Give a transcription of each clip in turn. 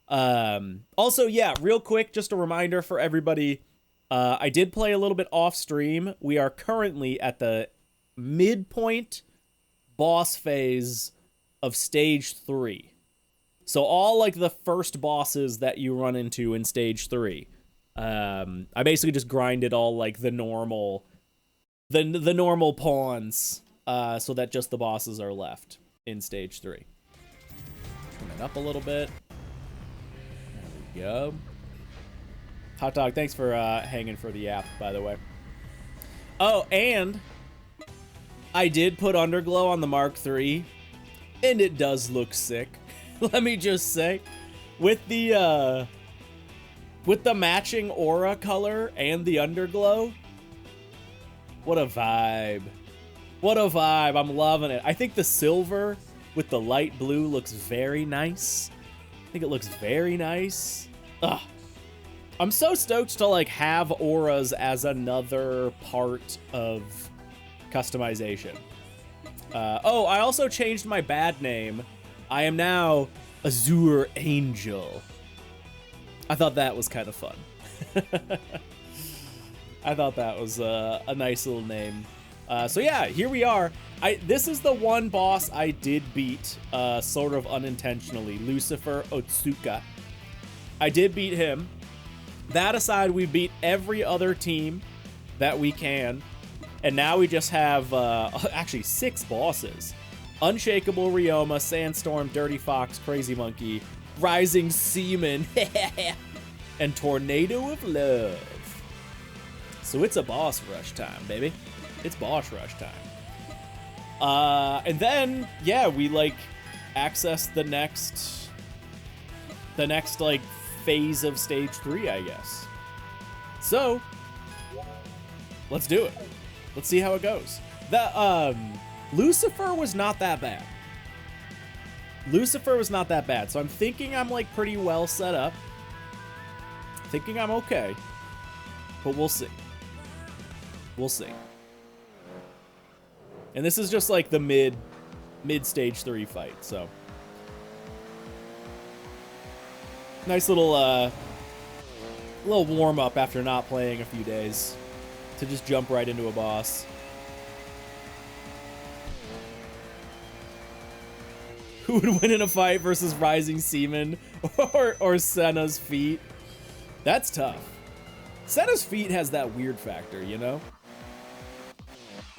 Also, yeah, real quick, just a reminder for everybody. I did play a little bit off stream. We are currently at the midpoint boss phase of stage 3. So all like the first bosses that you run into in stage 3. I basically just grinded all like the normal pawns, so that just the bosses are left in stage 3. Coming up a little bit. There we go. Hot Dog, thanks for hanging for the app, by the way. Oh, and I did put Underglow on the Mark III, and it does look sick. Let me just say, with the matching aura color and the Underglow, what a vibe. What a vibe. I'm loving it. I think the silver with the light blue looks very nice. I think it looks very nice. Ugh. I'm so stoked to like have auras as another part of customization. Oh, I also changed my bad name. I am now Azure Angel. I thought that was kind of fun. I thought that was a nice little name. So yeah, here we are. This is the one boss I did beat, sort of unintentionally. Lucifer Otsuka. I did beat him. That aside, we beat every other team that we can. And now we just have, actually 6 bosses. Unshakable Ryoma, Sandstorm, Dirty Fox, Crazy Monkey, Rising Seaman, and Tornado of Love. So it's a boss rush time, baby. It's boss rush time. And then, yeah, we, like, access the next, like, phase of stage 3, I guess. So, let's do it. Let's see how it goes. Lucifer was not that bad. Lucifer was not that bad. So I'm thinking I'm like pretty well set up. Thinking I'm okay. But we'll see. We'll see. And this is just like the mid stage 3 fight, so. Nice little warm up after not playing a few days to just jump right into a boss. Who would win in a fight versus Rising Seaman or Senna's Feet? That's tough. Senna's Feet has that weird factor, you know?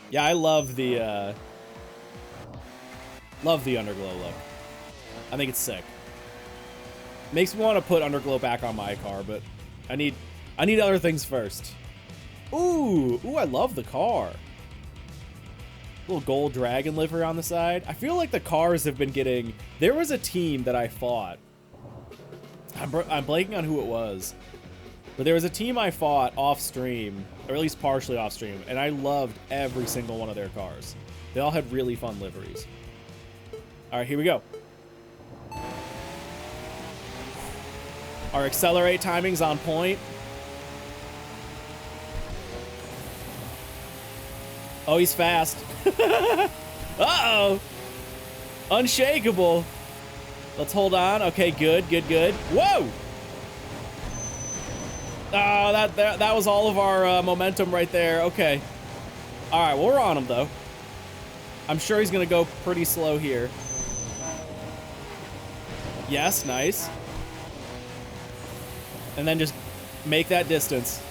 Yeah, I love the Underglow look. I think it's sick. Makes me want to put Underglow back on my car, but I need other things first. Ooh, I love the car. Little gold dragon livery on the side. I feel like the cars have been getting... There was a team that I fought. I'm blanking on who it was. But there was a team I fought off stream, or at least partially off stream, and I loved every single one of their cars. They all had really fun liveries. All right, here we go. Our accelerate timing's on point. Oh, he's fast. Uh-oh. Unshakable. Let's hold on. Okay, good. Whoa! Oh, that was all of our momentum right there. Okay. All right, well, we're on him, though. I'm sure he's going to go pretty slow here. Yes, nice. And then just make that distance.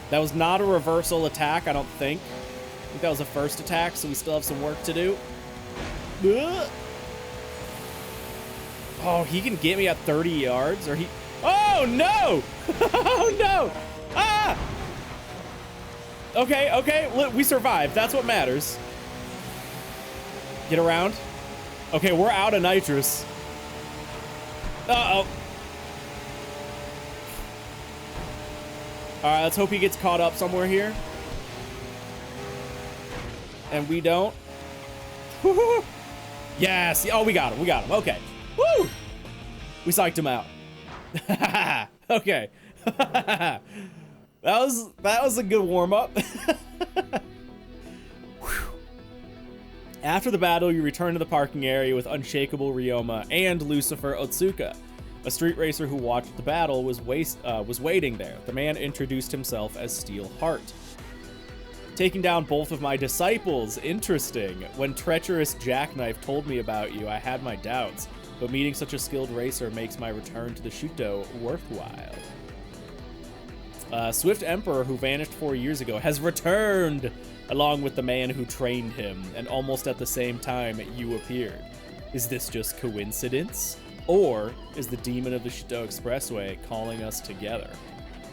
That was not a reversal attack, I don't think. I think that was a first attack, so we still have some work to do. Oh, he can get me at 30 yards, or he... Oh, no! Oh, no! Ah! Okay, we survived. That's what matters. Get around. Okay, we're out of nitrous. Uh-oh. All right, let's hope he gets caught up somewhere here. And we don't. Yes. Oh, we got him. Okay. Woo! We psyched him out. Okay. that was a good warm up. After the battle, you return to the parking area with Unshakable Ryoma and Lucifer Otsuka. A street racer who watched the battle was waiting there. The man introduced himself as Steel Heart. Taking down both of my disciples. Interesting. When treacherous Jackknife told me about you, I had my doubts. But meeting such a skilled racer makes my return to the Shuto worthwhile. Swift Emperor, who vanished 4 years ago, has returned, along with the man who trained him, and almost at the same time you appeared. Is this just coincidence? Or is the demon of the Shuto Expressway calling us together?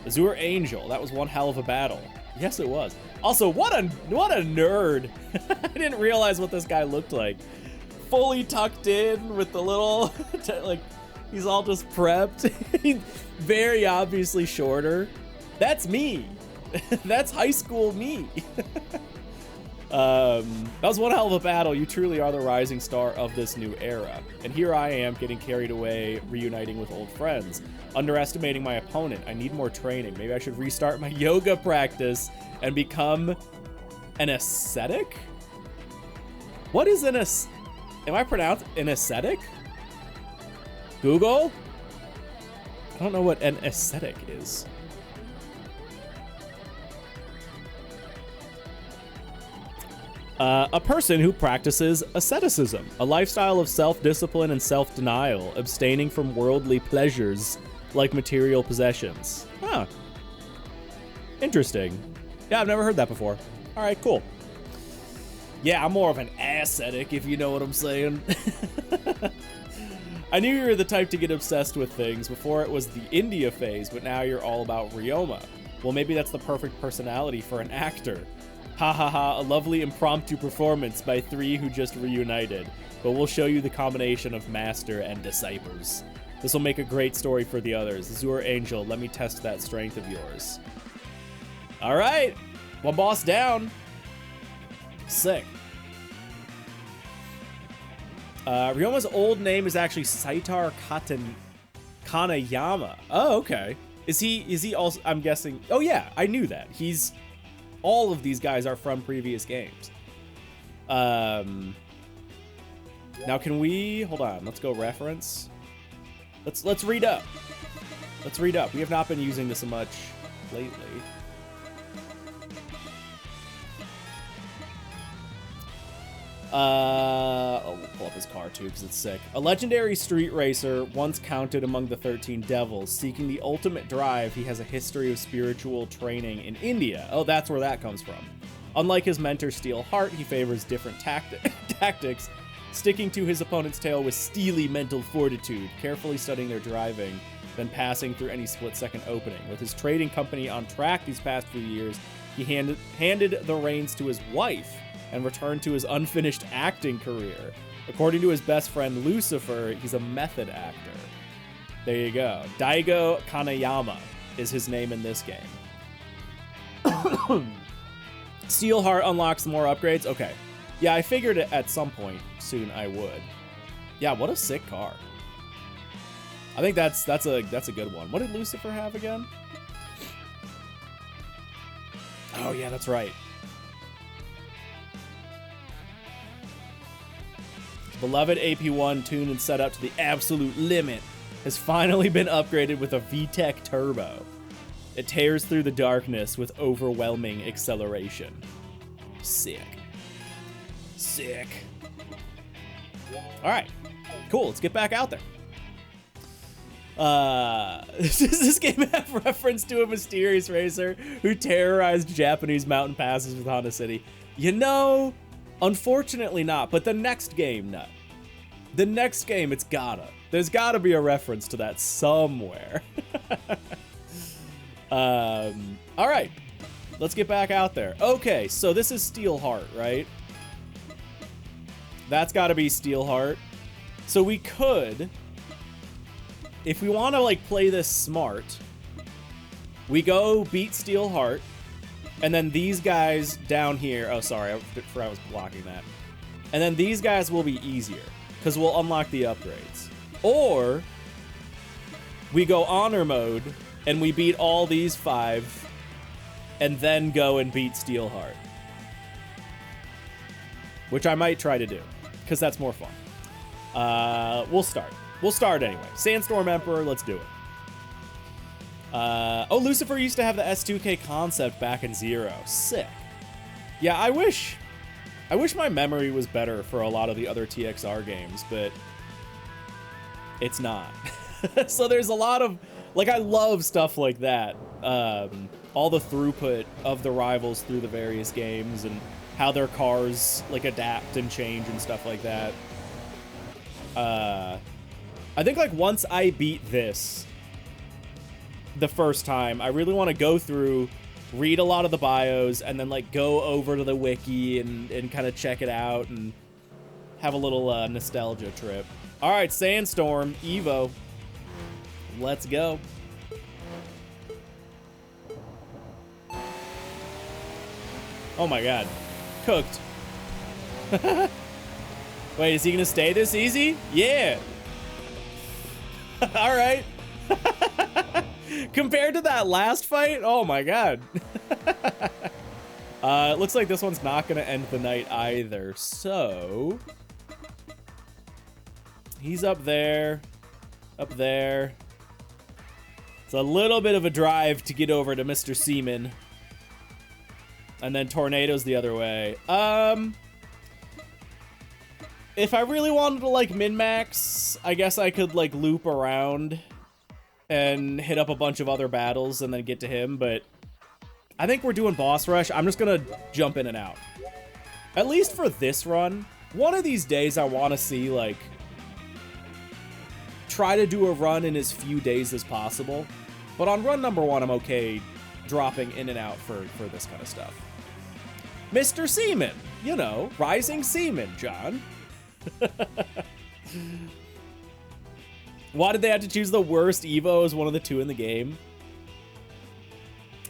Azure Angel, that was one hell of a battle. Yes, it was. Also, what a nerd. I didn't realize what this guy looked like. Fully tucked in with the little, like, he's all just prepped. Very obviously shorter. That's me. That's high school me. That was one hell of a battle. You truly are the rising star of this new era. And here I am getting carried away, reuniting with old friends. Underestimating my opponent. I need more training. Maybe I should restart my yoga practice and become an ascetic? What is an am I pronounced an ascetic? Google? I don't know what an ascetic is. A person who practices asceticism, a lifestyle of self-discipline and self-denial, abstaining from worldly pleasures like material possessions. Huh. Interesting. Yeah, I've never heard that before. All right, cool. Yeah, I'm more of an ascetic, if you know what I'm saying. I knew you were the type to get obsessed with things. Before it was the India phase, but now you're all about Ryoma. Well, maybe that's the perfect personality for an actor. Ha ha ha, a lovely impromptu performance by three who just reunited. But we'll show you the combination of master and disciples. This will make a great story for the others. Azure Angel, let me test that strength of yours. All right, one boss down. Sick. Ryoma's old name is actually Saitar Kanayama. Oh, okay. Is he also, I'm guessing, oh yeah, I knew that. All of these guys are from previous games. Now can we, hold on, let's go reference. Let's read up. Let's read up. We have not been using this much lately. We'll pull up his car too because it's sick. A legendary street racer, once counted among the 13 devils, seeking the ultimate drive, he has a history of spiritual training in India. Oh, that's where that comes from. Unlike his mentor Steel Heart, he favors different tactics, sticking to his opponent's tail with steely mental fortitude, carefully studying their driving, then passing through any split-second opening. With his trading company on track these past few years, he handed the reins to his wife, and returned to his unfinished acting career. According to his best friend Lucifer, he's a method actor. There you go. Daigo Kanayama is his name in this game. Steelheart unlocks more upgrades. Okay. Yeah, I figured at some point soon I would. Yeah, what a sick car. I think that's a good one. What did Lucifer have again? Oh yeah, that's right. Beloved AP1 tuned and set up to the absolute limit has finally been upgraded with a VTEC turbo. It tears through the darkness with overwhelming acceleration. Sick. Sick. All right, cool. Let's get back out there. Does this game have reference to a mysterious racer who terrorized Japanese mountain passes with Honda City? You know, unfortunately not, but the next game, no. The next game, there's gotta be a reference to that somewhere. All right, let's get back out there. Okay, so this is Steelheart, right? That's gotta be Steelheart. So we could, if we want to like play this smart, we go beat Steelheart, and then these guys down here, oh sorry, I forgot I was blocking that. And then these guys will be easier, because we'll unlock the upgrades. Or we go honor mode, and we beat all these 5, and then go and beat Steelheart. which I might try to do, because that's more fun. We'll start. We'll start anyway. Sandstorm Emperor, let's do it. Oh, Lucifer used to have the S2K concept back in Zero. Sick. Yeah, I wish my memory was better for a lot of the other TXR games, but it's not. So there's a lot of, like, I love stuff like that. All the throughput of the rivals through the various games and how their cars, like, adapt and change and stuff like that. I think, like, once I beat this the first time, I really want to go through, read a lot of the bios, and then, like, go over to the wiki and kind of check it out and have a little nostalgia trip. All right, Sandstorm, Evo. Let's go. Oh my god. Cooked. Wait, is he gonna stay this easy? Yeah. All right. Compared to that last fight, oh my god. It looks like this one's not gonna end the night either, so he's up there. Up there. It's a little bit of a drive to get over to Mr. Seaman. And then Tornado's the other way. If I really wanted to, like, min-max, I guess I could, like, loop around and hit up a bunch of other battles and then get to him, but I think we're doing boss rush. I'm just gonna jump in and out. At least for this run. One of these days I want to see, like, try to do a run in as few days as possible. But on run number 1, I'm okay dropping in and out for this kind of stuff. Mr. Seaman, you know, Rising Seaman, John. Why did they have to choose the worst Evo as one of the 2 in the game?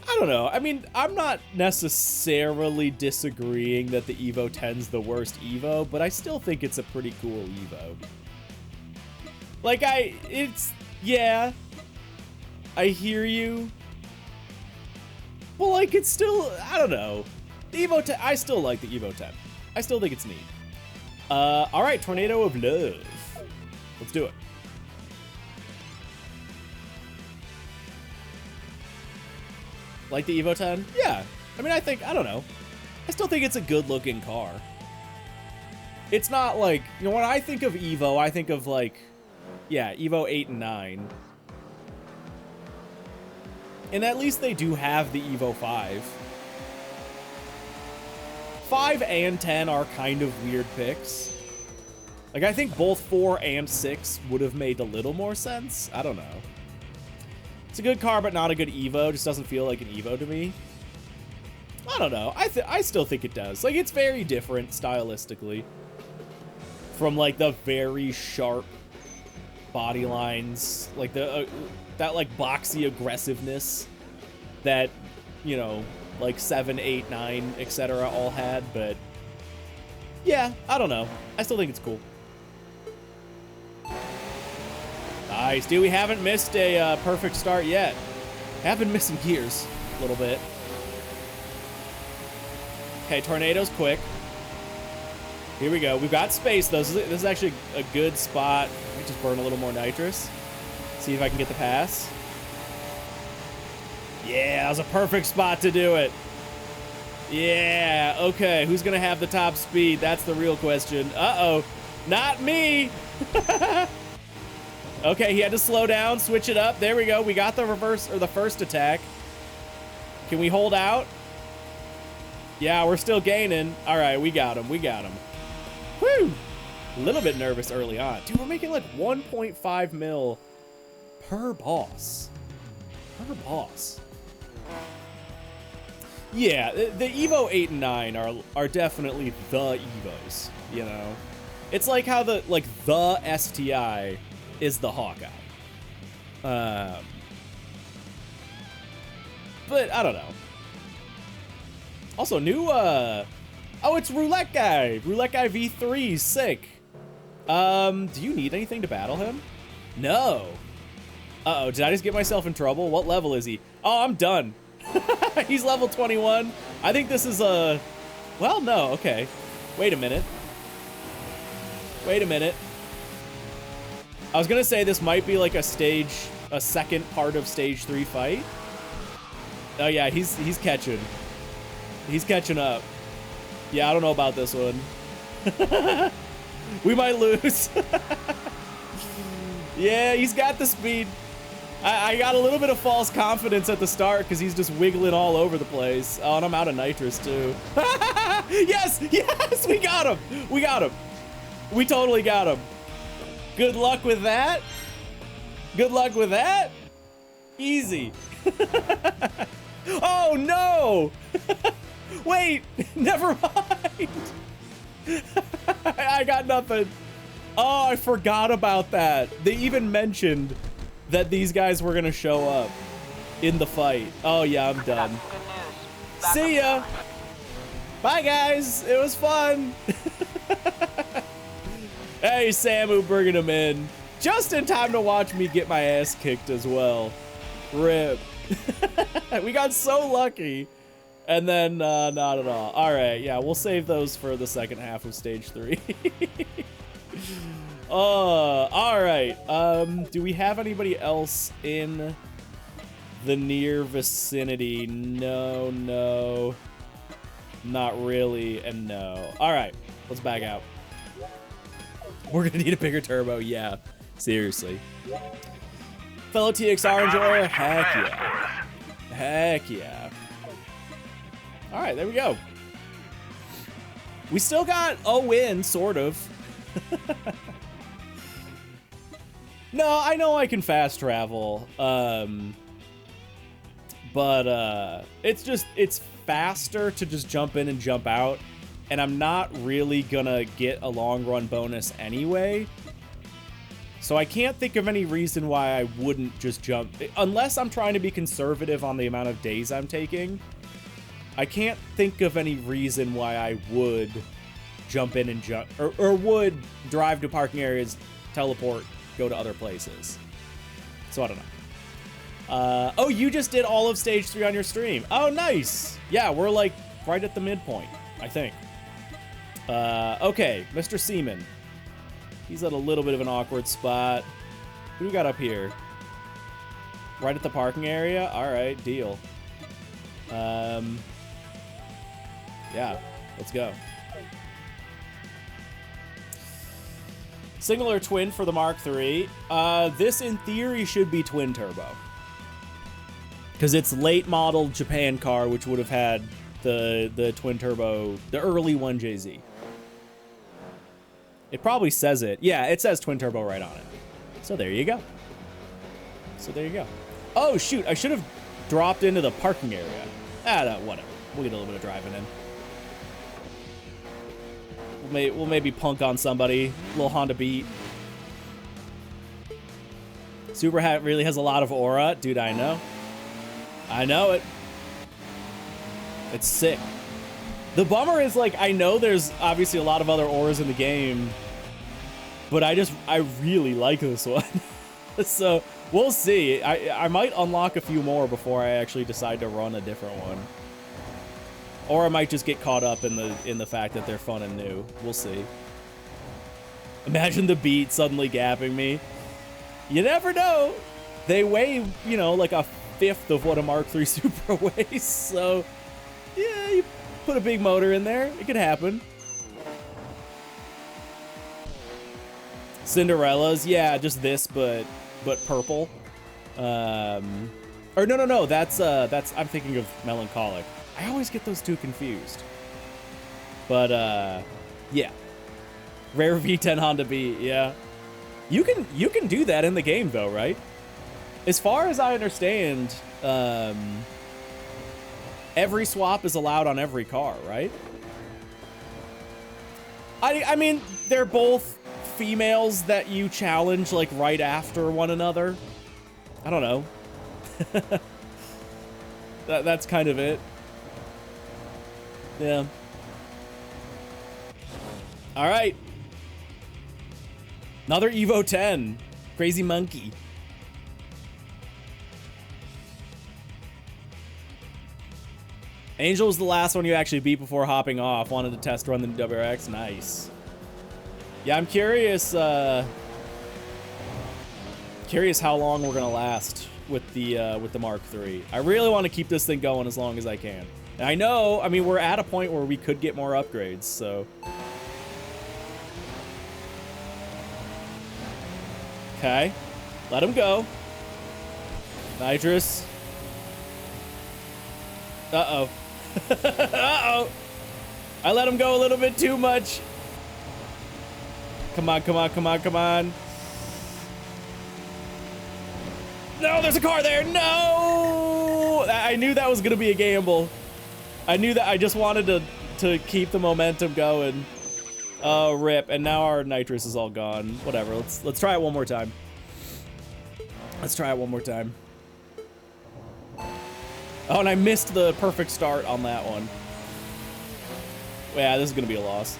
I don't know. I mean, I'm not necessarily disagreeing that the Evo 10's the worst Evo, but I still think it's a pretty cool Evo. Like, yeah, I hear you. Well, like, it's still, I don't know. The Evo 10, I still like the Evo 10. I still think it's neat. All right, Tornado of Love. Let's do it. Like the Evo 10? Yeah. I mean, I don't know. I still think it's a good-looking car. It's not like, you know, when I think of Evo, I think of, like, yeah, Evo 8 and 9. And at least they do have the Evo 5. 5 and 10 are kind of weird picks. Like, I think both 4 and 6 would have made a little more sense. I don't know. It's a good car, but not a good Evo. Just doesn't feel like an Evo to me. I don't know. I still think it does. Like, it's very different stylistically from, like, the very sharp body lines, like the that, like, boxy aggressiveness that, you know, like 7, 8, 9, etc. all had. But yeah, I don't know. I still think it's cool. Nice, dude. We haven't missed a perfect start yet. Have been missing gears a little bit. Okay, Tornado's quick. Here we go. We've got space, though. This is actually a good spot. Let me just burn a little more nitrous. See if I can get the pass. Yeah, that was a perfect spot to do it. Yeah, okay. Who's going to have the top speed? That's the real question. Uh-oh. Not me. Okay, he had to slow down, switch it up. There we go. We got the reverse, or the first attack. Can we hold out? Yeah, we're still gaining. All right, we got him. We got him. Woo! A little bit nervous early on. Dude, we're making like 1.5 mil per boss. Per boss. Yeah, the Evo 8 and 9 are definitely the Evos, you know? It's like how the STI is the Hawkeye. But I don't know. Also, new, oh, it's Roulette Guy. Roulette Guy V3, sick. Do you need anything to battle him? No. Uh-oh, did I just get myself in trouble? What level is he? Oh, I'm done. He's level 21. I think this is a... Well, no, okay. Wait a minute. Wait a minute. I was gonna say this might be like a second part of stage 3 fight. Oh yeah, he's catching. He's catching up. Yeah, I don't know about this one. We might lose. Yeah, he's got the speed. I got a little bit of false confidence at the start because he's just wiggling all over the place. Oh, and I'm out of nitrous too. Yes, yes, we got him. We got him. We totally got him. Good luck with that. Good luck with that. Easy. Oh no. Wait, never mind. I got nothing. Oh, I forgot about that. They even mentioned that these guys were gonna show up in the fight. Oh yeah, I'm done. See ya. Bye guys, it was fun. Hey, Samu bringing him in. Just in time to watch me get my ass kicked as well. Rip. We got so lucky. And then, not at all. All right, yeah, we'll save those for the second half of stage 3. All right. Do we have anybody else in the near vicinity? No. Not really, and no. All right, let's back out. We're gonna need a bigger turbo, yeah. Seriously. Fellow TXR enjoyer, heck yeah. Heck yeah. All right, there we go. We still got a win, sort of. No, I know I can fast travel, but it's faster to just jump in and jump out, and I'm not really gonna get a long run bonus anyway. So I can't think of any reason why I wouldn't just jump, unless I'm trying to be conservative on the amount of days I'm taking. I can't think of any reason why I would jump in and jump, or would drive to parking areas, teleport, go to other places. So I don't know. Oh, you just did all of stage 3 on your stream. Oh, nice. Yeah, we're like right at the midpoint, I think. Okay, Mr. Seaman. He's at a little bit of an awkward spot. Who we got up here? Right at the parking area? All right, deal. Yeah, let's go. Single or twin for the Mark III. This, in theory, should be twin turbo. Because it's late model Japan car, which would have had the twin turbo, the early 1JZ. It probably says it. Yeah, it says twin turbo right on it. So there you go. Oh, shoot. I should have dropped into the parking area. No, whatever. We'll get a little bit of driving in. We'll maybe punk on somebody. A little Honda Beat. Super Hat really has a lot of aura. Dude, I know. I know it. It's sick. The bummer is, like, I know there's obviously a lot of other auras in the game, but I really like this one. So we'll see. I might unlock a few more before I actually decide to run a different one. Or I might just get caught up in the fact that they're fun and new. We'll see. Imagine the Beat suddenly gapping me. You never know. They weigh, you know, like a fifth of what a Mark III Supra weighs. So, yeah, you put a big motor in there. It could happen. Cinderella's, yeah, just this, but purple. Or no. That's I'm thinking of Melancholic. I always get those two confused. But yeah. Rare V10 Honda Beat, yeah. You can do that in the game though, right? As far as I understand, every swap is allowed on every car, right? I mean, they're both females that you challenge like right after one another. I don't know. That's kind of it. Yeah. All right. Another Evo 10. Crazy Monkey. Angel was the last one you actually beat before hopping off. Wanted to test run the WRX. Nice. Yeah, I'm curious. Curious how long we're gonna last with the Mark III. I really want to keep this thing going as long as I can. And I know, I mean, we're at a point where we could get more upgrades, so. Okay, let him go. Nitrous. Uh-oh. Uh-oh. I let him go a little bit too much. Come on, come on, come on, come on. No, there's a car there. No! I knew that was going to be a gamble. I knew that. I just wanted to keep the momentum going. Oh, rip. And now our nitrous is all gone. Whatever. Let's try it one more time. Let's try it one more time. Oh, and I missed the perfect start on that one. Yeah, this is going to be a loss.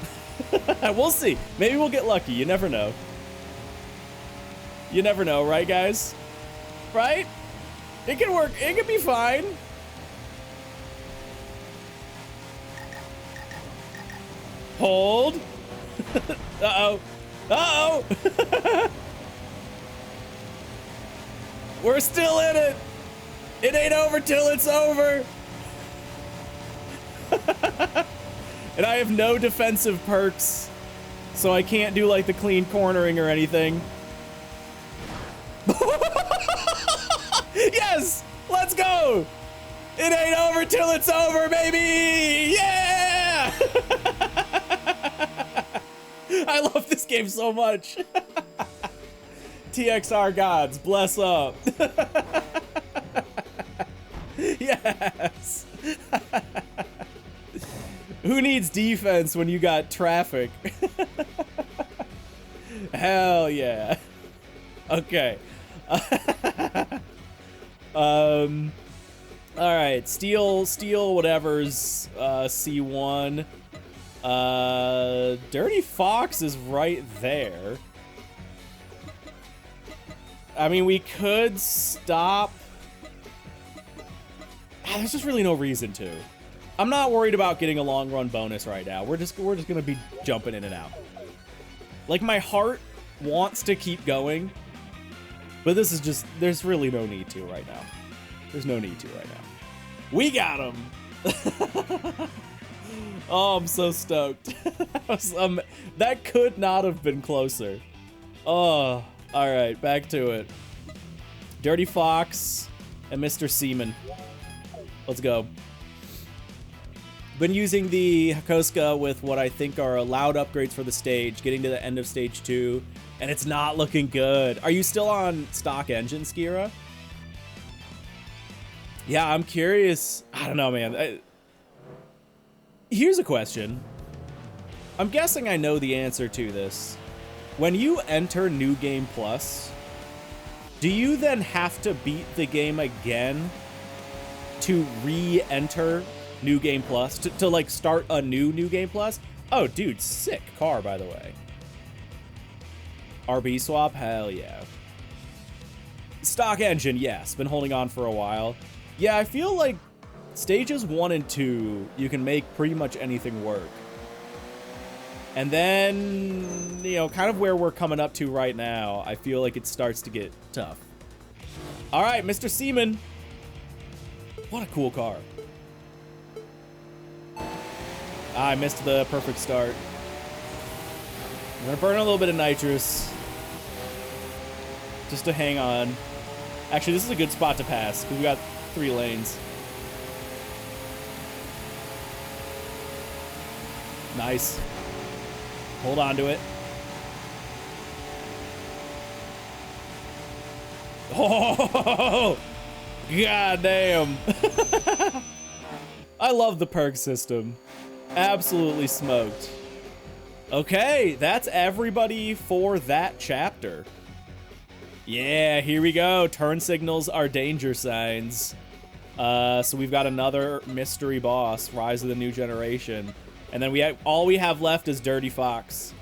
We'll see. Maybe we'll get lucky. You never know. You never know, right, guys? Right? It can work. It can be fine. Hold. Uh-oh. Uh-oh. We're still in it. It ain't over till it's over. And I have no defensive perks, so I can't do like the clean cornering or anything. Yes! Let's go! It ain't over till it's over, baby! Yeah! I love this game so much. TXR gods, bless up. Yes! Who needs defense when you got traffic? Hell yeah. Okay. All right, steel whatever's C1. Dirty Fox is right there. I mean, we could stop. There's just really no reason to. I'm not worried about getting a long run bonus right now. We're just gonna be jumping in and out. Like, my heart wants to keep going, but this is just, there's really no need to right now. There's no need to right now. We got him. Oh, I'm so stoked. That could not have been closer. Oh, all right, back to it. Dirty Fox and Mr. Seaman. Let's go. Been using the Hakosuka with what I think are allowed upgrades for the stage, getting to the end of stage 2, and it's not looking good. Are you still on stock engine, Skira? Yeah, I'm curious. I don't know, man. Here's a question. I'm guessing I know the answer to this. When you enter New Game Plus, do you then have to beat the game again to re-enter New Game Plus? To like start a New Game Plus? Oh, dude, sick car, by the way. RB swap? Hell yeah. Stock engine, yes. Been holding on for a while. Yeah, I feel like stages 1 and 2, you can make pretty much anything work. And then, you know, kind of where we're coming up to right now, I feel like it starts to get tough. All right, Mr. Seaman. What a cool car. I missed the perfect start. I'm gonna burn a little bit of nitrous just to hang on. Actually, this is a good spot to pass because we got 3 lanes. Nice. Hold on to it. Oh, god damn. I love the perk system. Absolutely smoked. Okay, that's everybody for that chapter. Yeah, here we go. Turn signals are danger signs. So we've got another mystery boss, Rise of the New Generation. And then all we have left is Dirty Fox.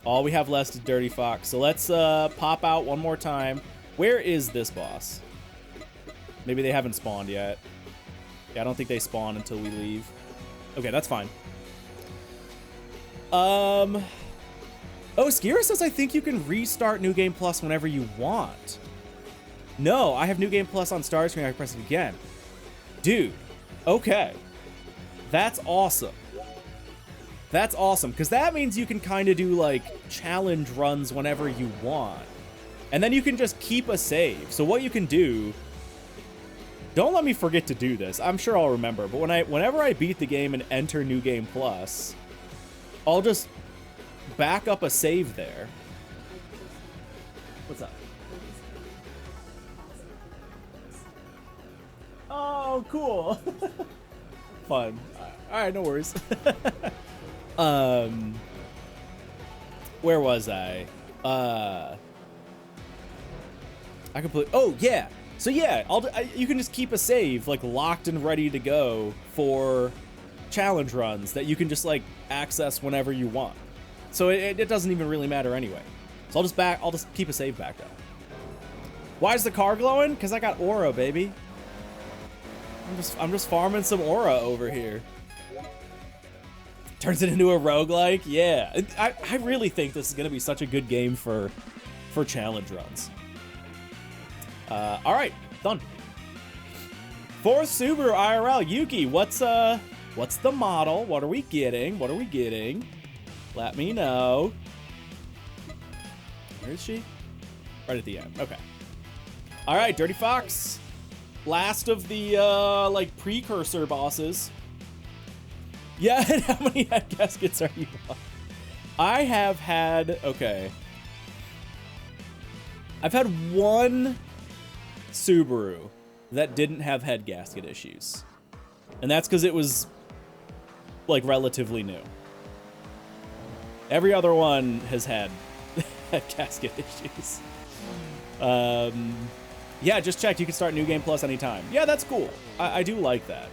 All we have left is Dirty Fox. So let's pop out one more time. Where is this boss? Maybe they haven't spawned yet. Yeah, I don't think they spawn until we leave. Okay, that's fine. Oh, Skira says, I think you can restart New Game Plus whenever you want. No, I have New Game Plus on Star Screen. I can press it again. Dude, okay. That's awesome. That's awesome, because that means you can kind of do, like, challenge runs whenever you want. And then you can just keep a save. So what you can do... Don't let me forget to do this. I'm sure I'll remember. But whenever I beat the game and enter New Game Plus, I'll just back up a save there. What's up? Oh, cool. Fun. All right, no worries. Where was I? I completely... Oh, yeah. So, yeah, you can just keep a save, like, locked and ready to go for challenge runs that you can just, like, access whenever you want. So it doesn't even really matter anyway. So I'll just keep a save backed up. Why is the car glowing? Because I got aura, baby. I'm just farming some aura over here. Turns it into a roguelike? Yeah. I really think this is going to be such a good game for challenge runs. All right, done. Fourth Subaru IRL. Yuki, what's the model? What are we getting? What are we getting? Let me know. Where is she? Right at the end. Okay. All right, Dirty Fox. Last of the, like, precursor bosses. Yeah, and how many head gaskets are you on? I have had... Okay. I've had one Subaru that didn't have head gasket issues. And that's because it was, like, relatively new. Every other one has had head gasket issues. Yeah, just checked. You can start New Game Plus anytime. Yeah, that's cool. I do like that.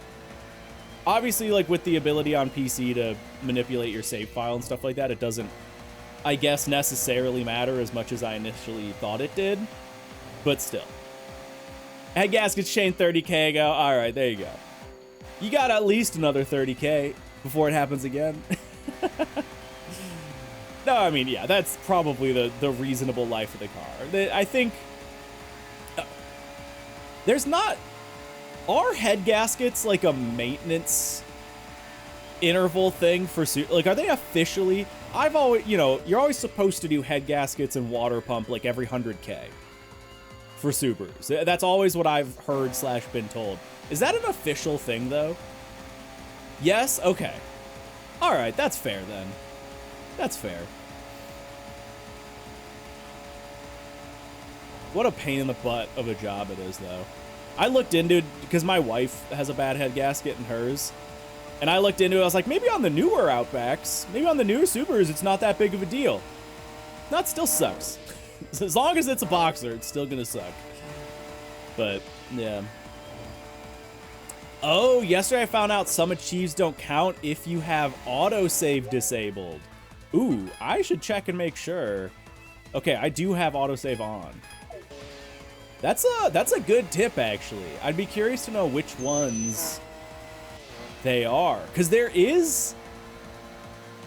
Obviously, like, with the ability on PC to manipulate your save file and stuff like that, it doesn't, I guess, necessarily matter as much as I initially thought it did. But still. Head gaskets chain 30k ago. All right, there you go. You got at least another 30k before it happens again. No, I mean, yeah, that's probably the reasonable life of the car. I think there's not... Are head gaskets like a maintenance interval thing for... Like, are they officially... I've always... You know, you're always supposed to do head gaskets and water pump like every 100k for Subarus. That's always what I've heard / been told. Is that an official thing, though? Yes? Okay. All right, that's fair, then. That's fair. What a pain in the butt of a job it is, though. I looked into it because my wife has a bad head gasket in hers. And I looked into it. I was like, maybe on the newer Outbacks, maybe on the newer Subarus, it's not that big of a deal. No, it still sucks. As long as it's a Boxer, it's still going to suck. But, yeah. Oh, yesterday I found out some achieves don't count if you have autosave disabled. Ooh, I should check and make sure. Okay, I do have autosave on. That's a good tip, actually. I'd be curious to know which ones they are, because there is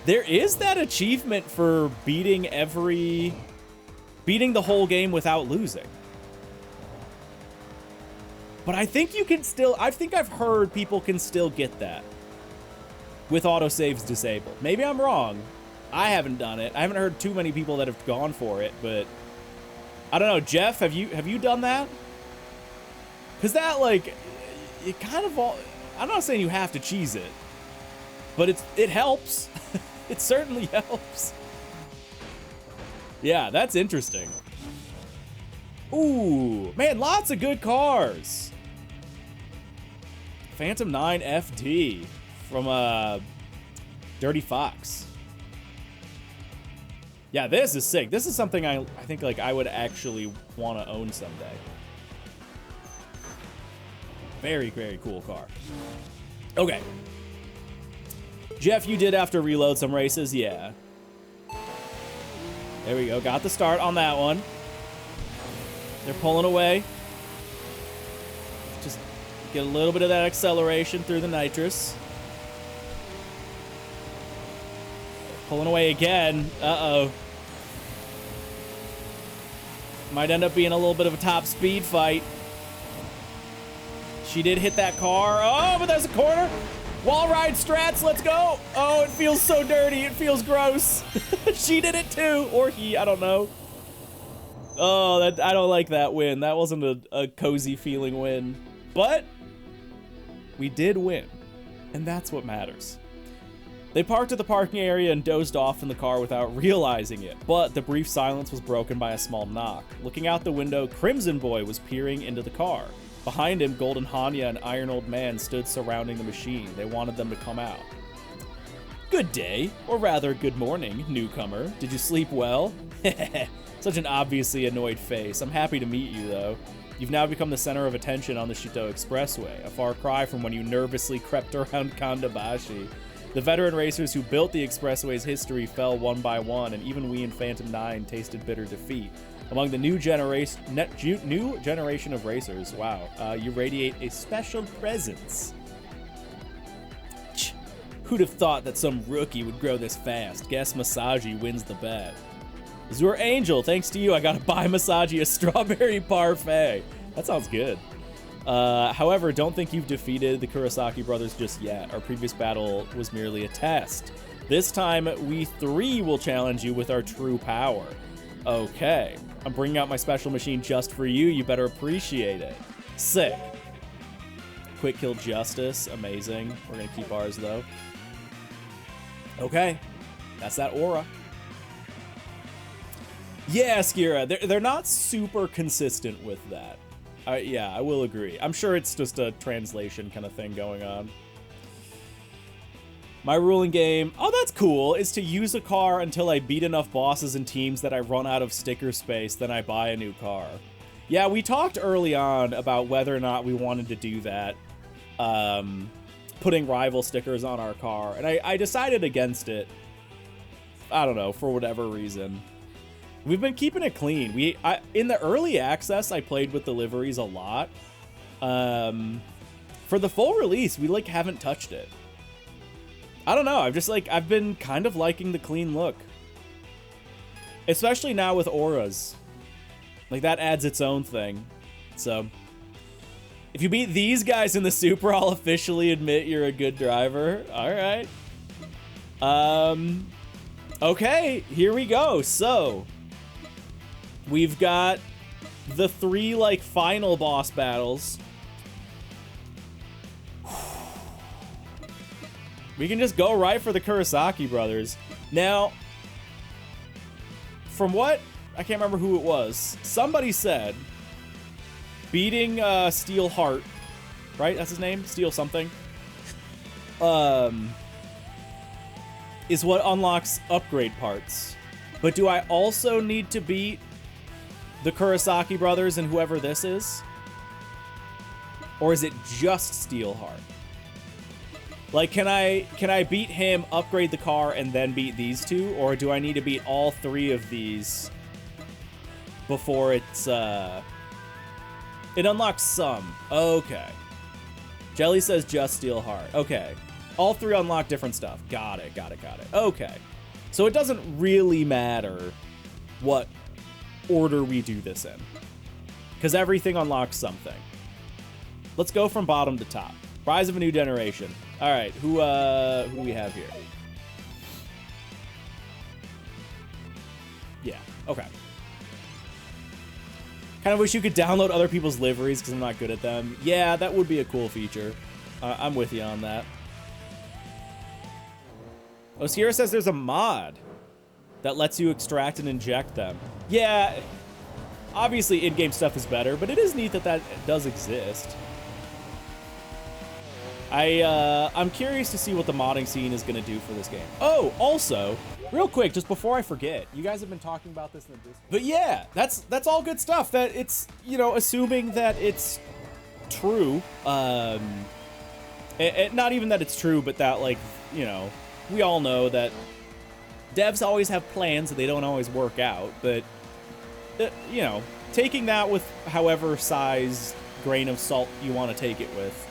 that achievement for beating the whole game without losing. But I think you can still... I think I've heard people can still get that with autosaves disabled. Maybe I'm wrong. I haven't done it. I haven't heard too many people that have gone for it, but I don't know. Jeff, have you done that? Because that, like, it kind of all... I'm not saying you have to cheese it, but it helps. It certainly helps. Yeah, that's interesting. Ooh, man, lots of good cars. Phantom 9 FD from Dirty Fox. Yeah, this is sick. This is something I think, like, I would actually want to own someday. Very, very cool car. Okay. Jeff, you did have to reload some races? Yeah. There we go. Got the start on that one. They're pulling away. Just Get a little bit of that acceleration through the nitrous. Pulling away again. Uh-oh. Might end up being a little bit of a top speed fight. She did hit that car. Oh, but there's a corner. Wall ride strats, let's go. Oh, it feels so dirty. It feels gross. She did it too. Or he, I don't know. Oh, I don't like that win. That wasn't a cozy feeling win. But we did win. And that's what matters. They parked at the parking area and dozed off in the car without realizing it, but the brief silence was broken by a small knock. Looking out the window, Crimson Boy was peering into the car. Behind him, Golden Hanya and Iron Old Man stood surrounding the machine. They wanted them to come out. Good day, or rather, good morning, newcomer. Did you sleep well? Such an obviously annoyed face. I'm happy to meet you, though. You've now become the center of attention on the Shutoko Expressway, a far cry from when you nervously crept around Kaidobattle. The veteran racers who built the expressway's history fell one by one, and even we in Phantom 9 tasted bitter defeat. Among the new generation of racers, wow, you radiate a special presence. Who'd have thought that some rookie would grow this fast? Guess Masaji wins the bet. Azure Angel, thanks to you, I gotta buy Masaji a strawberry parfait. That sounds good. However, don't think you've defeated the Kurosaki brothers just yet. Our previous battle was merely a test. This time, we three will challenge you with our true power. Okay. I'm bringing out my special machine just for you. You better appreciate it. Sick. Quick kill justice. Amazing. We're going to keep ours, though. Okay. That's that aura. Yeah, Skira. They're not super consistent with that. Yeah, I will agree. I'm sure it's just a translation kind of thing going on. My rule in game, oh, that's cool, is to use a car until I beat enough bosses and teams that I run out of sticker space, then I buy a new car. Yeah, we talked early on about whether or not we wanted to do that, putting rival stickers on our car, and I decided against it. I don't know, for whatever reason. We've been keeping it clean. In the early access, I played with the liveries a lot. For the full release, we like haven't touched it. I don't know. I've been kind of liking the clean look, especially now with auras. Like that adds its own thing. So if you beat these guys in the Super, I'll officially admit you're a good driver. All right. Okay, here we go. So we've got the three, like, final boss battles. We can just go right for the Kurosaki brothers. Now, from what, I can't remember who it was, somebody said beating Steel Heart, right? That's his name? Steel something. Is what unlocks upgrade parts. But do I also need to beat the Kurosaki brothers and whoever this is? Or is it just Steelheart? Like, can I beat him, upgrade the car, and then beat these two? Or do I need to beat all three of these before it's, it unlocks some. Okay. Jelly says just Steelheart. Okay. All three unlock different stuff. Got it. Okay. So it doesn't really matter what order we do this in, because everything unlocks something. Let's go from bottom to top. Rise of a new generation. All right, who do we have here? Yeah, okay. Kind of wish you could download other people's liveries because I'm not good at them. Yeah, that would be a cool feature. I'm with you on that. Osira says there's a mod that lets you extract and inject them. Yeah, obviously in-game stuff is better, but it is neat that that does exist. I'm curious to see what the modding scene is going to do for this game. Oh, also, real quick, just before I forget, you guys have been talking about this in the Discord. But yeah, that's all good stuff. That it's, you know, assuming that it's true. Not even that it's true, but that, like, you know, we all know that devs always have plans and they don't always work out. But, you know, taking that with however size grain of salt you want to take it with.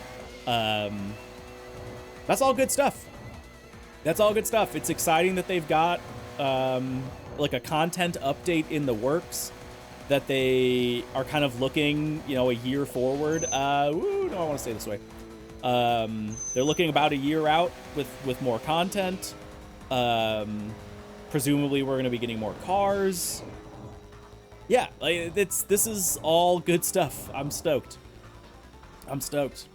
That's all good stuff. That's all good stuff. It's exciting that they've got like a content update in the works, that they are kind of looking, you know, a year forward. No, I want to say this way. They're looking about a year out with more content. Presumably we're going to be getting more cars. Yeah, like this is all good stuff. I'm stoked. I'm stoked.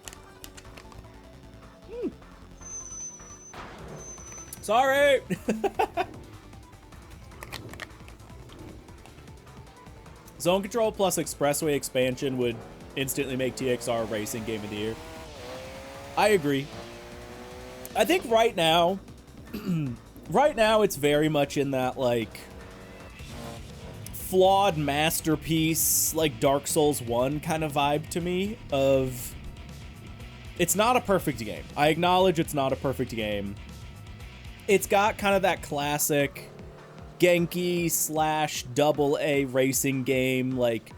Sorry. Zone Control plus Expressway expansion would instantly make TXR Racing Game of the Year. I agree. I think right now, it's very much in that, like, flawed masterpiece, like Dark Souls 1 kind of vibe to me of... It's not a perfect game. I acknowledge it's not a perfect game. It's got kind of that classic Genki / AA racing game, like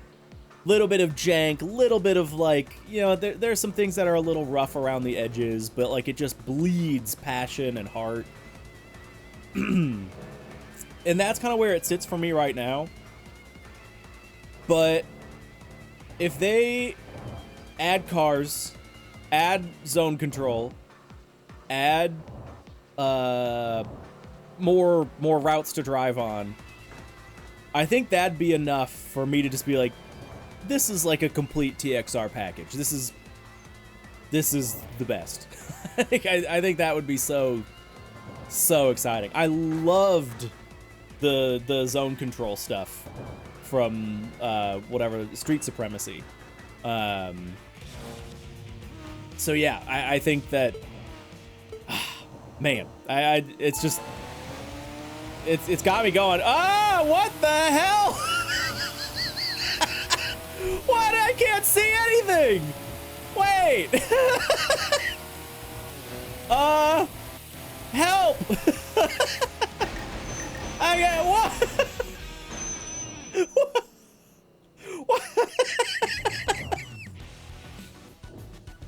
little bit of jank, little bit of like, you know, there's some things that are a little rough around the edges, but like it just bleeds passion and heart. And that's kind of where it sits for me right now. But if they add cars, add zone control, add more routes to drive on, I think that'd be enough for me to just be like, this is like a complete TXR package. This is the best. I think that would be so exciting. I loved the zone control stuff from whatever, Street Supremacy. So yeah, I think that, man, it's just, it's got me going, what the hell? What? I can't see anything. Wait. Help. I got what? What?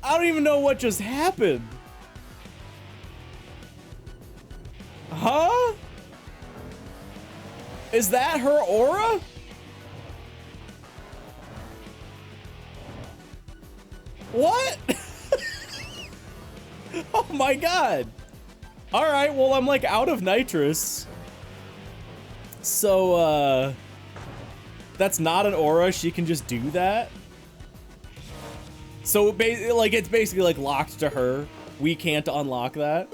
I don't even know what just happened. Huh? Is that her aura? What? Oh my god. Alright, well, I'm like out of nitrous. So, that's not an aura. She can just do that. So, it's basically like locked to her. We can't unlock that.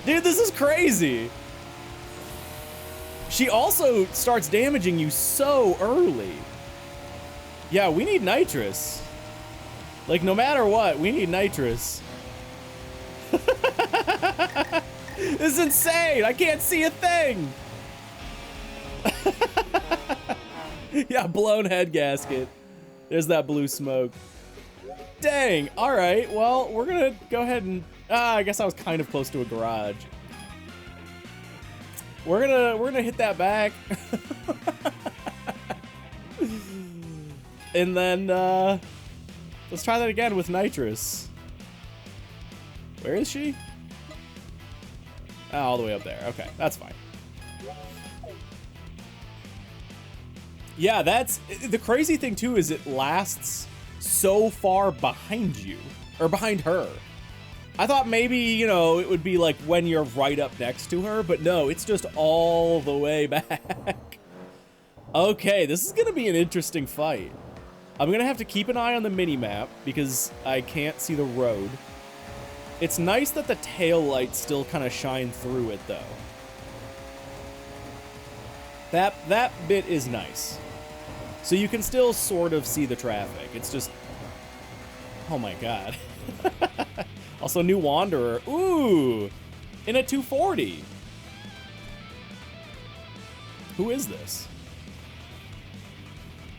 Dude, this is crazy. She also starts damaging you so early. Yeah, we need nitrous. Like, no matter what, we need nitrous. This is insane. I can't see a thing. Yeah, blown head gasket. There's that blue smoke. Dang. All right. Well, we're going to go ahead and... I guess I was kind of close to a garage. We're gonna hit that back. And then let's try that again with nitrous. Where is she? Oh, all the way up there. Okay, that's fine. Yeah, that's the crazy thing too, is it lasts so far behind you, or behind her. I thought maybe, you know, it would be like when you're right up next to her, but no, it's just all the way back. Okay, this is gonna be an interesting fight. I'm gonna have to keep an eye on the mini-map because I can't see the road. It's nice that the tail lights still kind of shine through it though. That bit is nice. So you can still sort of see the traffic. It's just, oh my god. Also, new Wanderer. Ooh, in a 240. Who is this?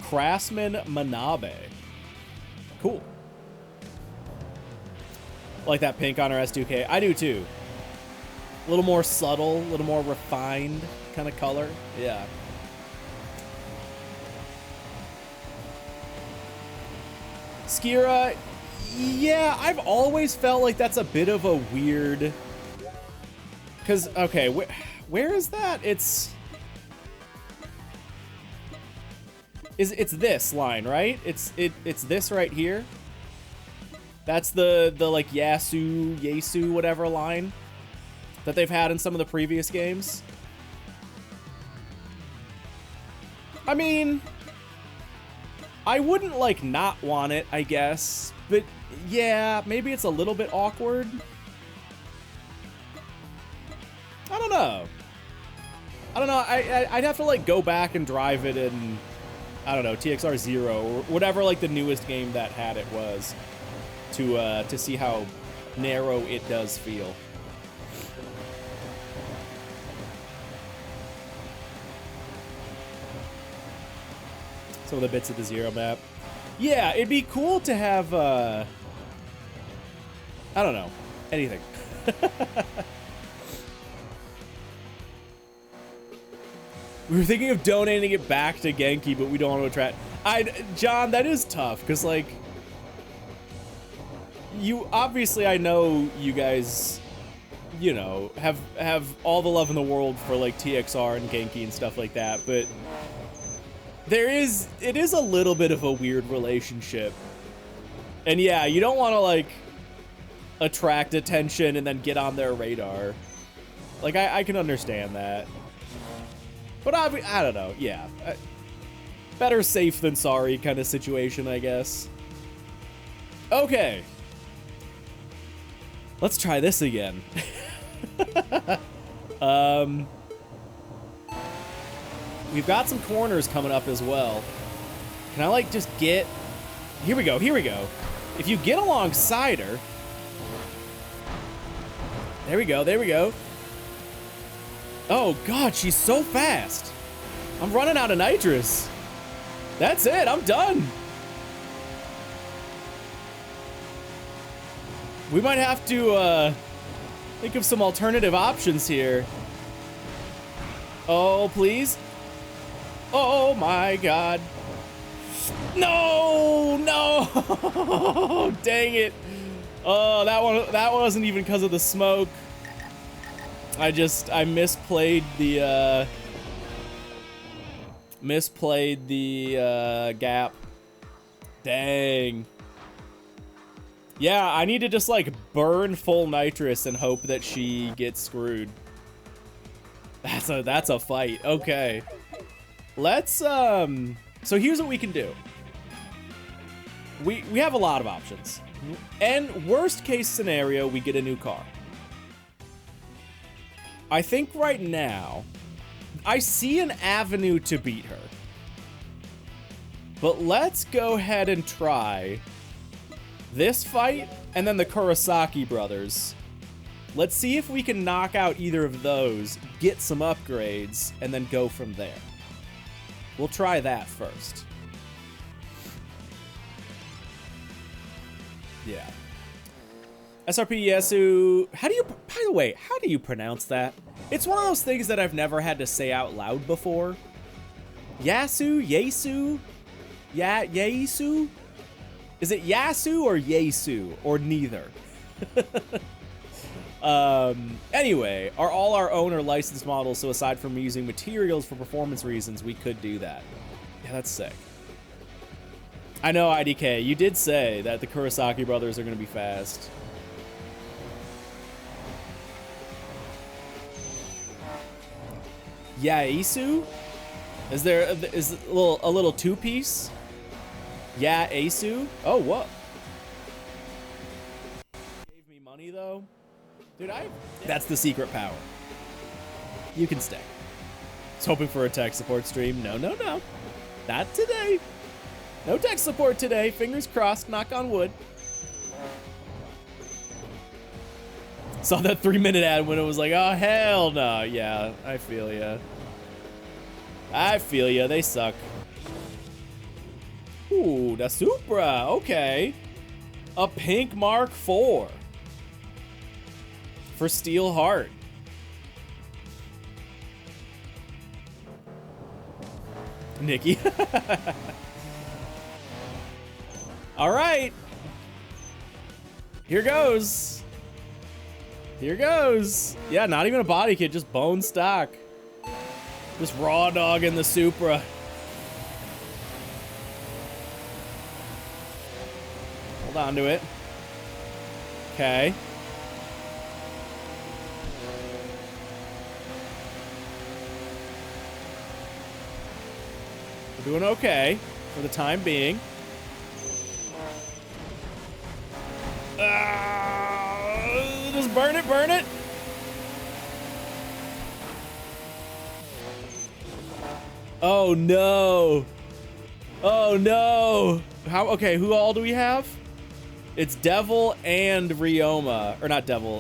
Craftsman Manabe. Cool. Like that pink on her S2K. I do too. A little more subtle, a little more refined kind of color. Yeah. Skira, yeah, I've always felt like that's a bit of a weird... Because, okay, where is that? It's this line, right? It's this right here. That's the like Yesu, whatever line that they've had in some of the previous games. I mean, I wouldn't like not want it, I guess, but yeah, maybe it's a little bit awkward. I don't know. I'd have to like go back and drive it in, I don't know, TXR 0 or whatever like the newest game that had it was, to see how narrow it does feel. Some of the bits of the Zero map. Yeah, it'd be cool to have, I don't know, anything. We were thinking of donating it back to Genki, but we don't want to attract... John, that is tough, because, like... Obviously, I know you guys, you know, have all the love in the world for, like, TXR and Genki and stuff like that, but... It is a little bit of a weird relationship. And yeah, you don't want to, like, attract attention and then get on their radar. Like, I can understand that. But I don't know, yeah. Better safe than sorry kind of situation, I guess. Okay. Let's try this again. We've got some corners coming up as well. Can I, like, just get... Here we go, here we go. If you get alongside her... There we go, there we go. Oh, God, she's so fast. I'm running out of nitrous. That's it, I'm done. We might have to, think of some alternative options here. Oh, please. Oh, my God. No, no. Dang it. Oh, that wasn't even because of the smoke. I misplayed the gap. Dang. Yeah, I need to just like burn full nitrous and hope that she gets screwed. That's a fight. Okay. Let's so here's what we can do. We have a lot of options. And worst case scenario, we get a new car. I think right now, I see an avenue to beat her. But let's go ahead and try this fight and then the Kurosaki brothers. Let's see if we can knock out either of those, get some upgrades, and then go from there. We'll try that first. Yeah. SRP Yasu, by the way, how do you pronounce that? It's one of those things that I've never had to say out loud before. Yasu? Yasu? Yasu? Is it Yasu or Yasu? Or neither? Anyway, are all our own or licensed models, so aside from using materials for performance reasons, we could do that. Yeah, that's sick. I know, IDK, you did say that the Kurosaki brothers are going to be fast. Yaisu? Is there a little two-piece? Yaisu? Oh, what? Gave me money though, dude. That's the secret power. You can stay. I was hoping for a tech support stream. No, not today. No tech support today. Fingers crossed. Knock on wood. Saw that 3-minute ad when it was like, oh, hell no. Yeah, I feel ya. I feel ya. They suck. Ooh, the Supra. Okay. A pink Mark IV. For Steel Heart. Nikki. All right. Here goes. Here goes. Yeah, not even a body kit, just bone stock. Just raw dog in the Supra. Hold on to it. Okay. We're doing okay for the time being. Just burn it, burn it. Oh no. Oh no. How? Okay, who all do we have? It's Devil and Ryoma. Or not Devil,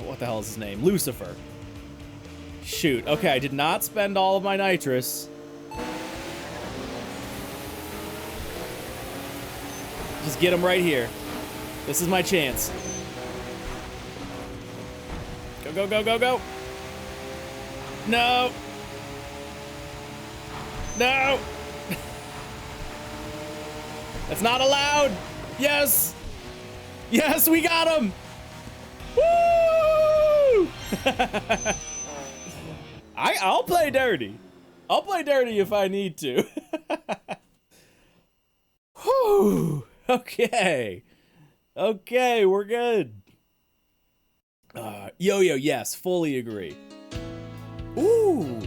what the hell is his name? Lucifer. Shoot. Okay, I did not spend all of my nitrous. Just get him right here. This is my chance. Go, go, go, go, go. No. No. That's not allowed. Yes. Yes, we got him. Woo! I'll play dirty. I'll play dirty if I need to. Whew. Okay. Okay, we're good. Yo-yo, yes, fully agree. Ooh.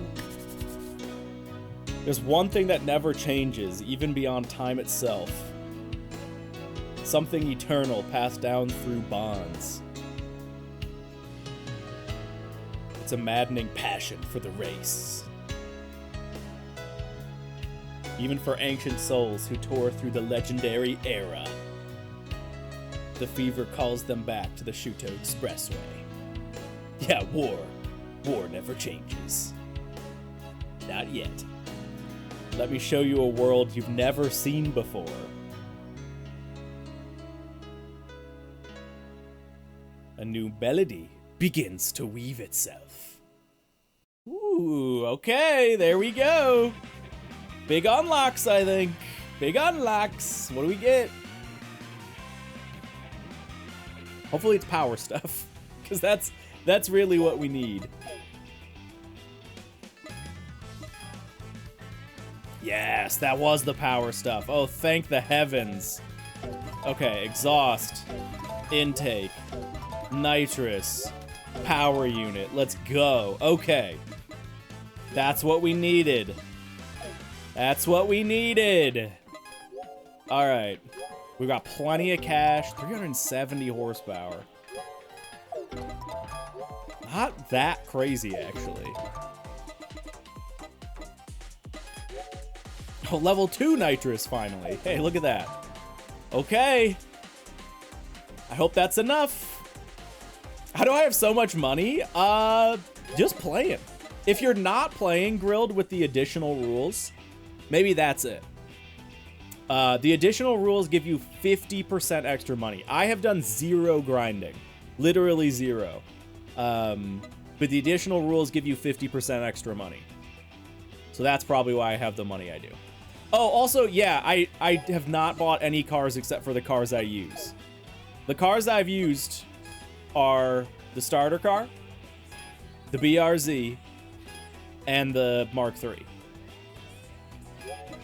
There's one thing that never changes, even beyond time itself. Something eternal passed down through bonds. It's a maddening passion for the race. Even for ancient souls who tore through the legendary era. The fever calls them back to the Shutoko Expressway. Yeah, war. War never changes. Not yet. Let me show you a world you've never seen before. A new melody begins to weave itself. Ooh, okay, there we go. Big unlocks, I think. Big unlocks. What do we get? Hopefully it's power stuff, because that's really what we need. Yes, that was the power stuff. Oh, thank the heavens. Okay, exhaust, intake, nitrous, power unit. Let's go. Okay. That's what we needed. That's what we needed. All right. We got plenty of cash, 370 horsepower. Not that crazy, actually. Oh, level 2 nitrous, finally. Hey, look at that. Okay. I hope that's enough. How do I have so much money? Just playing. If you're not playing Grilled with the additional rules, maybe that's it. The additional rules give you 50% extra money. I have done 0 grinding. Literally 0. But the additional rules give you 50% extra money. So that's probably why I have the money I do. Oh, also, yeah, I have not bought any cars except for the cars I use. The cars I've used are the starter car, the BRZ, and the Mark III.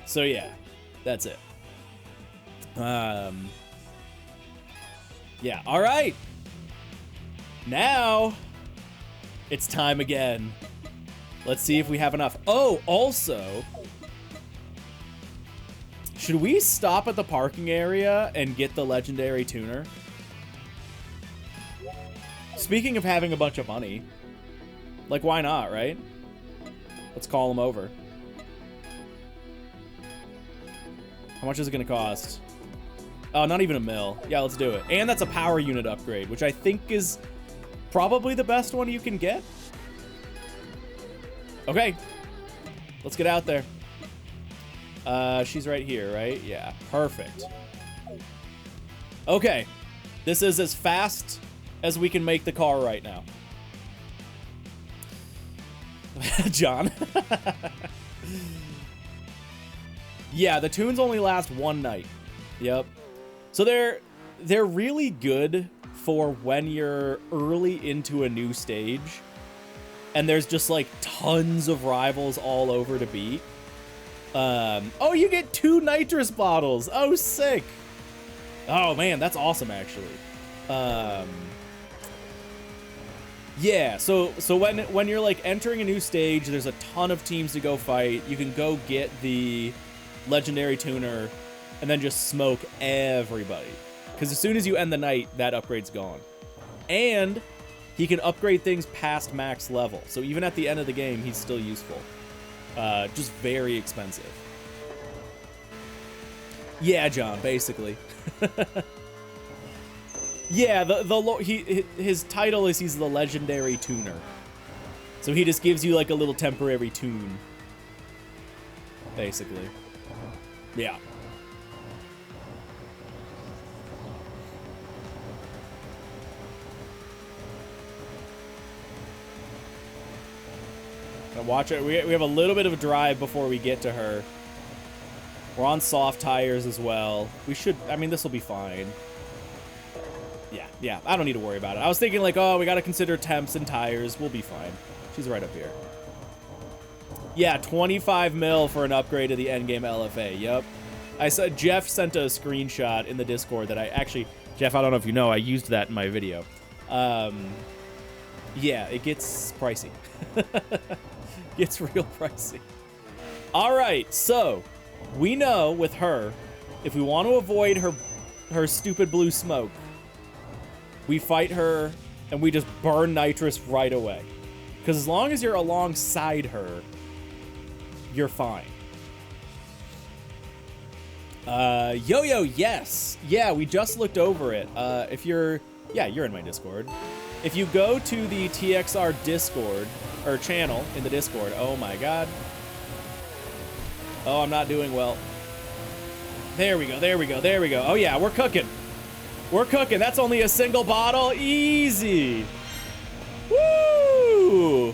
So yeah, that's it. Yeah, all right. Now it's time again. Let's see if we have enough. Oh, also, should we stop at the parking area and get the legendary tuner? Speaking of having a bunch of money, like, why not, right? Let's call him over. How much is it gonna cost? Oh, not even a mil. Yeah, let's do it. And that's a power unit upgrade, which I think is probably the best one you can get. Okay. Let's get out there. She's right here, right? Yeah, perfect. Okay. This is as fast as we can make the car right now. John. Yeah, the tunes only last one night. Yep. So they're really good for when you're early into a new stage and there's just like tons of rivals all over to beat. Oh, you get 2 nitrous bottles. Oh, sick. Oh man, that's awesome actually. Yeah, so when you're like entering a new stage, there's a ton of teams to go fight. You can go get the legendary tuner and then just smoke everybody. Because as soon as you end the night, that upgrade's gone. And he can upgrade things past max level. So even at the end of the game, he's still useful. Just very expensive. Yeah, John, basically. Yeah, his title is he's the legendary tuner. So he just gives you like a little temporary tune. Basically. Yeah. Now watch it. We have a little bit of a drive before we get to her. We're on soft tires as well. We should, I mean, this will be fine. Yeah, I don't need to worry about it. I was thinking like, oh, we got to consider temps and tires. We'll be fine. She's right up here. Yeah, 25 mil for an upgrade to the endgame LFA. Yep. I saw Jeff sent a screenshot in the Discord that I actually, Jeff, I don't know if you know, I used that in my video. Yeah, it gets pricey. Gets real pricey. All right, so we know with her, if we want to avoid her stupid blue smoke, we fight her and we just burn nitrous right away. Because as long as you're alongside her, you're fine. Yo-Yo, yes. Yeah, we just looked over it. You're in my Discord. If you go to the TXR Discord, or channel in the Discord, oh my god. Oh, I'm not doing well. There we go. Oh yeah, we're cooking. We're cooking. That's only a single bottle. Easy. Woo!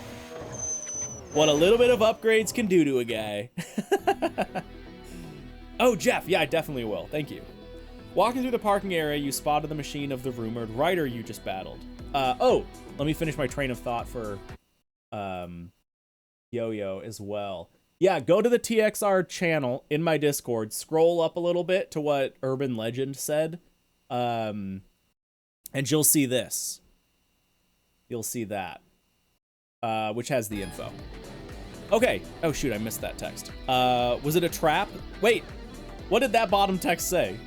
What a little bit of upgrades can do to a guy. Oh, Jeff. Yeah, I definitely will. Thank you. Walking through the parking area, you spotted the machine of the rumored rider you just battled. Oh, let me finish my train of thought for Yo-Yo as well. Yeah, go to the TXR channel in my Discord. Scroll up a little bit to what Urban Legend said. And you'll see this. You'll see that. Which has the info. Okay. Oh, shoot, I missed that text. Was it a trap? Wait, what did that bottom text say?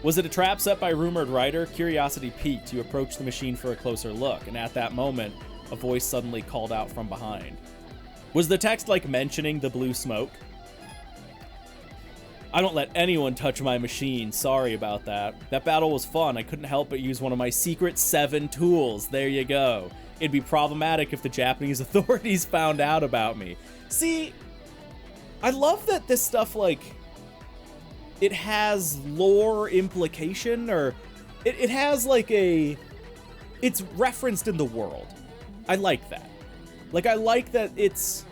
Was it a trap set by rumored rider? Curiosity piqued. You approached the machine for a closer look, and at that moment, a voice suddenly called out from behind. Was the text, like, mentioning the blue smoke? I don't let anyone touch my machine. Sorry about that. That battle was fun. I couldn't help but use one of my secret 7 tools. There you go. It'd be problematic if the Japanese authorities found out about me. See, I love that this stuff, like, it has lore implication, or it has, like, it's referenced in the world. I like that. Like, I like that it's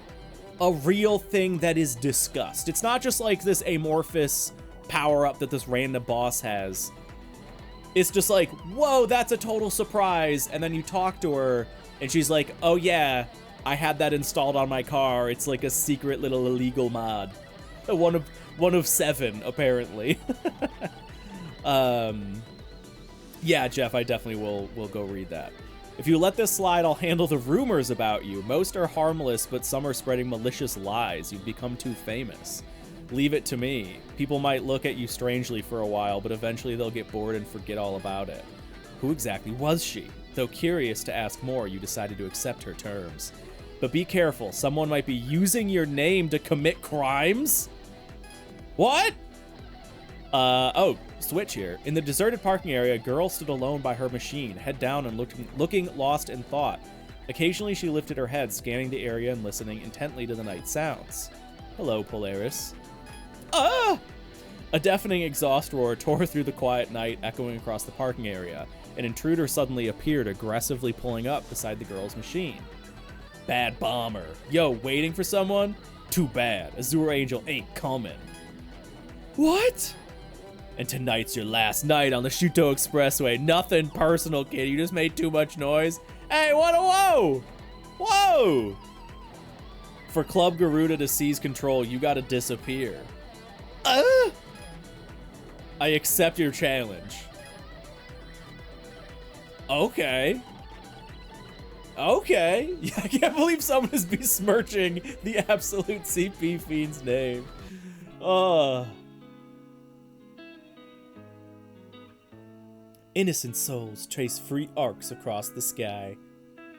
a real thing that is discussed. It's not just like this amorphous power-up that this random boss has. It's just like, whoa, that's a total surprise. And then you talk to her, and she's like, oh yeah, I had that installed on my car. It's like a secret little illegal mod. One of 7, apparently. Yeah, Jeff, I definitely will go read that. If you let this slide, I'll handle the rumors about you. Most are harmless, but some are spreading malicious lies. You've become too famous. Leave it to me. People might look at you strangely for a while, but eventually they'll get bored and forget all about it. Who exactly was she? Though curious to ask more, you decided to accept her terms. But be careful, someone might be using your name to commit crimes? What? Oh, switch here. In the deserted parking area, a girl stood alone by her machine, head down and looking lost in thought. Occasionally, she lifted her head, scanning the area and listening intently to the night sounds. Hello, Polaris. Ah! A deafening exhaust roar tore through the quiet night, echoing across the parking area. An intruder suddenly appeared, aggressively pulling up beside the girl's machine. Bad bomber. Yo, waiting for someone? Too bad. Azure Angel ain't coming. What? And tonight's your last night on the Shutoko Expressway. Nothing personal, kid. You just made too much noise. Hey, what a whoa! Whoa! For Club Garuda to seize control, you gotta disappear. I accept your challenge. Okay. Okay. I can't believe someone is besmirching the absolute CP Fiend's name. Innocent souls trace free arcs across the sky,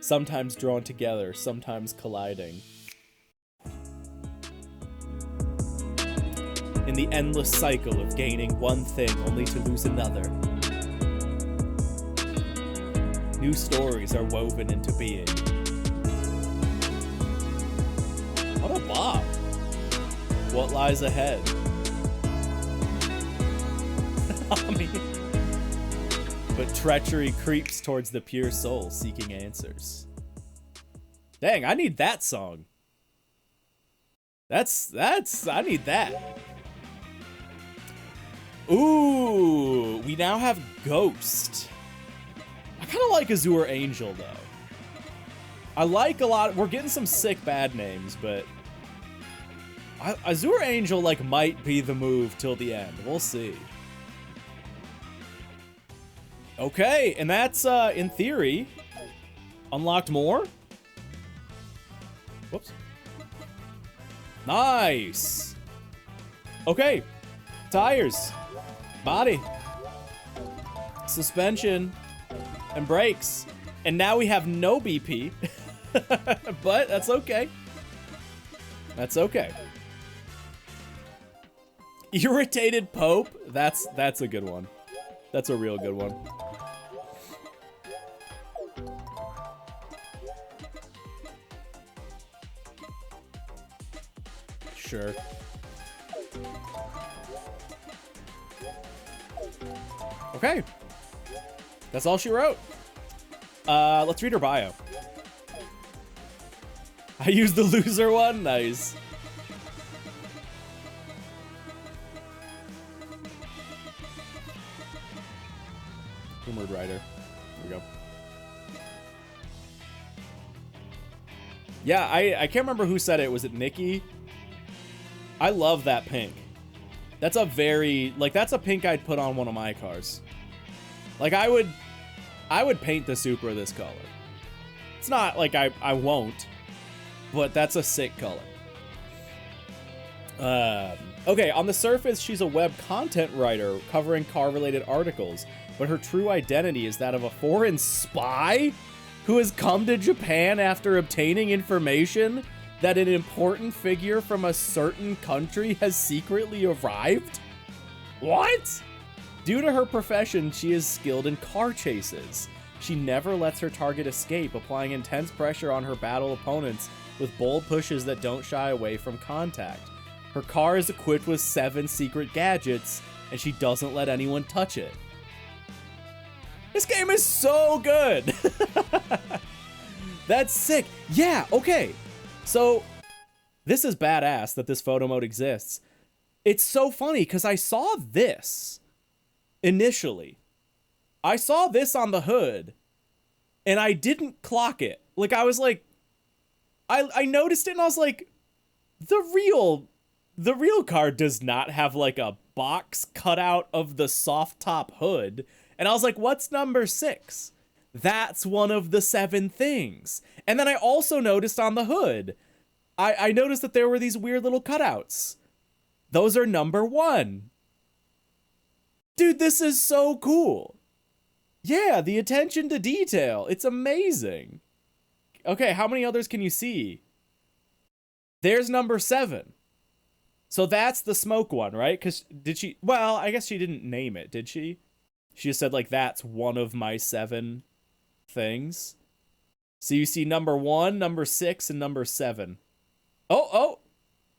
sometimes drawn together, sometimes colliding. In the endless cycle of gaining one thing only to lose another. New stories are woven into being. What a bop. What lies ahead? I mean, but treachery creeps towards the pure soul seeking answers. Dang, I need that song. I need that. Ooh, we now have Ghost. I kind of like Azure Angel, though. I like a lot. We're getting some sick bad names, but Azure Angel, like, might be the move till the end. We'll see. Okay, and that's, in theory, unlocked more. Whoops. Nice. Okay, tires, body, suspension, and brakes. And now we have no BP, but that's okay. That's okay. Irritated Pope, that's a good one. That's a real good one. Sure. Okay. That's all she wrote. Let's read her bio. I used the loser one? Nice. Rumored writer. Here we go. Yeah, I can't remember who said it. Was it Nikki? I love that pink. That's a very, like, that's a pink I'd put on one of my cars. Like, I would paint the Supra this color. It's not like I won't, but that's a sick color. Okay, on the surface, she's a web content writer covering car-related articles, but her true identity is that of a foreign spy who has come to Japan after obtaining information that an important figure from a certain country has secretly arrived? What? Due to her profession, she is skilled in car chases. She never lets her target escape, applying intense pressure on her battle opponents with bold pushes that don't shy away from contact. Her car is equipped with 7 secret gadgets, and she doesn't let anyone touch it. This game is so good! That's sick. Yeah, okay. So, this is badass that this photo mode exists. It's so funny, because I saw this initially. I saw this on the hood, and I didn't clock it. Like, I was like, I noticed it, and I was like, the real car does not have, like, a box cut out of the soft top hood. And I was like, what's number 6? That's one of the 7 things. And then I also noticed on the hood, I noticed that there were these weird little cutouts. Those are number 1. Dude, this is so cool. Yeah, the attention to detail. It's amazing. Okay, how many others can you see? There's number 7. So that's the smoke one, right? Because did she... Well, I guess she didn't name it, did she? She just said, like, that's one of my 7 things. So you see number 1, number 6, and number 7. Oh!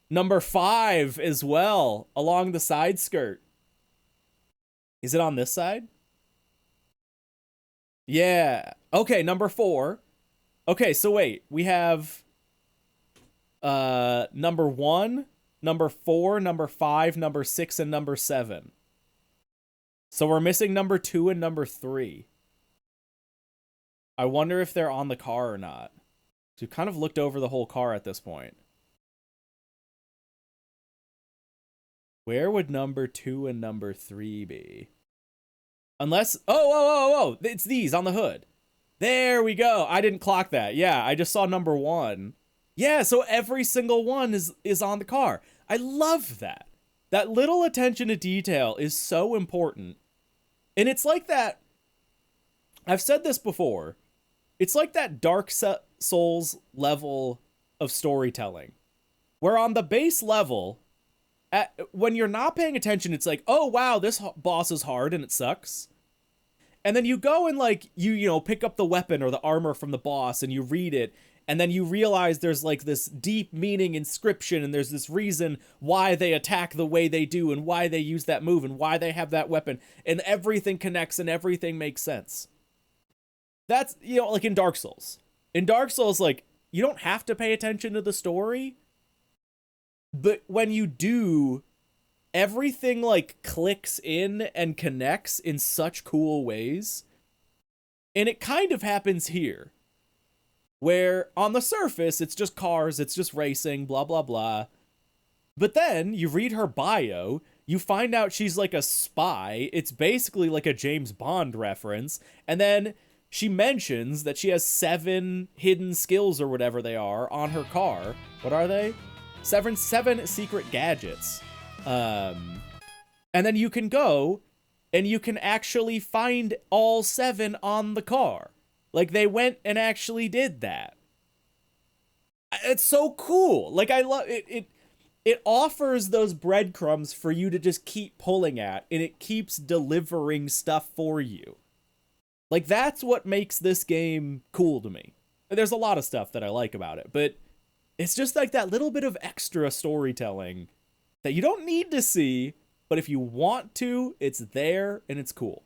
Number 5 as well, along the side skirt. Is it on this side? Yeah. Okay, number 4. Okay, so wait. We have number 1, number 4, number 5, number 6, and number 7. So we're missing number 2 and number 3. I wonder if they're on the car or not. So we've kind of looked over the whole car at this point. Where would number 2 and number 3 be? Unless... Oh! It's these on the hood. There we go. I didn't clock that. Yeah, I just saw number 1. Yeah, so every single one is on the car. I love that. That little attention to detail is so important. And it's like that... I've said this before. It's like that Dark Souls level of storytelling. Where on the base level, when you're not paying attention, it's like, oh, wow, this boss is hard and it sucks. And then you go and, like, you pick up the weapon or the armor from the boss and you read it. And then you realize there's, like, this deep meaning inscription and there's this reason why they attack the way they do and why they use that move and why they have that weapon. And everything connects and everything makes sense. That's, like in Dark Souls. In Dark Souls, like, you don't have to pay attention to the story. But when you do, everything, like, clicks in and connects in such cool ways. And it kind of happens here. Where, on the surface, it's just cars, it's just racing, blah, blah, blah. But then, you read her bio, you find out she's like a spy, it's basically like a James Bond reference, and then she mentions that she has 7 hidden skills or whatever they are on her car. What are they? 7 secret gadgets. And then you can go, and you can actually find all 7 on the car. Like, they went and actually did that. It's so cool. Like, I love it. It offers those breadcrumbs for you to just keep pulling at, and it keeps delivering stuff for you. Like, that's what makes this game cool to me. There's a lot of stuff that I like about it, but it's just like that little bit of extra storytelling that you don't need to see, but if you want to, it's there, and it's cool.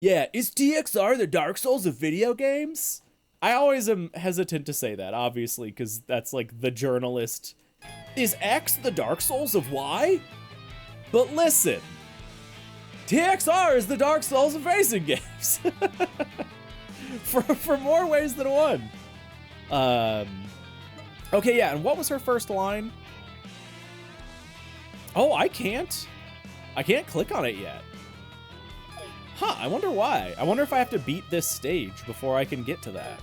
Yeah, is TXR the Dark Souls of video games? I always am hesitant to say that, obviously, because that's like the journalist. Is X the Dark Souls of Y? But listen, TXR is the Dark Souls of racing games. for more ways than one. Okay, yeah, and what was her first line? Oh, I can't click on it yet. Huh, I wonder why. I wonder if I have to beat this stage before I can get to that.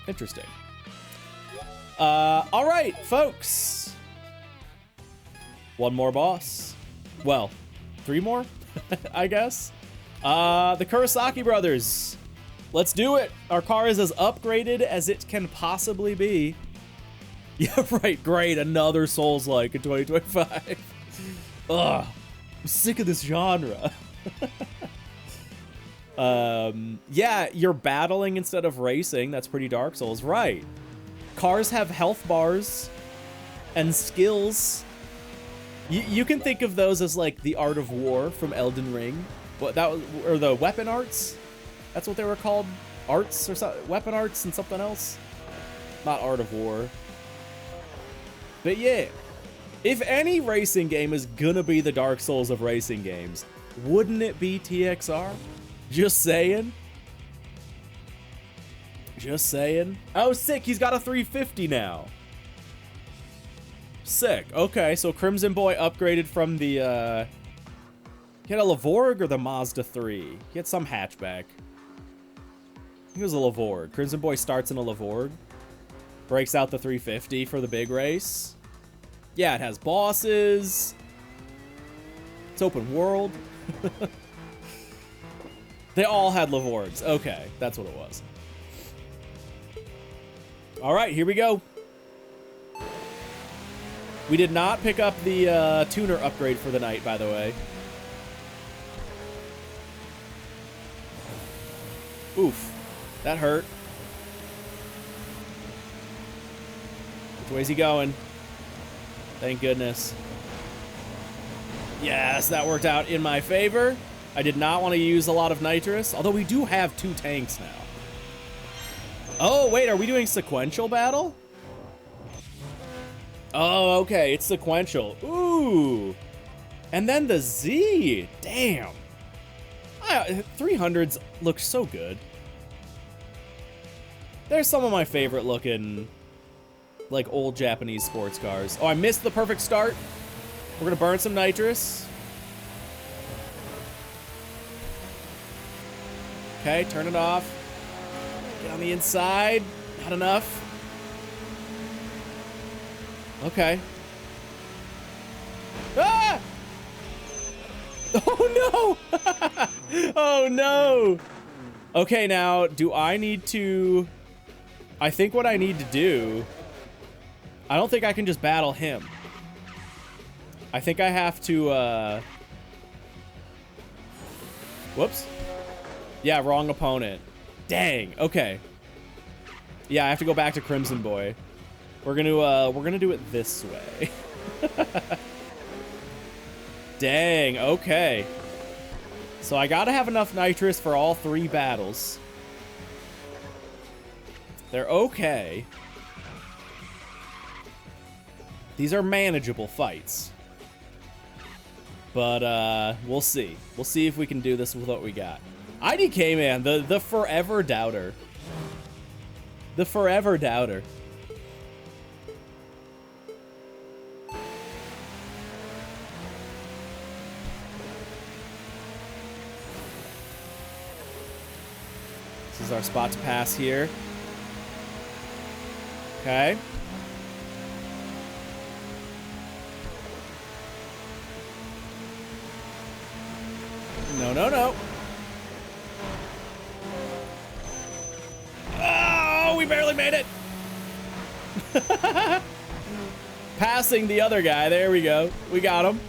Interesting. All right, folks. One more boss. Well, 3 more, I guess. The Kurosaki brothers. Let's do it. Our car is as upgraded as it can possibly be. Yeah, right, great. Another Souls-like in 2025. Ugh, I'm sick of this genre. Yeah, you're battling instead of racing. That's pretty Dark Souls, right? Cars have health bars and skills. You can think of those as like the Art of War from Elden Ring. What that was, or the weapon arts? That's what they were called. Arts or something. Weapon arts and something else. Not Art of War. But yeah, if any racing game is gonna be the Dark Souls of racing games, wouldn't it be TXR? Just saying. Just saying. Oh, sick. He's got a 350 now. Sick. Okay, so Crimson Boy upgraded from the, he had a Lavorg or the Mazda 3? He had some hatchback. He was a Lavorg. Crimson Boy starts in a Lavorg. Breaks out the 350 for the big race. Yeah, it has bosses. It's open world. They all had Lavorgs. Okay, that's what it was. All right, here we go. We did not pick up the tuner upgrade for the night, by the way. Oof, that hurt. Which way's he going? Thank goodness. Yes, that worked out in my favor. I did not want to use a lot of nitrous, although we do have 2 tanks now. Oh, wait, are we doing sequential battle? Oh, okay, it's sequential. Ooh. And then the Z. Damn. 300s look so good. There's some of my favorite looking, like, old Japanese sports cars. Oh, I missed the perfect start. We're gonna burn some nitrous. Okay, turn it off. Get on the inside. Not enough. Okay. Ah! Oh no! Oh no! Okay, now, do I need to... I think what I need to do... I don't think I can just battle him. I think I have to, Whoops. Yeah, wrong opponent. Dang, okay. Yeah, I have to go back to Crimson Boy. We're gonna do it this way. Dang, okay. So I gotta have enough nitrous for all 3 battles. They're okay. These are manageable fights. But, we'll see. We'll see if we can do this with what we got. IDK, man, the forever doubter. The forever doubter. This is our spot to pass here. Okay. No, no, no. Oh, we barely made it. Passing the other guy. There we go. We got him.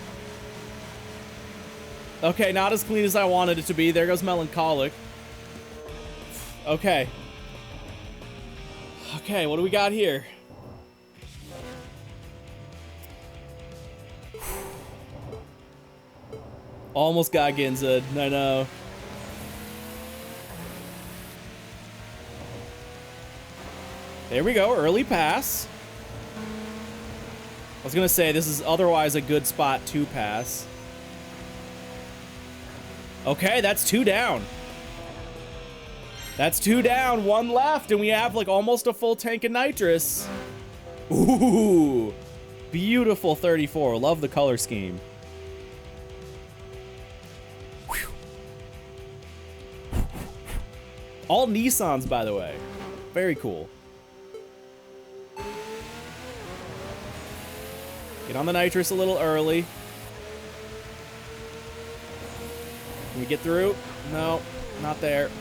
Okay, not as clean as I wanted it to be. There goes Melancholic. Okay. Okay, what do we got here? Almost got Ginza. I know. There we go. Early pass. I was gonna say, this is otherwise a good spot to pass. Okay, that's 2 down. That's 2 down, 1 left, and we have like almost a full tank of nitrous. Ooh, beautiful 34. Love the color scheme. Whew. All Nissans, by the way. Very cool. Get on the nitrous a little early. Can we get through? No, not there.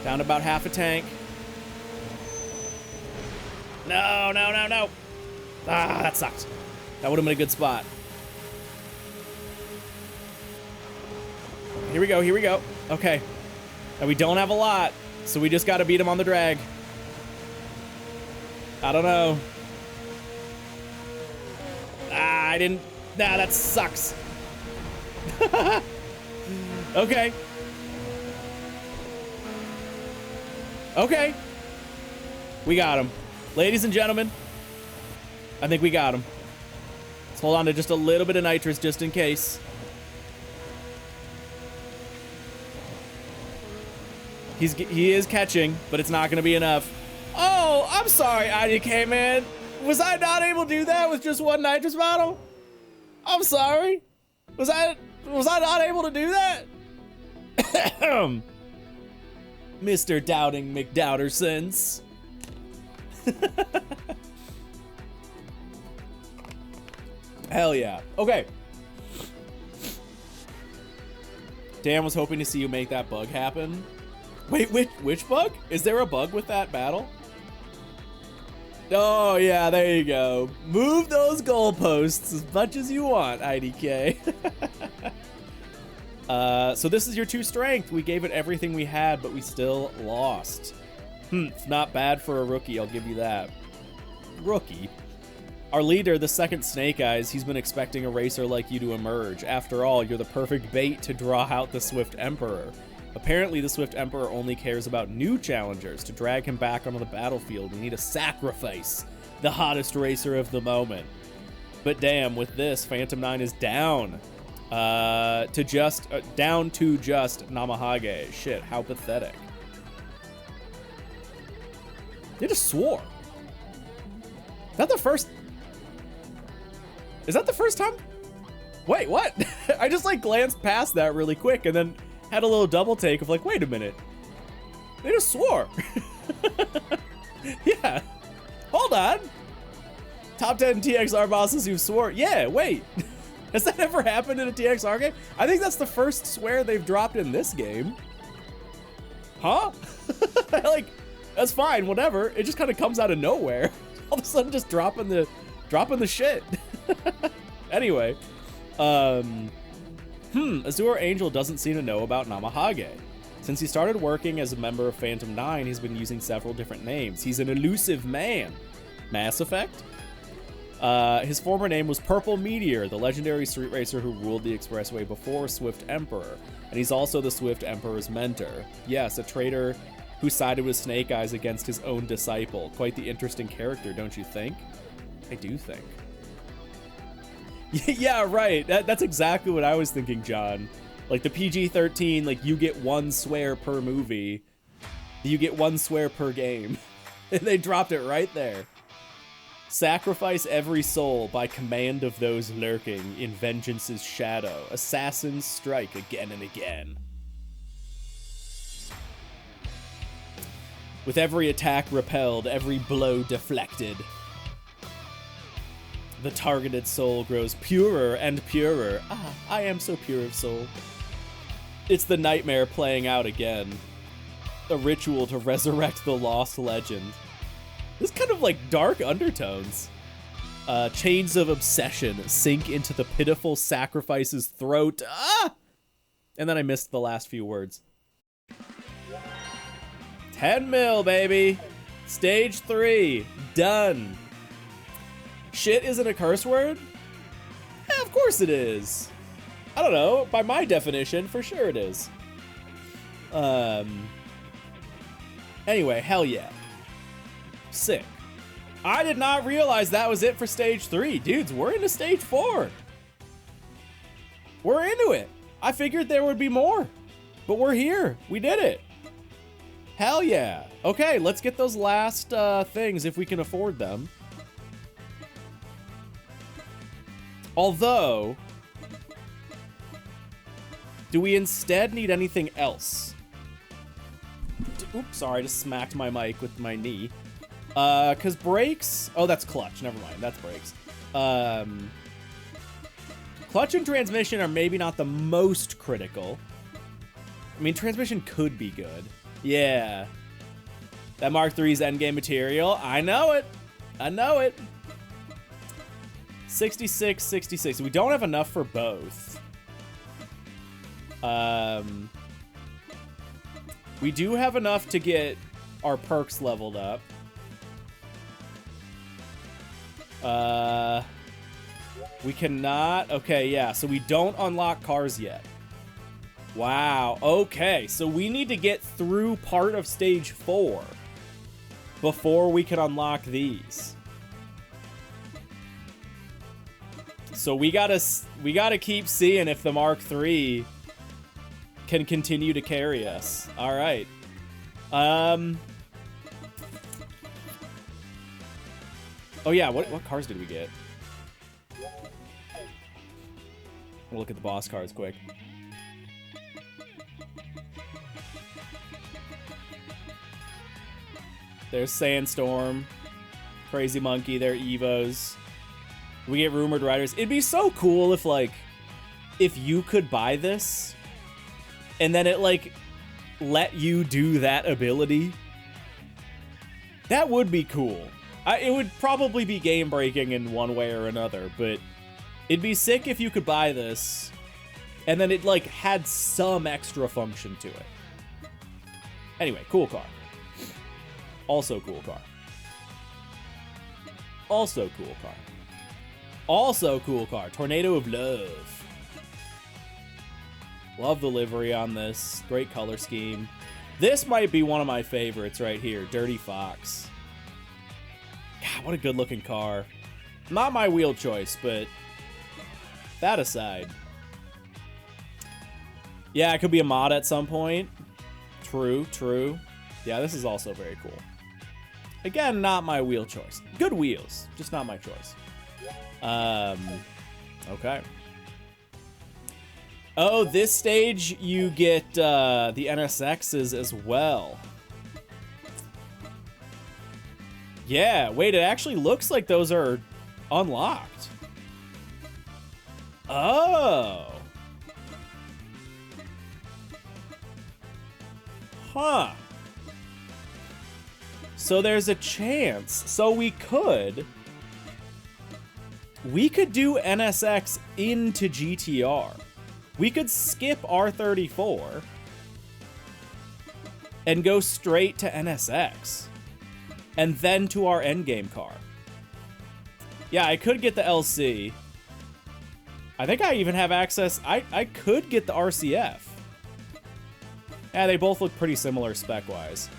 Down to about half a tank. No, no, no, no. Ah, that sucked. That would have been a good spot. Here we go, here we go. Okay. And we don't have a lot, so we just got to beat him on the drag. I don't know. Ah, I didn't. Nah, that sucks. Okay. Okay. We got him. Ladies and gentlemen, I think we got him. Let's hold on to just a little bit of nitrous just in case. He is catching, but it's not going to be enough. Oh, I'm sorry, IDK, man. Was I not able to do that with just 1 nitrous bottle? I'm sorry. Was I not able to do that? Mr. Doubting McDoubtersons. Hell yeah. Okay. Dan was hoping to see you make that bug happen. Wait, which bug? Is there a bug with that battle? Oh, yeah, there you go. Move those goalposts as much as you want, IDK. So this is your 2 strength. We gave it everything we had, but we still lost. It's not bad for a rookie, I'll give you that. Rookie? Our leader, the second Snake Eyes, he's been expecting a racer like you to emerge. After all, you're the perfect bait to draw out the Swift Emperor. Apparently, the Swift Emperor only cares about new challengers. To drag him back onto the battlefield, we need a sacrifice. The hottest racer of the moment. But damn, with this, Phantom 9 is down to just Namahage. Shit, how pathetic. They just swore. Is that the first time? Wait, what? I just like glanced past that really quick and then had a little double take of like, wait a minute. They just swore. Yeah. Hold on. Top 10 TXR bosses who've swore. Yeah, wait. Has that ever happened in a TXR game? I think that's the first swear they've dropped in this game. Huh? Like, that's fine, whatever. It just kind of comes out of nowhere. All of a sudden just dropping the shit. Anyway, Azure Angel doesn't seem to know about Namahage. Since he started working as a member of Phantom 9, he's been using several different names. He's an elusive man. Mass Effect? His former name was Purple Meteor, the legendary street racer who ruled the expressway before Swift Emperor. And he's also the Swift Emperor's mentor. Yes, a traitor who sided with Snake Eyes against his own disciple. Quite the interesting character, don't you think? I do think. Yeah, right. That's exactly what I was thinking, John. Like the PG-13, like you get one swear per movie. You get one swear per game. They dropped it right there. Sacrifice every soul by command of those lurking in vengeance's shadow. Assassins strike again and again. With every attack repelled, every blow deflected, the targeted soul grows purer and purer. Ah, I am so pure of soul. It's the nightmare playing out again. A ritual to resurrect the lost legend. This kind of like dark undertones. Chains of obsession sink into the pitiful sacrifice's throat. Ah! And then I missed the last few words. 10 mil, baby. Stage 3. Done. Shit isn't a curse word? Yeah, of course it is. I don't know. By my definition, for sure it is. Anyway, hell yeah. Sick. I did not realize that was it for stage 3. Dudes, we're into stage 4. We're into it. I figured there would be more, but we're here. We did it. Hell yeah. Okay, let's get those last things if we can afford them. Although, do we instead need anything else? Oops, sorry, I just smacked my mic with my knee. Cause brakes, oh, that's clutch, never mind, that's brakes. Clutch and transmission are maybe not the most critical. I mean, transmission could be good. Yeah. That Mark III's endgame material, I know it. I know it. 66, 66. We don't have enough for both. We do have enough to get our perks leveled up. We cannot. Okay, yeah. So we don't unlock cars yet. Wow. Okay, so we need to get through part of stage 4 before we can unlock these. So we gotta keep seeing if the Mark III can continue to carry us. All right. Oh yeah, what cars did we get? We'll look at the boss cards quick. There's Sandstorm, Crazy Monkey, they're Evos. We get Rumored Riders. It'd be so cool if, like, if you could buy this, and then it, like, let you do that ability. That would be cool. It would probably be game-breaking in one way or another, but it'd be sick if you could buy this, and then it, like, had some extra function to it. Anyway, cool car. Also cool car. Also cool car. Also cool car. Tornado of Love. Love the livery on this. Great color scheme. This might be one of my favorites right here. Dirty Fox. God, what a good looking car. Not my wheel choice, but that aside. Yeah, it could be a mod at some point. True, true. Yeah, this is also very cool. Again, not my wheel choice. Good wheels, just not my choice. Okay. Oh, this stage you get the NSXs as well. Yeah, wait, it actually looks like those are unlocked. Oh. Huh. So there's a chance. So we could do NSX into GTR. We could skip R34 and go straight to NSX and then to our endgame car. Yeah, I could get the LC. I think I even have access. I could get the RCF. Yeah, they both look pretty similar spec-wise.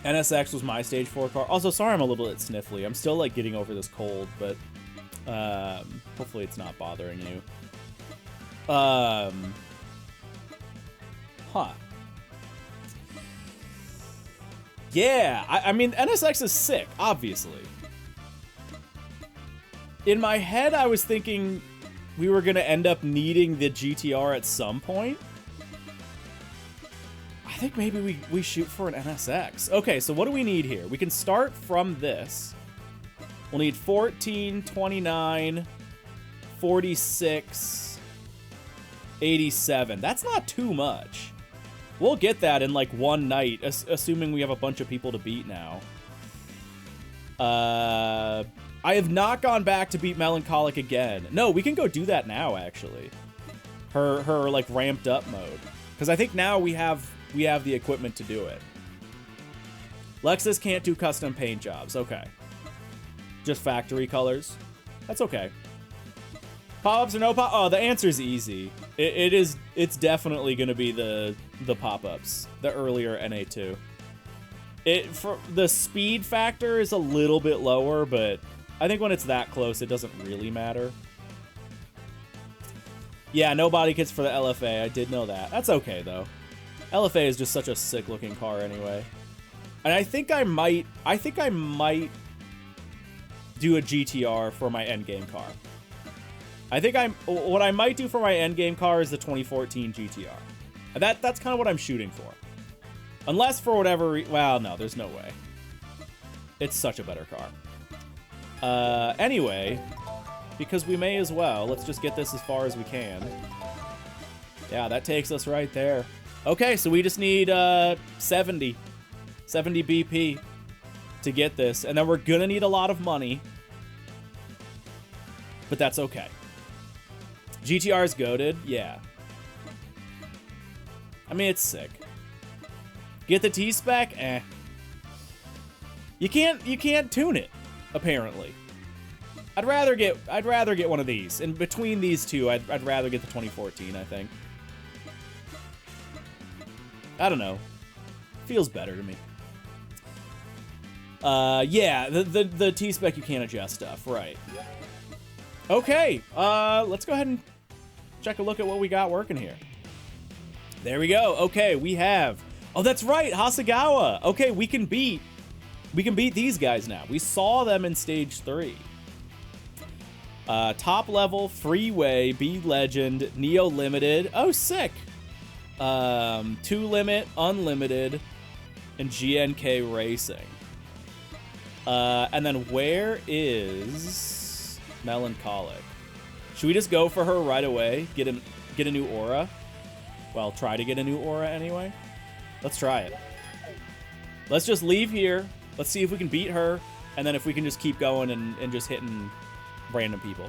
NSX was my stage 4 car. Also, sorry I'm a little bit sniffly. I'm still, like, getting over this cold, but hopefully it's not bothering you. Huh. Yeah, I mean, NSX is sick, obviously. In my head, I was thinking we were going to end up needing the GTR at some point. I think maybe we shoot for an NSX. Okay, so what do we need here? We can start from this. We'll need 14, 29, 46, 87. That's not too much. We'll get that in like one night, assuming we have a bunch of people to beat now. I have not gone back to beat Melancholic again. No, we can go do that now, actually. Her like ramped up mode. Because I think now we have the equipment to do it. Lexus can't do custom paint jobs. Okay. Just factory colors. That's okay. Pop-ups or no pop? Oh, the answer's easy. It's definitely going to be the pop-ups. The earlier NA2. For the speed factor is a little bit lower, but I think when it's that close, it doesn't really matter. Yeah, no body kits for the LFA. I did know that. That's okay, though. LFA is just such a sick-looking car anyway. And I think I might do a GTR for my endgame car. I think what I might do for my endgame car is the 2014 GTR. That's kind of what I'm shooting for. Unless for whatever well, no, there's no way. It's such a better car. Anyway, because we may as well, let's just get this as far as we can. Yeah, that takes us right there. Okay, so we just need 70 BP to get this, and then we're gonna need a lot of money, but that's okay. GTR's goated, yeah. I mean, it's sick. Get the T-Spec? Eh. You can't tune it, apparently. I'd rather get one of these. And between these two, I'd rather get the 2014, I think. I don't know. Feels better to me. Yeah, the T-Spec you can't adjust stuff, right. Okay, let's go ahead and check a look at what we got working here. There we go. Okay, we have... Oh, that's right, Hasegawa. Okay, we can beat these guys now. We saw them in stage 3. Top level, Freeway, B Legend, Neo Limited. Oh, sick. 2 Limit, Unlimited, and GNK Racing. And then where is Melancholic? Should we just go for her right away? Get a new aura? Well, try to get a new aura anyway. Let's try it. Let's just leave here. Let's see if we can beat her, and then if we can just keep going and just hitting random people.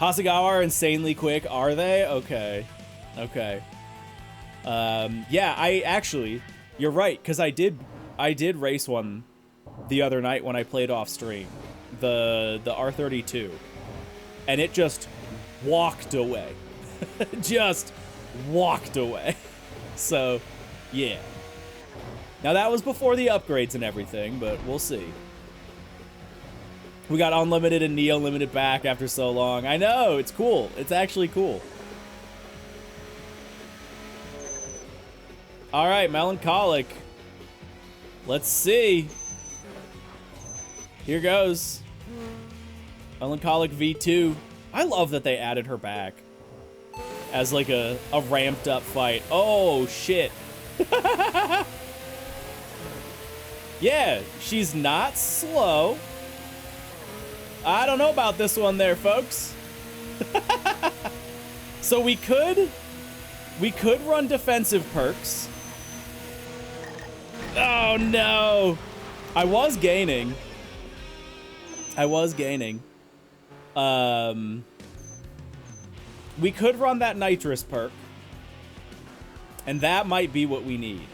Hasegawa are insanely quick, are they? Okay. Okay. Yeah, you're right, because I did race one the other night when I played off stream. The R32. And it just walked away. Just walked away. So, yeah. Now that was before the upgrades and everything, but we'll see. We got unlimited and Neo limited back after so long. I know, it's cool. It's actually cool. All right, Melancholic. Let's see. Here goes. Melancholic V2. I love that they added her back as like a ramped up fight. Oh, shit. Yeah, she's not slow. I don't know about this one there, folks. So we could run defensive perks. Oh no. I was gaining. We could run that nitrous perk. And that might be what we need.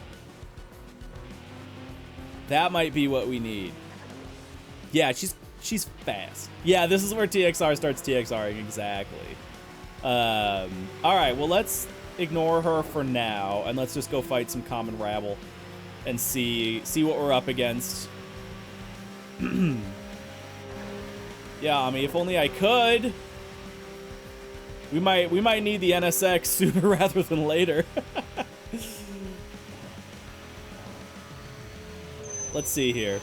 That might be what we need. Yeah, she's fast. Yeah, this is where TXR starts TXRing, exactly. All right, well, let's ignore her for now, and let's just go fight some common rabble and see what we're up against. Yeah, I mean, if only I could. We might need the NSX sooner rather than later. Let's see here.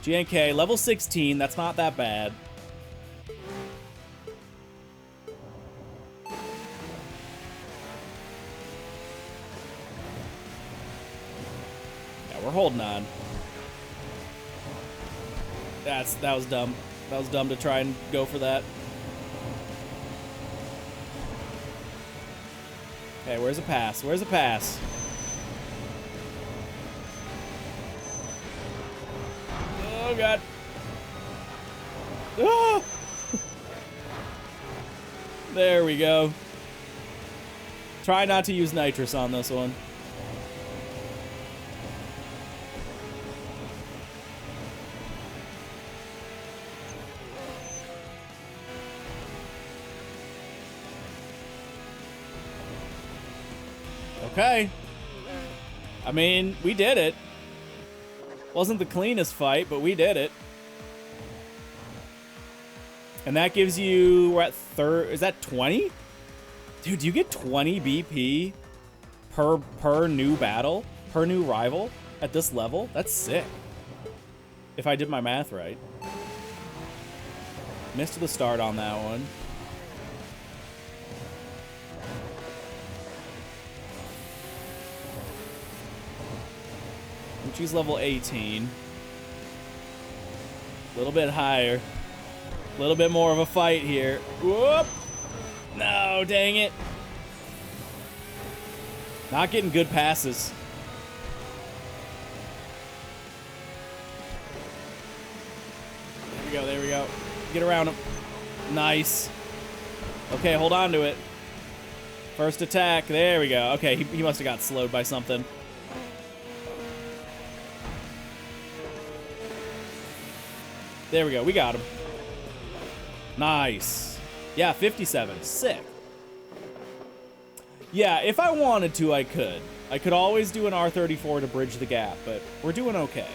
GNK, level 16, that's not that bad. Yeah, we're holding on. That was dumb. That was dumb to try and go for that. Okay, where's the pass? Where's the pass? Oh, God. Ah! There we go. Try not to use nitrous on this one. Okay. I mean, we did it. Wasn't the cleanest fight, but we did it. And that gives you, we're at third, is that 20? Dude, you get 20 BP per new battle, per new rival at this level? That's sick. If I did my math right. Missed the start on that one. She's level 18. A little bit higher. A little bit more of a fight here. Whoop! No, dang it. Not getting good passes. There we go, there we go. Get around him. Nice. Okay, hold on to it. First attack. There we go. Okay, he must have got slowed by something. There we go. We got him. Nice. Yeah, 57. Sick. Yeah, if I wanted to, I could. I could always do an R34 to bridge the gap, but we're doing okay.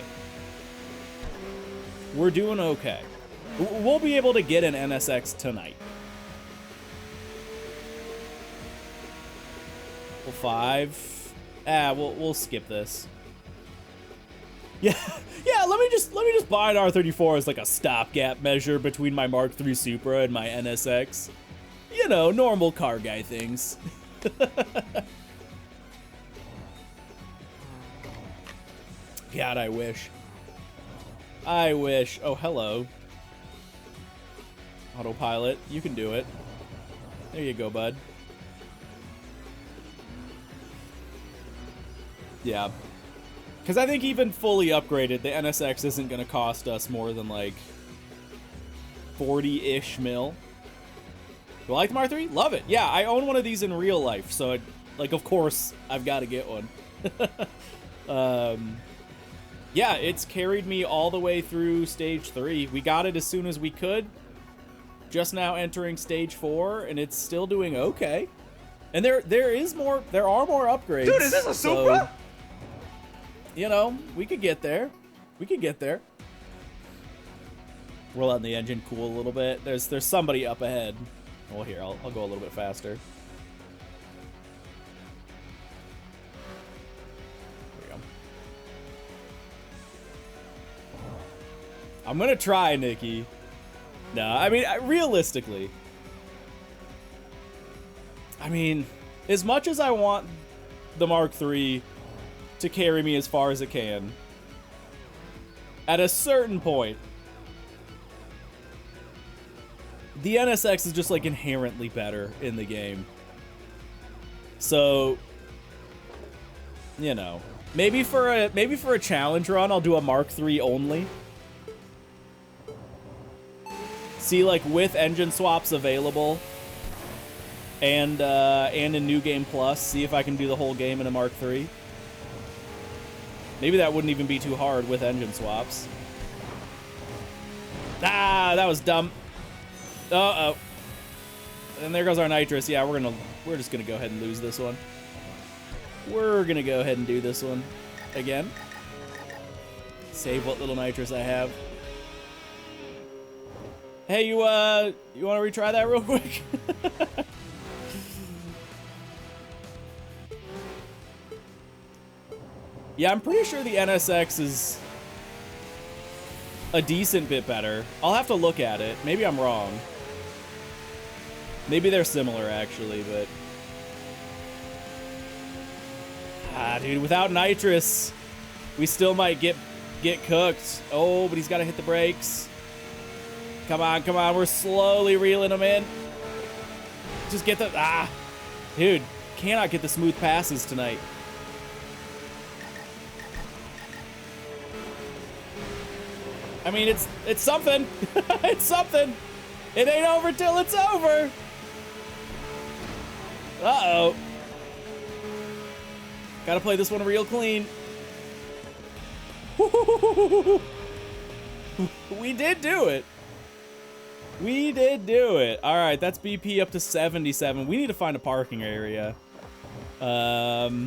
We're doing okay. We'll be able to get an NSX tonight. Well, 5. We'll skip this. Yeah, let me just buy an R34 as like a stopgap measure between my Mark III Supra and my NSX. You know, normal car guy things. God, I wish. I wish. Oh, hello. Autopilot, you can do it. There you go, bud. Yeah. Because I think even fully upgraded, the NSX isn't going to cost us more than, like, 40-ish mil. Do I like the Mark III? Love it. Yeah, I own one of these in real life, so, like, of course, I've got to get one. Yeah, it's carried me all the way through Stage 3. We got it as soon as we could. Just now entering Stage 4, and it's still doing okay. And there are more upgrades. Dude, is this a Supra? So, you know, we could get there. We could get there. We're letting the engine cool a little bit. There's somebody up ahead. Well, here, I'll go a little bit faster. There we go. I'm gonna try, Nikki. No, I mean, realistically. I mean, as much as I want the Mark III to carry me as far as it can, at a certain point, the NSX is just like inherently better in the game. So, you know, maybe for a challenge run, I'll do a Mark III only. See, like, with engine swaps available and in New Game Plus, see if I can do the whole game in a Mark III. Maybe that wouldn't even be too hard with engine swaps. Ah, that was dumb. Uh-oh. And there goes our nitrous. Yeah, we're just gonna go ahead and lose this one. We're gonna go ahead and do this one again. Save what little nitrous I have. Hey, you want to retry that real quick? Yeah, I'm pretty sure the NSX is a decent bit better. I'll have to look at it. Maybe I'm wrong. Maybe they're similar, actually, but... Ah, dude, without nitrous, we still might get cooked. Oh, but he's got to hit the brakes. Come on, come on. We're slowly reeling him in. Just get the... Ah! Dude, cannot get the smooth passes tonight. I mean, it's something. It's something. It ain't over till it's over. Uh-oh. Gotta play this one real clean. We did do it. We did do it. All right, that's BP up to 77. We need to find a parking area. So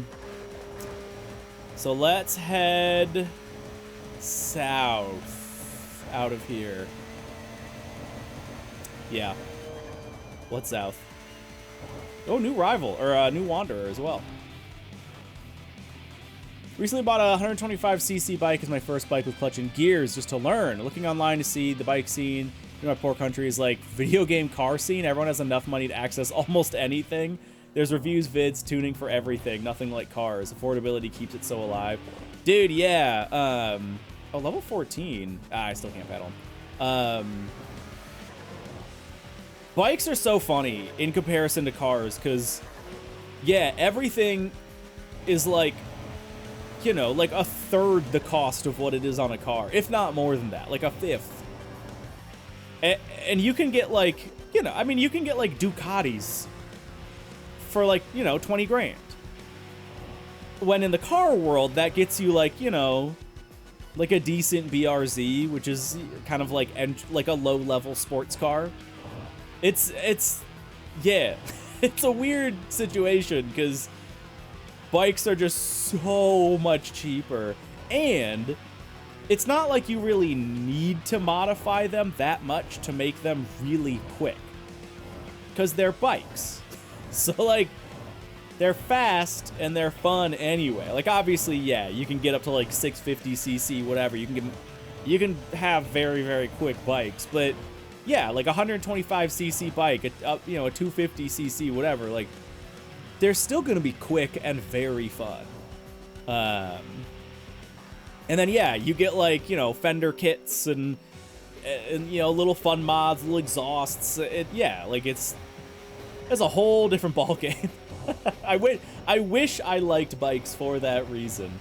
let's head south out of here. Yeah. What's south? Oh, new rival, or a new wanderer as well. Recently bought a 125cc bike as my first bike with clutch and gears just to learn. Looking online to see the bike scene in my poor country is like video game car scene. Everyone has enough money to access almost anything. There's reviews, vids, tuning for everything. Nothing like cars. Affordability keeps it so alive. Dude, yeah. Oh, level 14. Ah, I still can't pedal. Bikes are so funny in comparison to cars because, yeah, everything is like, you know, like a third the cost of what it is on a car, if not more than that, like a fifth. And you can get like, you know, I mean, you can get like Ducatis for like, you know, 20 grand. When in the car world, that gets you like, you know, like a decent BRZ, which is kind of like a low-level sports car. It's yeah, it's a weird situation because bikes are just so much cheaper, and it's not like you really need to modify them that much to make them really quick because they're bikes. So like, they're fast and they're fun anyway. Like obviously, yeah, you can get up to like 650cc, whatever. You can have very, very quick bikes, but yeah, like a 125cc bike, you know, a 250cc, whatever. Like, they're still gonna be quick and very fun. And then yeah, you get like, you know, fender kits and you know, little fun mods, little exhausts. Yeah, like it's a whole different ball game. I wish I liked bikes for that reason.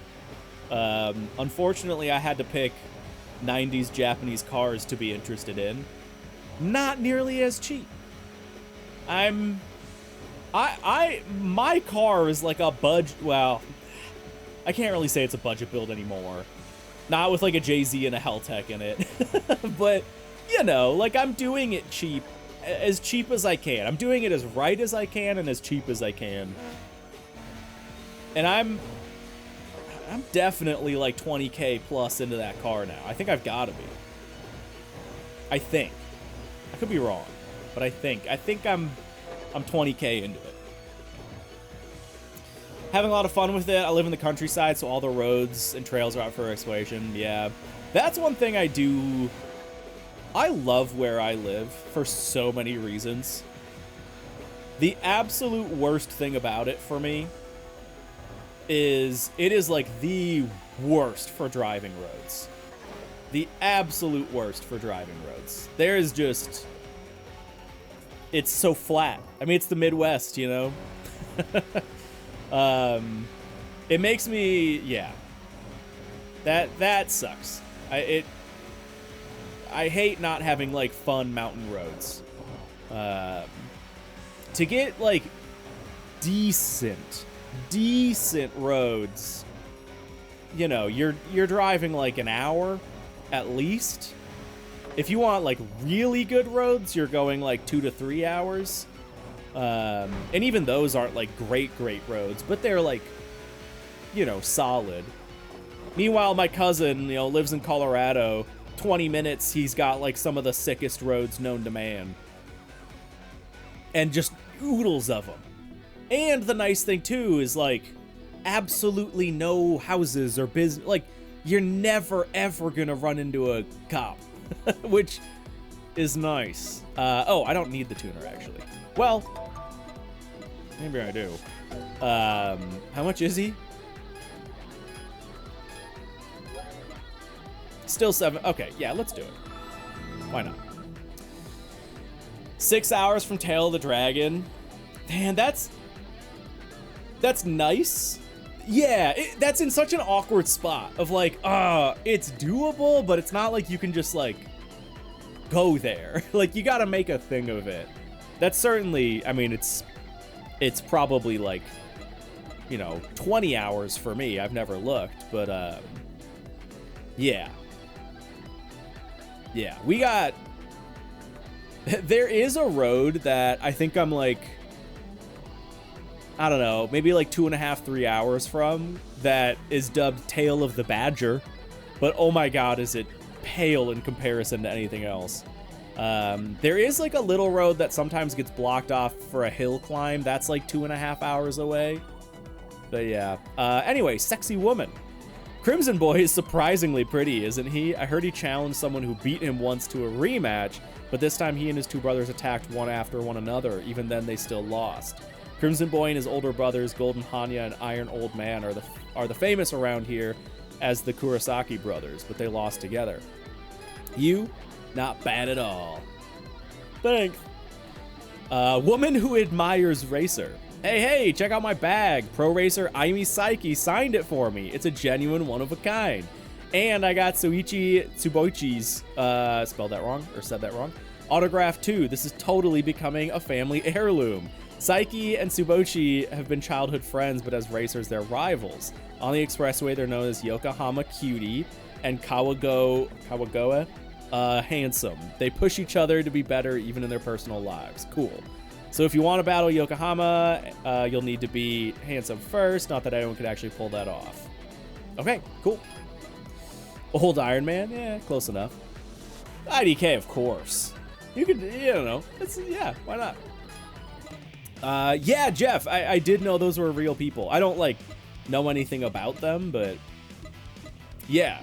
Unfortunately, I had to pick 90s Japanese cars to be interested in. Not nearly as cheap. My car is like a budget. Well, I can't really say it's a budget build anymore. Not with like a JZ and a Helltech in it. But, you know, like I'm doing it cheap as I can. I'm doing it as right as I can and as cheap as I can. And I'm definitely like 20K plus into that car now. I think I've got to be. I think. I could be wrong, but I think I'm 20K into it. Having a lot of fun with it. I live in the countryside, so all the roads and trails are out for exploration. Yeah, that's one thing I do. I love where I live for so many reasons. The absolute worst thing about it for me is it is like the worst for driving roads. The absolute worst for driving roads. There is just... It's so flat. I mean, it's the Midwest, you know? It makes me... Yeah. That sucks. I hate not having, like, fun mountain roads. To get, like, decent roads, you know, you're driving, like, an hour at least. If you want, like, really good roads, you're going, like, 2 to 3 hours. And even those aren't, like, great roads, but they're, like, you know, solid. Meanwhile, my cousin, you know, lives in Colorado. 20 minutes, he's got, like, some of the sickest roads known to man. And just oodles of them. And the nice thing, too, is, like, absolutely no houses or business. Like, you're never, ever gonna run into a cop. Which is nice. Oh, I don't need the tuner, actually. Well, maybe I do. How much is he? Still 7. Okay, yeah, let's do it. Why not? 6 hours from Tail of the Dragon. Man, that's nice. Yeah, that's in such an awkward spot of like, it's doable, but it's not like you can just like go there. Like, you gotta make a thing of it. That's certainly, I mean, it's probably like, you know, 20 hours for me. I've never looked, but yeah. Yeah, we got, there is a road that I think I'm like, I don't know, maybe like 2.5, 3 hours from, that is dubbed Tail of the Badger, but oh my god, is it pale in comparison to anything else. There is like a little road that sometimes gets blocked off for a hill climb. That's like 2.5 hours away. But yeah. Anyway, sexy woman. Crimson Boy is surprisingly pretty, isn't he? I heard he challenged someone who beat him once to a rematch, but this time he and his two brothers attacked one after one another. Even then, they still lost. Crimson Boy and his older brothers, Golden Hanya and Iron Old Man, are the famous around here as the Kurosaki brothers, but they lost together. You, not bad at all. Thanks. Woman who admires Racer. Hey, check out my bag. Pro Racer Aimi Saiki signed it for me. It's a genuine one of a kind. And I got Soichi Tsuboichi's, spelled that wrong, or said that wrong, autograph too. This is totally becoming a family heirloom. Saiki and Tsuboichi have been childhood friends, but as racers, they're rivals. On the expressway, they're known as Yokohama Cutie and Kawagoe Handsome. They push each other to be better even in their personal lives. Cool. So if you want to battle Yokohama, you'll need to be handsome first. Not that anyone could actually pull that off. Okay, cool. Old Iron Man? Yeah, close enough. IDK, of course. You could, you don't know. Yeah, why not? Yeah, Jeff, I did know those were real people. I don't, like, know anything about them, but yeah.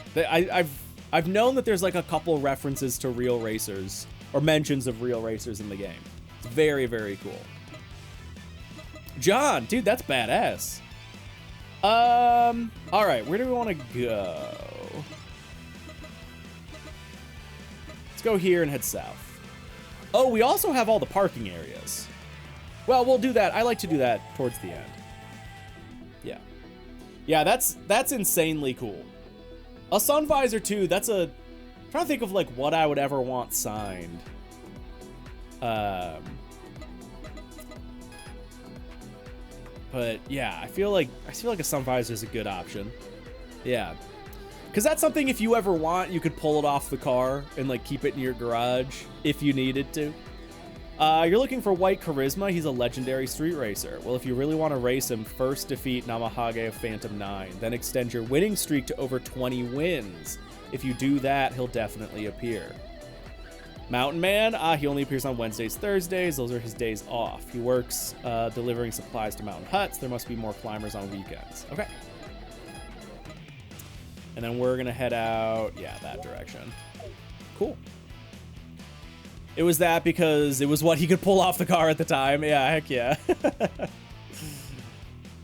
I've known that there's, like, a couple references to real racers, or mentions of real racers in the game. It's very, very cool. John, dude, that's badass. All right, where do we want to go? Let's go here and head south. Oh, we also have all the parking areas. Well, we'll do that. I like to do that towards the end. Yeah. Yeah, that's insanely cool. A sun visor too. I'm trying to think of like what I would ever want signed. But yeah, I feel like a sun visor is a good option. Yeah. Because that's something, if you ever want, you could pull it off the car and like keep it in your garage if you needed to. You're looking for White Charisma. He's a legendary street racer. Well, if you really want to race him, first defeat Namahage of Phantom 9. Then extend your winning streak to over 20 wins. If you do that, he'll definitely appear. Mountain Man, he only appears on Wednesdays, Thursdays. Those are his days off. He works delivering supplies to mountain huts. There must be more climbers on weekends. Okay. And then we're going to head out, yeah, that direction. Cool. It was that because it was what he could pull off the car at the time. Yeah, heck yeah.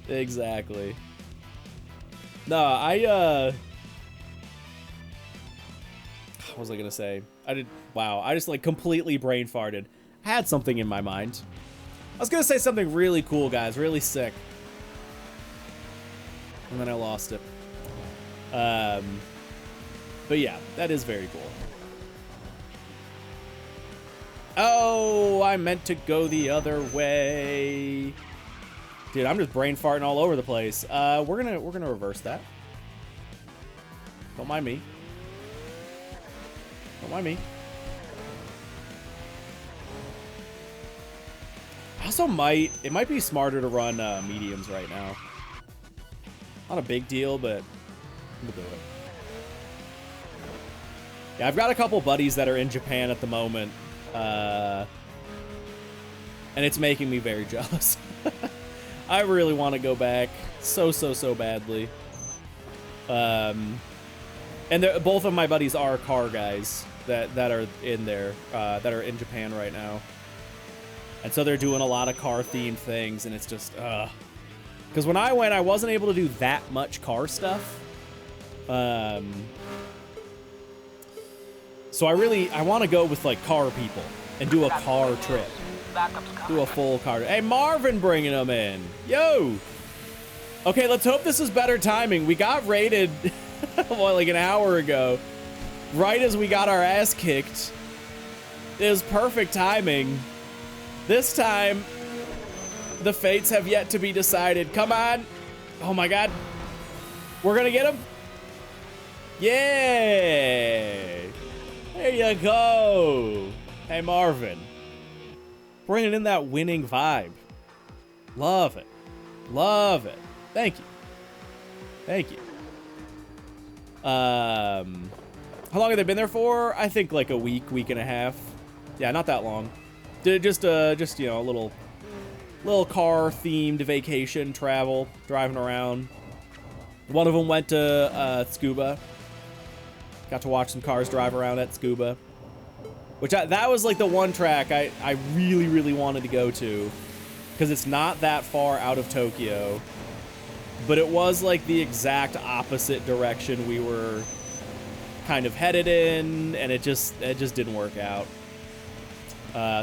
Exactly. No, what was I gonna say? Wow, I just like completely brain farted. I had something in my mind. I was gonna say something really cool, guys, really sick. And then I lost it. But yeah, that is very cool. Oh, I meant to go the other way. Dude, I'm just brain farting all over the place. We're gonna reverse that. Don't mind me. Don't mind me. I also it might be smarter to run mediums right now. Not a big deal, but we'll do it. Yeah, I've got a couple buddies that are in Japan at the moment. And it's making me very jealous. I really want to go back so badly. And both of my buddies are car guys that are in there, that are in Japan right now. And so they're doing a lot of car themed things, and it's just, because when I went, I wasn't able to do that much car stuff. So I want to go with like car people and do a car trip. Do a full car. Hey, Marvin bringing them in. Yo. Okay, let's hope this is better timing. We got raided like an hour ago. Right as we got our ass kicked. It was perfect timing. This time, the fates have yet to be decided. Come on. Oh my God. We're gonna get him. Yay. There you go. Hey, Marvin. Bringing in that winning vibe. Love it. Love it. Thank you. Thank you. How long have they been there for? I think like a week and a half. Yeah, not that long. Just you know, a little car themed vacation travel, driving around. One of them went to Tsukuba. Got to watch some cars drive around at Tsukuba. Which that was like the one track I really wanted to go to, because it's not that far out of Tokyo, but it was like the exact opposite direction we were kind of headed in, and it just didn't work out.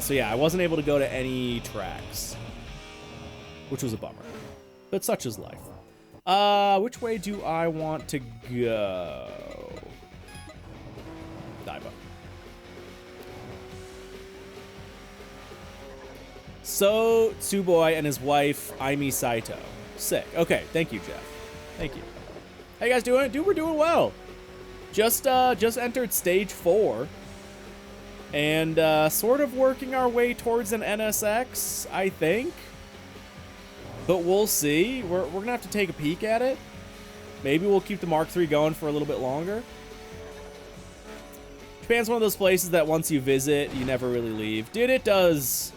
So yeah, I wasn't able to go to any tracks, which was a bummer, but such is life. Which way do I want to go? Daiba. So, Tsuboi and his wife, Aimi Saito. Sick. Okay, thank you, Jeff. Thank you. How you guys doing? Dude, we're doing well. Just entered stage 4. And, sort of working our way towards an NSX, I think. But we'll see. We're gonna have to take a peek at it. Maybe we'll keep the Mark III going for a little bit longer. Japan's one of those places that once you visit, you never really leave. Dude, it does.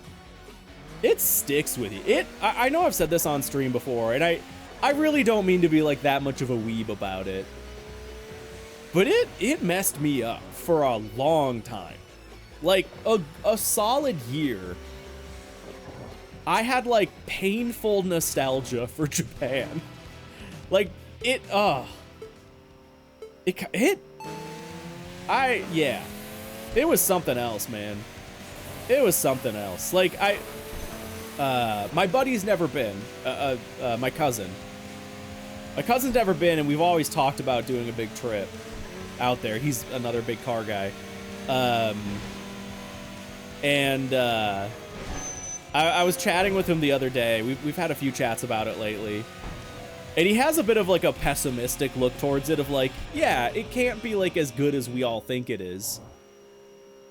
It sticks with you. I know I've said this on stream before, and I really don't mean to be like that much of a weeb about it. But it messed me up for a long time. Like a solid year. I had like painful nostalgia for Japan. Like yeah. It was something else, man. It was something else. Like my buddy's never been, my cousin's never been, and we've always talked about doing a big trip out there. He's another big car guy. I was chatting with him the other day. We've had a few chats about it lately. And he has a bit of like a pessimistic look towards it of like, yeah, it can't be like as good as we all think it is.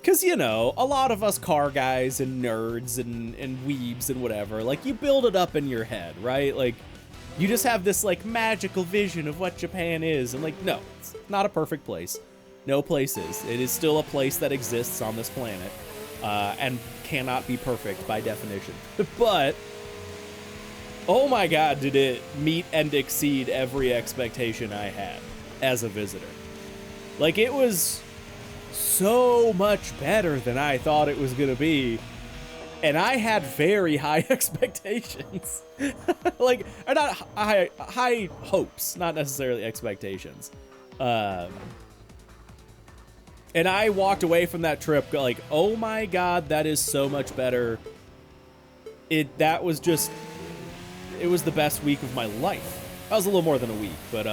Because, you know, a lot of us car guys and nerds and weebs and whatever, like, you build it up in your head, right? Like, you just have this, like, magical vision of what Japan is. And, like, no, it's not a perfect place. No place is. It is still a place that exists on this planet, and cannot be perfect by definition. But, oh my god, did it meet and exceed every expectation I had as a visitor. Like, it was so much better than I thought it was gonna be. And I had very high expectations. Like, or not high hopes, not necessarily expectations. And I walked away from that trip like, oh my god, that is so much better. That was just, it was the best week of my life. That was a little more than a week, but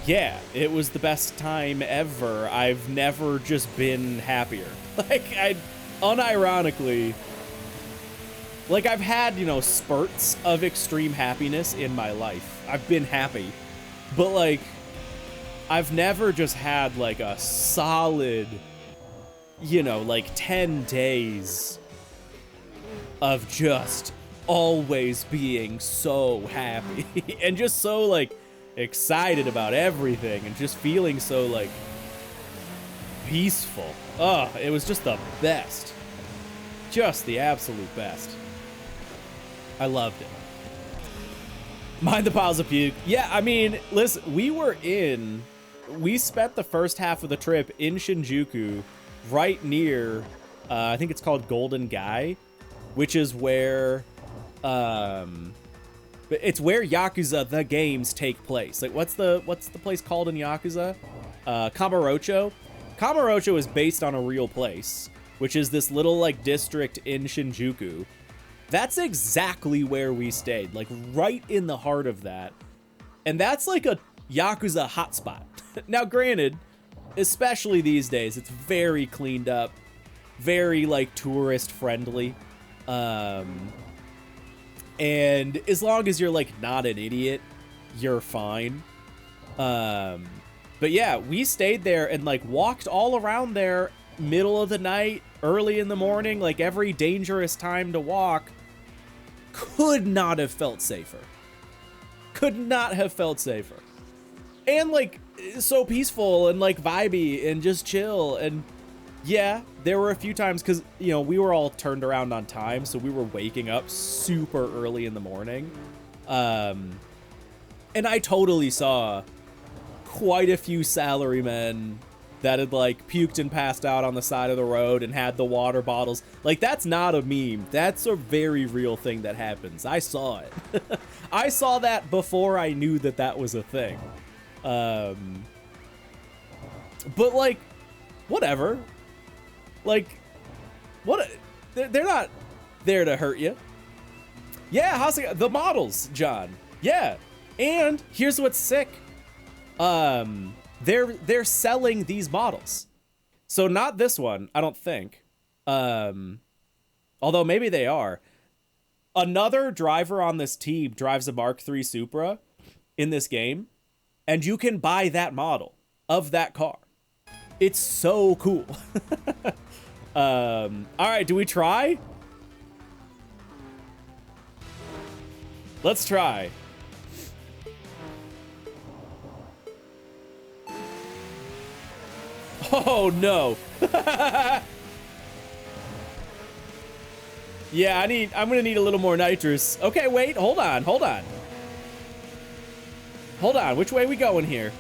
yeah, it was the best time ever. I've never just been happier. Like, unironically, like, I've had, you know, spurts of extreme happiness in my life. I've been happy, but like, I've never just had like a solid, you know, like 10 days of just always being so happy and just so like excited about everything and just feeling so like peaceful. Oh, it was just the best. Just the absolute best. I loved it. Mind the piles of puke. Yeah, I mean, listen, we spent the first half of the trip in Shinjuku, right near, I think it's called Golden Gai, which is where, it's where Yakuza the games take place. Like, what's the place called in Yakuza? Kamurocho. Kamurocho is based on a real place, which is this little like district in Shinjuku. That's exactly where we stayed, like right in the heart of that. And that's like a Yakuza hotspot. Now, granted, especially these days, it's very cleaned up, very like tourist friendly. And as long as you're like not an idiot, you're fine. But yeah, we stayed there and like walked all around there, middle of the night, early in the morning, like every dangerous time to walk. Could not have felt safer. Could not have felt safer. And like so peaceful and like vibey and just chill. And yeah, there were a few times because, you know, we were all turned around on time, so we were waking up super early in the morning. And I totally saw quite a few salarymen that had like puked and passed out on the side of the road and had the water bottles. Like, that's not a meme. That's a very real thing that happens. I saw it. I saw that before I knew that that was a thing. But like, whatever. Like, what? They're not there to hurt you. Yeah, how's it? The models, John. Yeah, and here's what's sick. They're selling these models. So not this one, I don't think. Although maybe they are. Another driver on this team drives a Mark III Supra in this game, and you can buy that model of that car. It's so cool. All right, do we try? Let's try. Oh no. Yeah, I'm gonna need a little more nitrous. Okay, wait, hold on. Hold on, which way are we going here?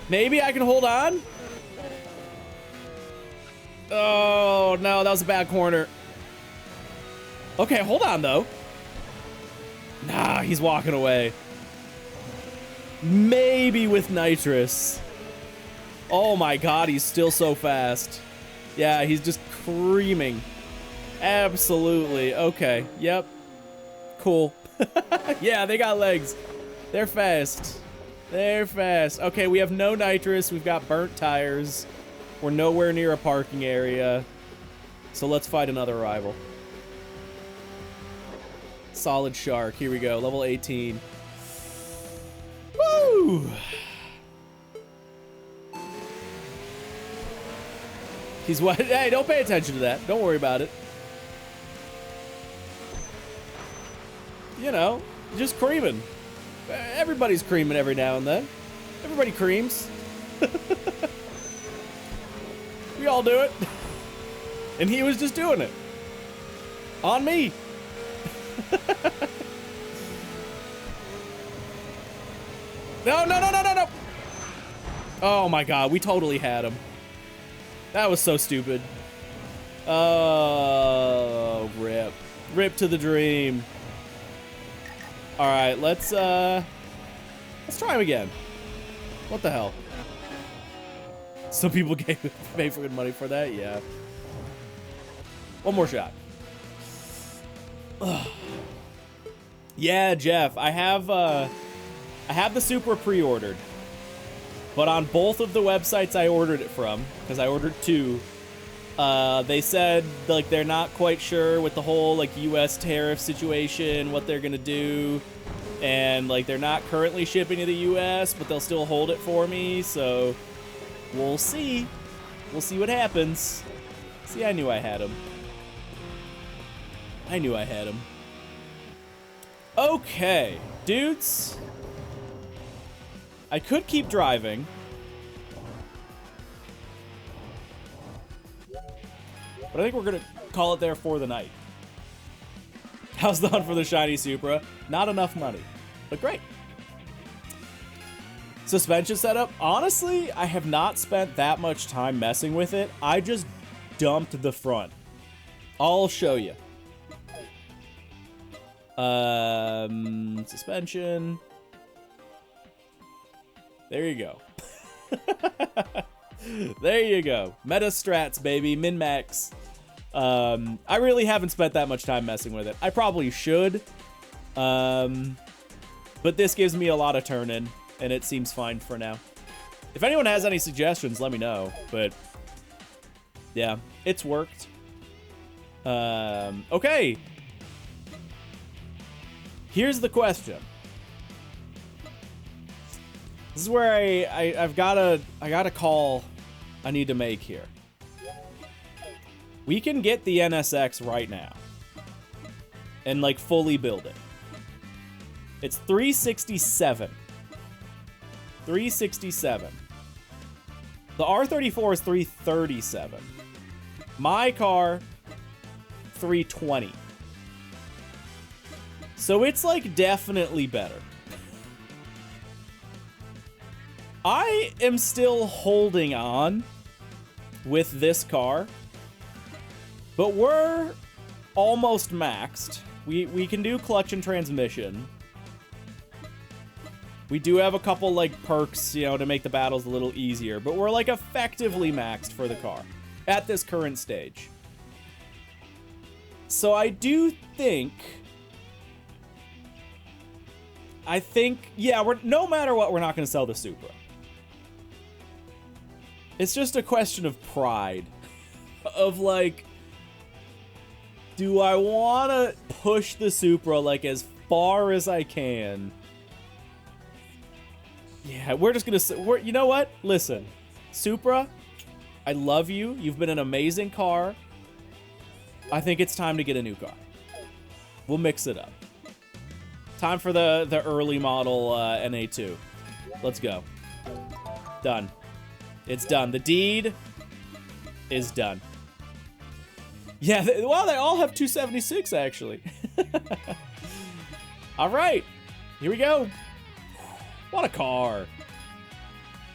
Maybe I can hold on? Oh no, that was a bad corner. Okay, hold on though. Nah, he's walking away. Maybe with nitrous. Oh my god, he's still so fast. Yeah, he's just creaming. Absolutely. Okay, yep. Cool. Yeah, they got legs. They're fast. They're fast. Okay, we have no nitrous. We've got burnt tires. We're nowhere near a parking area. So let's fight another rival. Solid Shark. Here we go. Level 18. Woo! He's what? Hey, don't pay attention to that. Don't worry about it. You know, just creaming. Everybody's creaming every now and then. Everybody creams. We all do it. And he was just doing it. On me. No, no, no, no, no, no. Oh my god, we totally had him. That was so stupid. Oh, rip. Rip to the dream. Alright, let's try him again. What the hell? Some people pay for good money for that? Yeah. One more shot. Ugh. Yeah, Jeff, I have the Supra pre-ordered. But on both of the websites I ordered it from, because I ordered 2, they said like they're not quite sure with the whole like US tariff situation, what they're gonna do. And like they're not currently shipping to the US, but they'll still hold it for me, so we'll see. We'll see what happens. See, I knew I had him. I knew I had him. Okay, dudes. I could keep driving. But I think we're gonna call it there for the night. How's the hunt for the shiny Supra? Not enough money, but great. Suspension setup. Honestly, I have not spent that much time messing with it. I just dumped the front. I'll show you. Suspension. There you go. There you go. Meta strats, baby. Min-max. I really haven't spent that much time messing with it. I probably should. But this gives me a lot of turn-in, and it seems fine for now. If anyone has any suggestions, let me know. But, yeah, it's worked. Okay. Here's the question. This is where I got a call I need to make here. We can get the NSX right now and like fully build it. It's 367. 367. The R34 is 337. My car, 320. So it's like definitely better. I am still holding on with this car, but we're almost maxed. We can do clutch and transmission. We do have a couple like perks, you know, to make the battles a little easier, but we're like effectively maxed for the car at this current stage. So I do think, yeah, no matter what, we're not going to sell the Supra. It's just a question of pride. Of like, do I want to push the Supra like as far as I can? Yeah, we're just going to, you know what? Listen, Supra, I love you. You've been an amazing car. I think it's time to get a new car. We'll mix it up. Time for the early model NA2. Let's go. Done. It's done. The deed is done. Yeah, well, they all have 276, actually. All right. Here we go. What a car.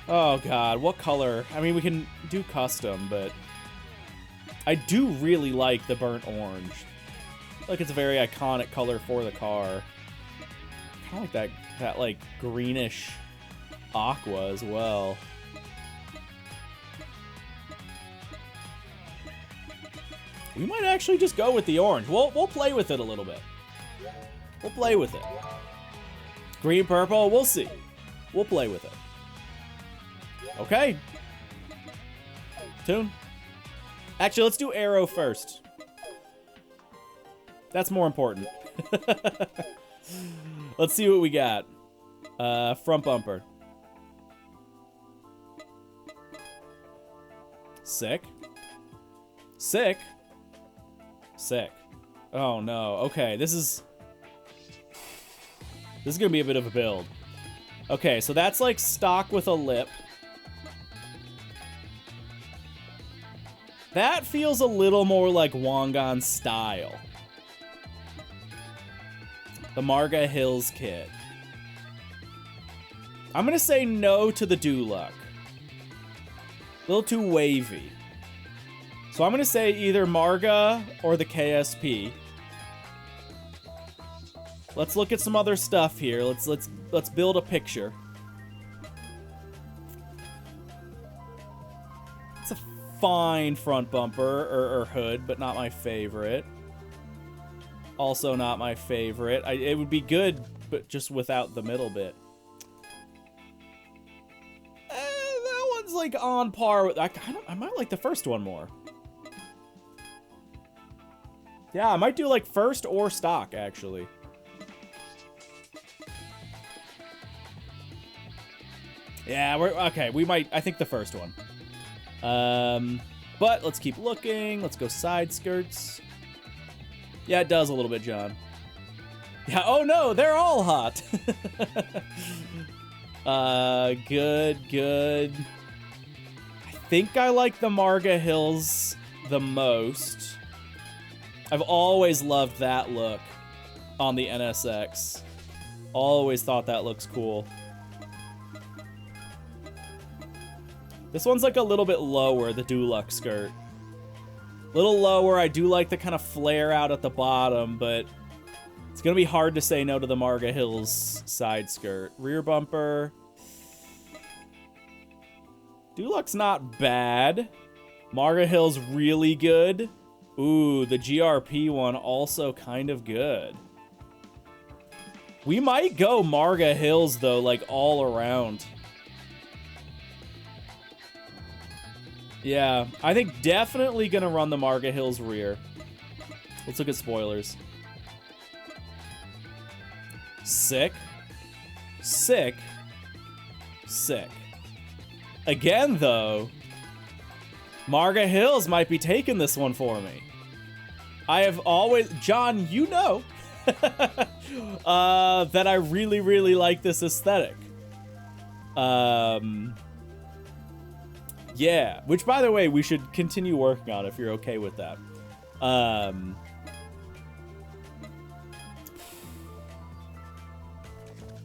Oh, God. What color? I mean, we can do custom, but I do really like the burnt orange. I feel like it's a very iconic color for the car. Kind of like that like greenish aqua as well. We might actually just go with the orange. We'll play with it a little bit. We'll play with it. Green, purple, we'll see. We'll play with it. Okay. Tune. Actually, let's do arrow first. That's more important. Let's see what we got. Front bumper. Sick. Sick. Sick. Oh no. Okay, this is... This is going to be a bit of a build. Okay, so that's like stock with a lip. That feels a little more like Wangan style. The Marga Hills kit. I'm going to say no to the Duloc. A little too wavy. So I'm going to say either Marga or the KSP. Let's look at some other stuff here. Let's build a picture. It's a fine front bumper or hood, but not my favorite. Also not my favorite. It would be good, but just without the middle bit. That one's like on par with. I might like the first one more. Yeah, I might do like first or stock actually. Yeah, we're okay. We might. I think the first one. But let's keep looking. Let's go side skirts. Yeah, it does a little bit, John. Yeah. Oh no, they're all hot. Good. I think I like the Marga Hills the most. I've always loved that look on the NSX. Always thought that looks cool. This one's like a little bit lower, the Duloc skirt. A little lower. I do like the kind of flare out at the bottom, but it's going to be hard to say no to the Marga Hills side skirt. Rear bumper. Duloc's not bad. Marga Hills really good. Ooh, the GRP one also kind of good. We might go Marga Hills, though, like all around. Yeah, I think definitely gonna run the Marga Hills rear. Let's look at spoilers. Sick. Sick. Sick. Again, though, Marga Hills might be taking this one for me. I have always... John, you know that I really, really like this aesthetic. Yeah, which, by the way, we should continue working on if you're okay with that.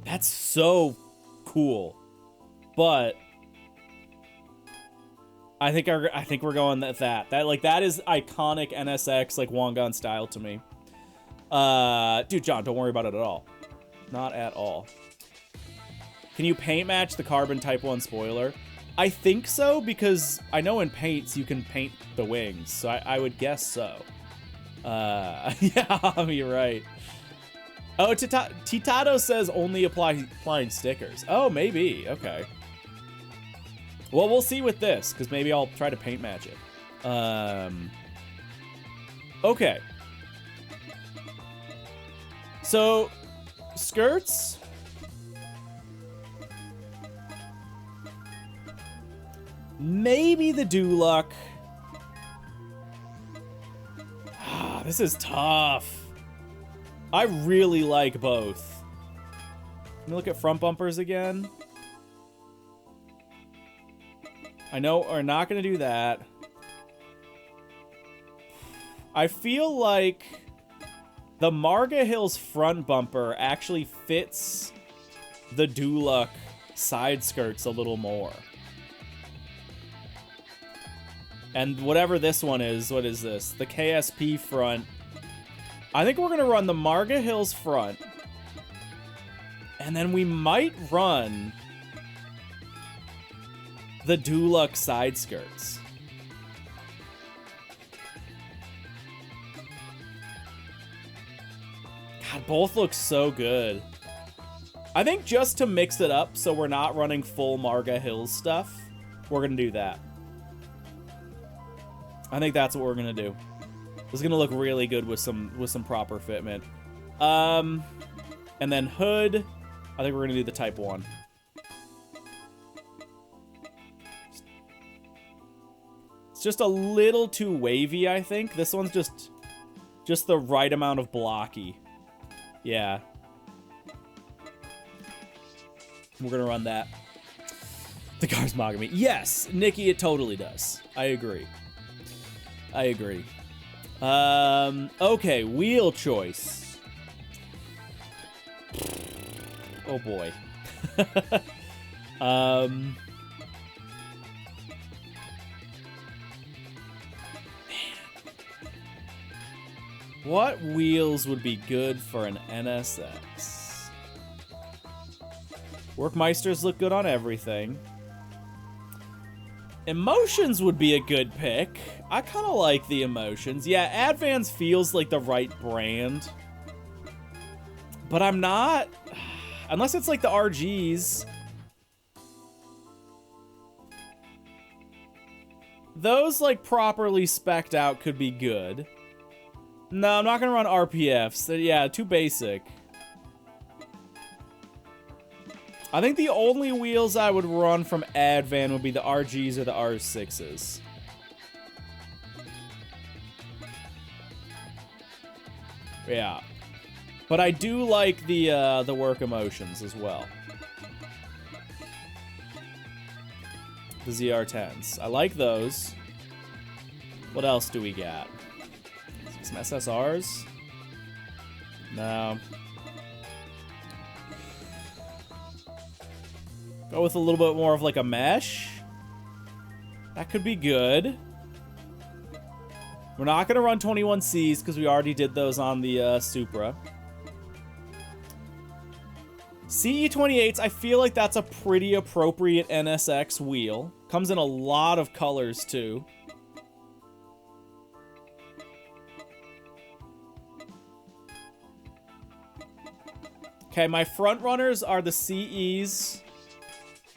That's so cool. But I think we're going that that is iconic NSX like Wangan style to me. Dude, John, don't worry about it at all. Not at all. Can you paint match the carbon Type 1 spoiler? I think so, because I know in paints you can paint the wings, so I would guess so. Yeah, you're right. Oh, Titado says only applying stickers. Oh, maybe. Okay. Well, we'll see with this, because maybe I'll try to paint match it. Okay. So, skirts... Maybe the Duloc. This is tough. I really like both. Let me look at front bumpers again. I know we're not going to do that. I feel like the Marga Hills front bumper actually fits the Duloc side skirts a little more. And whatever this one is, what is this? The KSP front. I think we're going to run the Marga Hills front. And then we might run the Duloc side skirts. God, both look so good. I think just to mix it up so we're not running full Marga Hills stuff, we're going to do that. I think that's what we're gonna do. This is gonna look really good with some proper fitment. And then hood, I think we're gonna do the Type 1. It's just a little too wavy, I think. This one's just the right amount of blocky. Yeah. We're going to run that. The car's mocking me. Yes, Nikki, it totally does. I agree. I agree. Okay, wheel choice. Oh boy. Man. What wheels would be good for an NSX? Workmeisters look good on everything. Emotions would be a good pick. I kind of like the Emotions. Yeah, Advance feels like the right brand. But I'm not... Unless it's like the RGs. Those, like, properly spec'd out could be good. No, I'm not going to run RPFs. Yeah, too basic. I think the only wheels I would run from Advan would be the RGs or the R6s. Yeah. But I do like the work emotions as well. The ZR10s. I like those. What else do we got? Some SSRs? No. Go with a little bit more of like a mesh. That could be good. We're not going to run 21Cs because we already did those on the Supra. CE28s, I feel like that's a pretty appropriate NSX wheel. Comes in a lot of colors too. Okay, my front runners are the CEs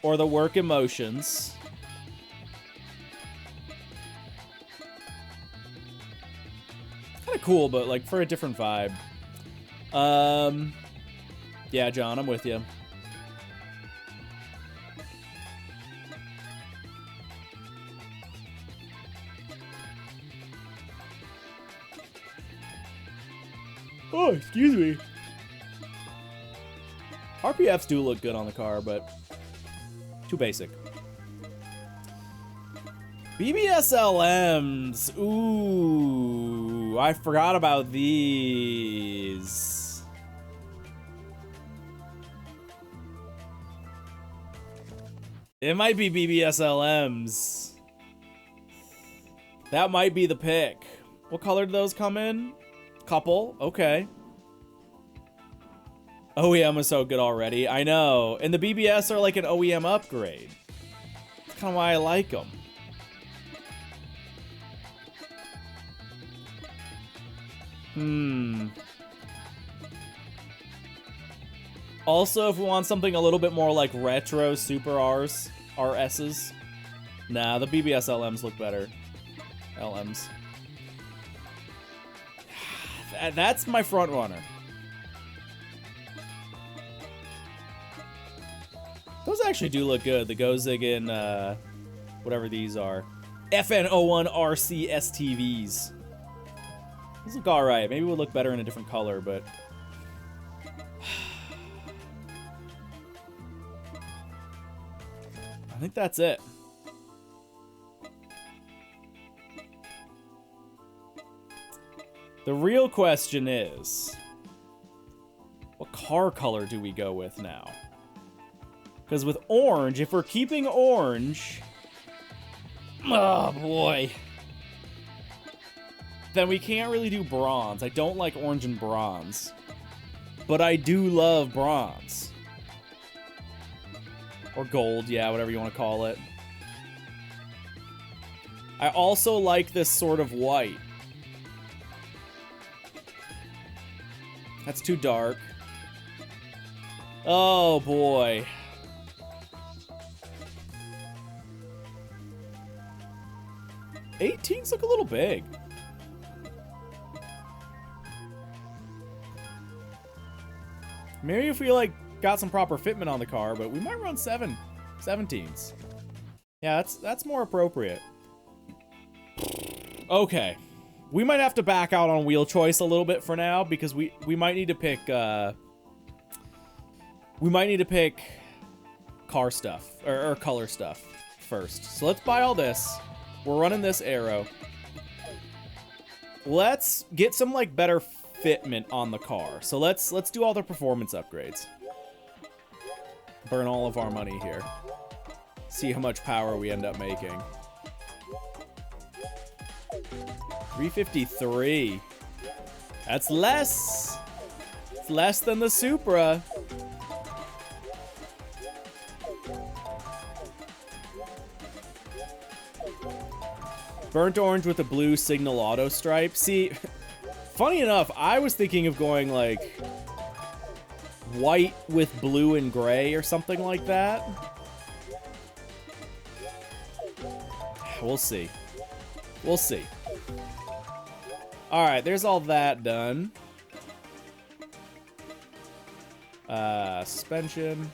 or the work emotions. Kind of cool, but like for a different vibe. Yeah, John, I'm with you. Oh, excuse me. RPFs do look good on the car, but too basic. BBSLMs. Ooh, I forgot about these. It might be BBSLMs. That might be the pick. What color do those come in? Couple. Okay. OEM is so good already. I know. And the BBS are like an OEM upgrade. That's kind of why I like them. Also, if we want something a little bit more like retro Super Rs, RSs. Nah, the BBS LMs look better. LMs. That's my front runner. Those actually do look good. The Gozig and whatever these are. FN01RC STVs. These look alright. Maybe we'll look better in a different color, but... I think that's it. The real question is, what car color do we go with now? Because with orange, if we're keeping orange... Oh, boy. Then we can't really do bronze. I don't like orange and bronze. But I do love bronze. Or gold, yeah, whatever you want to call it. I also like this sort of white. That's too dark. Oh, boy. '18s look a little big. Maybe if we, like, got some proper fitment on the car, but we might run 17s. Yeah, that's more appropriate. Okay. We might have to back out on wheel choice a little bit for now, because we might need to pick, car stuff, or color stuff first. So let's buy all this. We're running this arrow. Let's get some, like, better fitment on the car. So let's do all the performance upgrades. Burn all of our money here. See how much power we end up making. 353. That's less. It's less than the Supra. Burnt orange with a blue signal auto stripe. See, funny enough, I was thinking of going like white with blue and gray or something like that. We'll see. We'll see. All right, there's all that done. Suspension.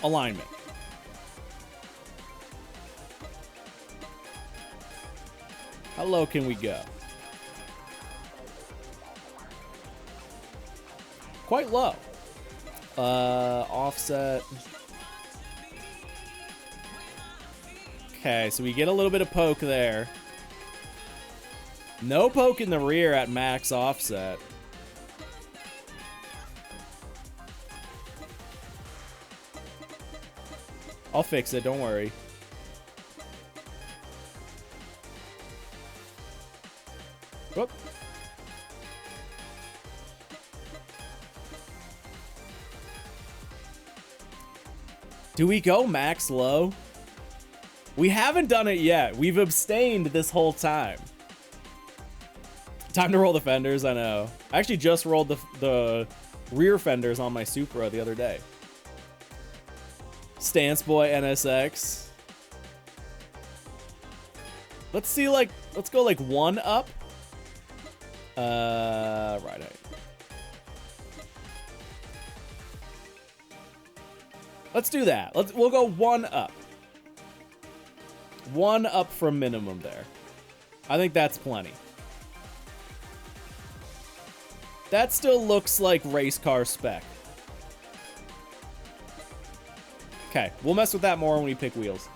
Alignment. How low can we go? Quite low. Offset. Okay, so we get a little bit of poke there. No poke in the rear at max offset. I'll fix it, don't worry. Whoop. Do we go max low? We haven't done it yet. We've abstained this whole time. Time to roll the fenders, I know. I actually just rolled the rear fenders on my Supra the other day. Stance Boy NSX. Let's see, like, let's go like 1 up. Right. Let's do that. We'll go 1 up. 1 up from minimum there. I think that's plenty. That still looks like race car spec. Okay, we'll mess with that more when we pick wheels.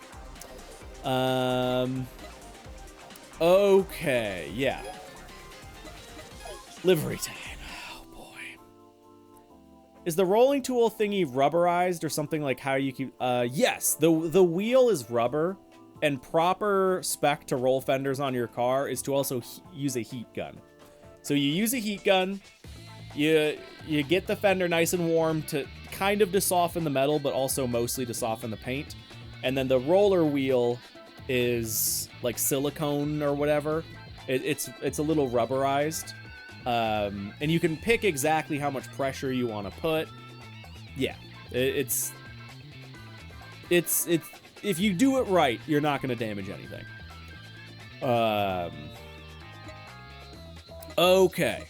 Okay, yeah. Livery time. Oh boy. Is the rolling tool thingy rubberized or something like how you keep? Yes, the wheel is rubber, and proper spec to roll fenders on your car is to also use a heat gun. So you use a heat gun, you get the fender nice and warm to kind of to soften the metal, but also mostly to soften the paint. And then the roller wheel is like silicone or whatever. It's a little rubberized. And you can pick exactly how much pressure you want to put. Yeah, it's if you do it right, you're not going to damage anything. Okay.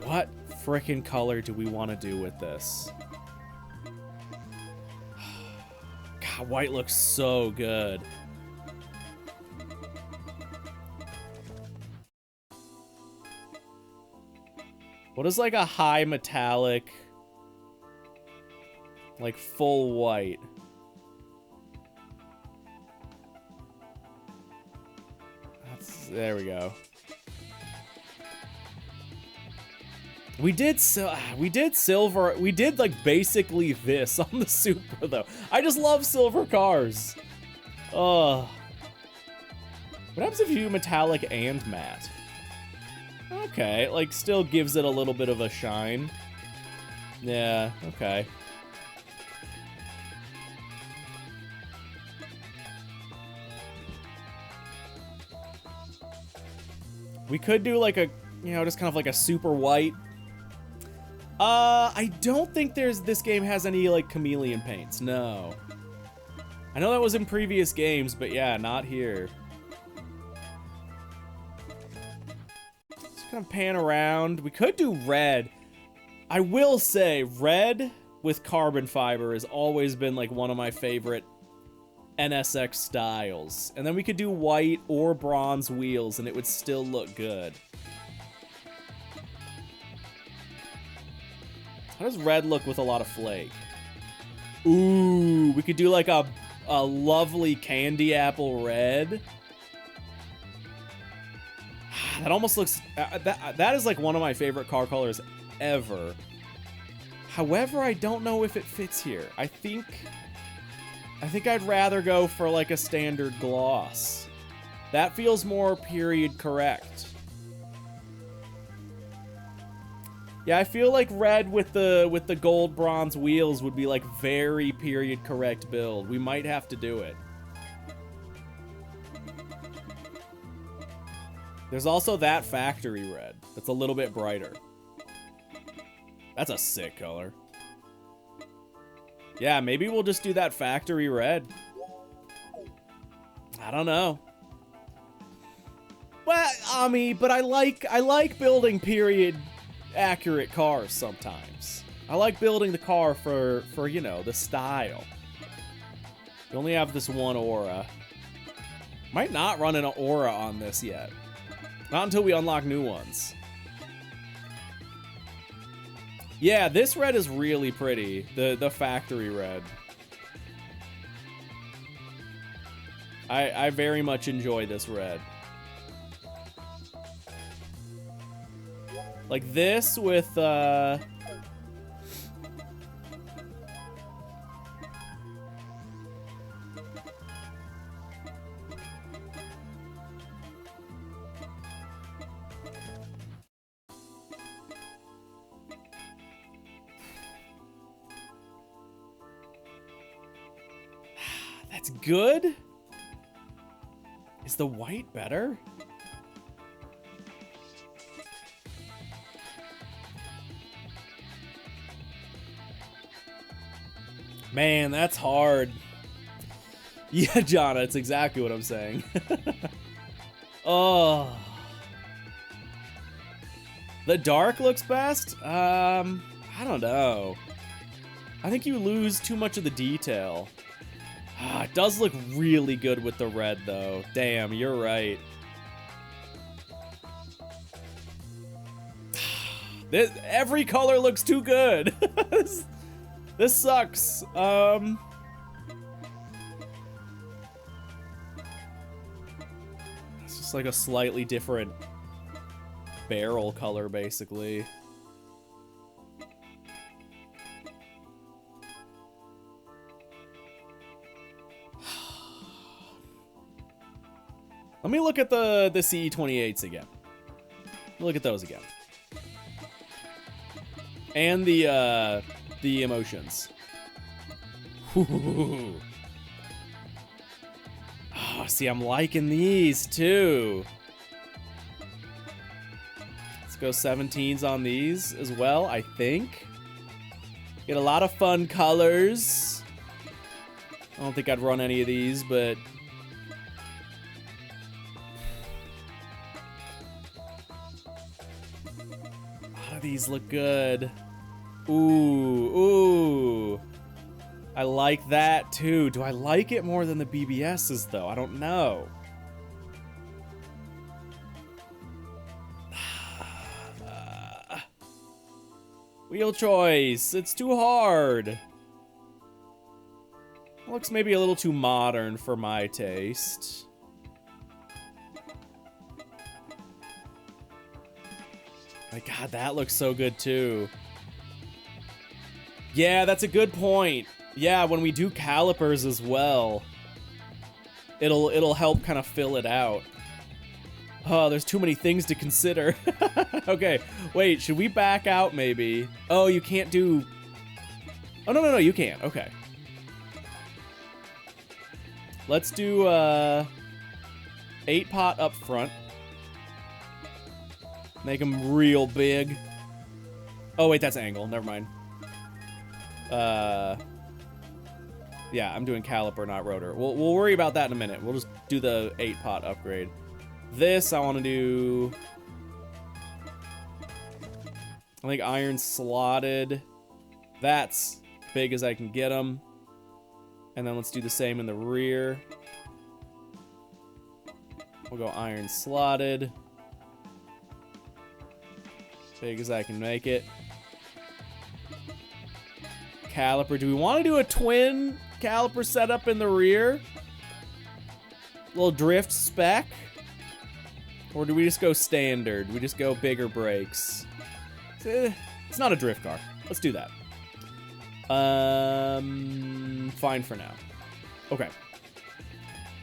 What frickin' color do we want to do with this? God, white looks so good. What is like a high metallic, like full white? There we go. We did silver. We did like basically this on the Supra though. I just love silver cars. Oh. What happens if you do metallic and matte? Okay, it like still gives it a little bit of a shine. Yeah, okay. We could do like a, you know, just kind of like a super white. I don't think this game has any like chameleon paints, no. I know that was in previous games, but yeah, not here. Just kind of pan around. We could do red. I will say, red with carbon fiber has always been like one of my favorite NSX styles. And then we could do white or bronze wheels and it would still look good. How does red look with a lot of flake? Ooh, we could do like a lovely candy apple red. That almost looks... that is like one of my favorite car colors ever. However, I don't know if it fits here. I think I'd rather go for like a standard gloss. That feels more period correct. Yeah, I feel like red with the gold bronze wheels would be like very period correct build. We might have to do it. There's also that factory red that's a little bit brighter. That's a sick color. Yeah, maybe we'll just do that factory red. I don't know. Well, I mean, but I like building period accurate cars sometimes. I like building the car for you know, the style. We only have this one aura. Might not run an aura on this yet. Not until we unlock new ones. Yeah, this red is really pretty. The factory red. I very much enjoy this red. Like this with that's good? Is the white better? Man, that's hard. Yeah, Jonna, it's exactly what I'm saying. Oh. The dark looks best? I don't know. I think you lose too much of the detail. It does look really good with the red, though. Damn, you're right. Every color looks too good. This sucks. It's just like a slightly different barrel color, basically. Let me look at the CE28s again. Look at those again. And the emotions. Ooh. Oh, see, I'm liking these too. Let's go 17s on these as well, I think. Get a lot of fun colors. I don't think I'd run any of these, but... a lot of these look good. Ooh. I like that too. Do I like it more than the BBSs though? I don't know. Wheel choice. It's too hard. It looks maybe a little too modern for my taste. My God, that looks so good too. Yeah, that's a good point. Yeah, when we do calipers as well, it'll help kind of fill it out. Oh, there's too many things to consider. Okay, wait, should we back out maybe? Oh, you can't do... Oh, no, you can't. Okay. Let's do 8-pot up front. Make them real big. Oh, wait, that's angle. Never mind. Yeah, I'm doing caliper, not rotor. We'll worry about that in a minute. We'll just do the 8-pot upgrade. This, I want to do... I think iron slotted. That's big as I can get them. And then let's do the same in the rear. We'll go iron slotted. Big as I can make it. caliper. Do we want to do a twin caliper setup in the rear? Little drift spec? Or do we just go standard? We just go bigger brakes? It's not a drift car. Let's do that. Fine for now. Okay.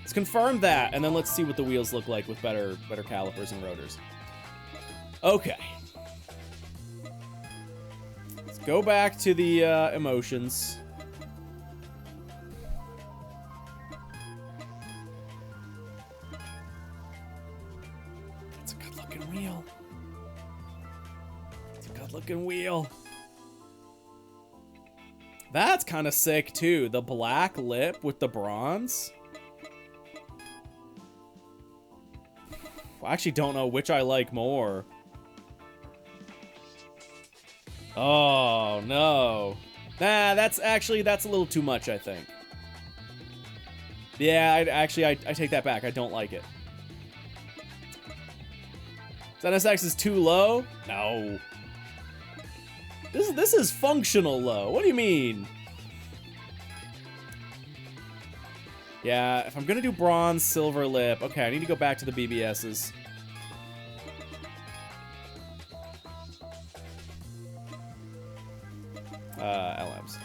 Let's confirm that, and then let's see what the wheels look like with better calipers and rotors. Okay. Let's go back to the emotions. It's a good-looking wheel. It's a good-looking wheel. That's kind of sick, too. The black lip with the bronze. I actually don't know which I like more. Oh, no. Nah, that's a little too much, I think. Yeah, I take that back. I don't like it. NSX is too low? No. This is functional low. What do you mean? Yeah, if I'm gonna do bronze, silver lip, okay, I need to go back to the BBSs. LMs.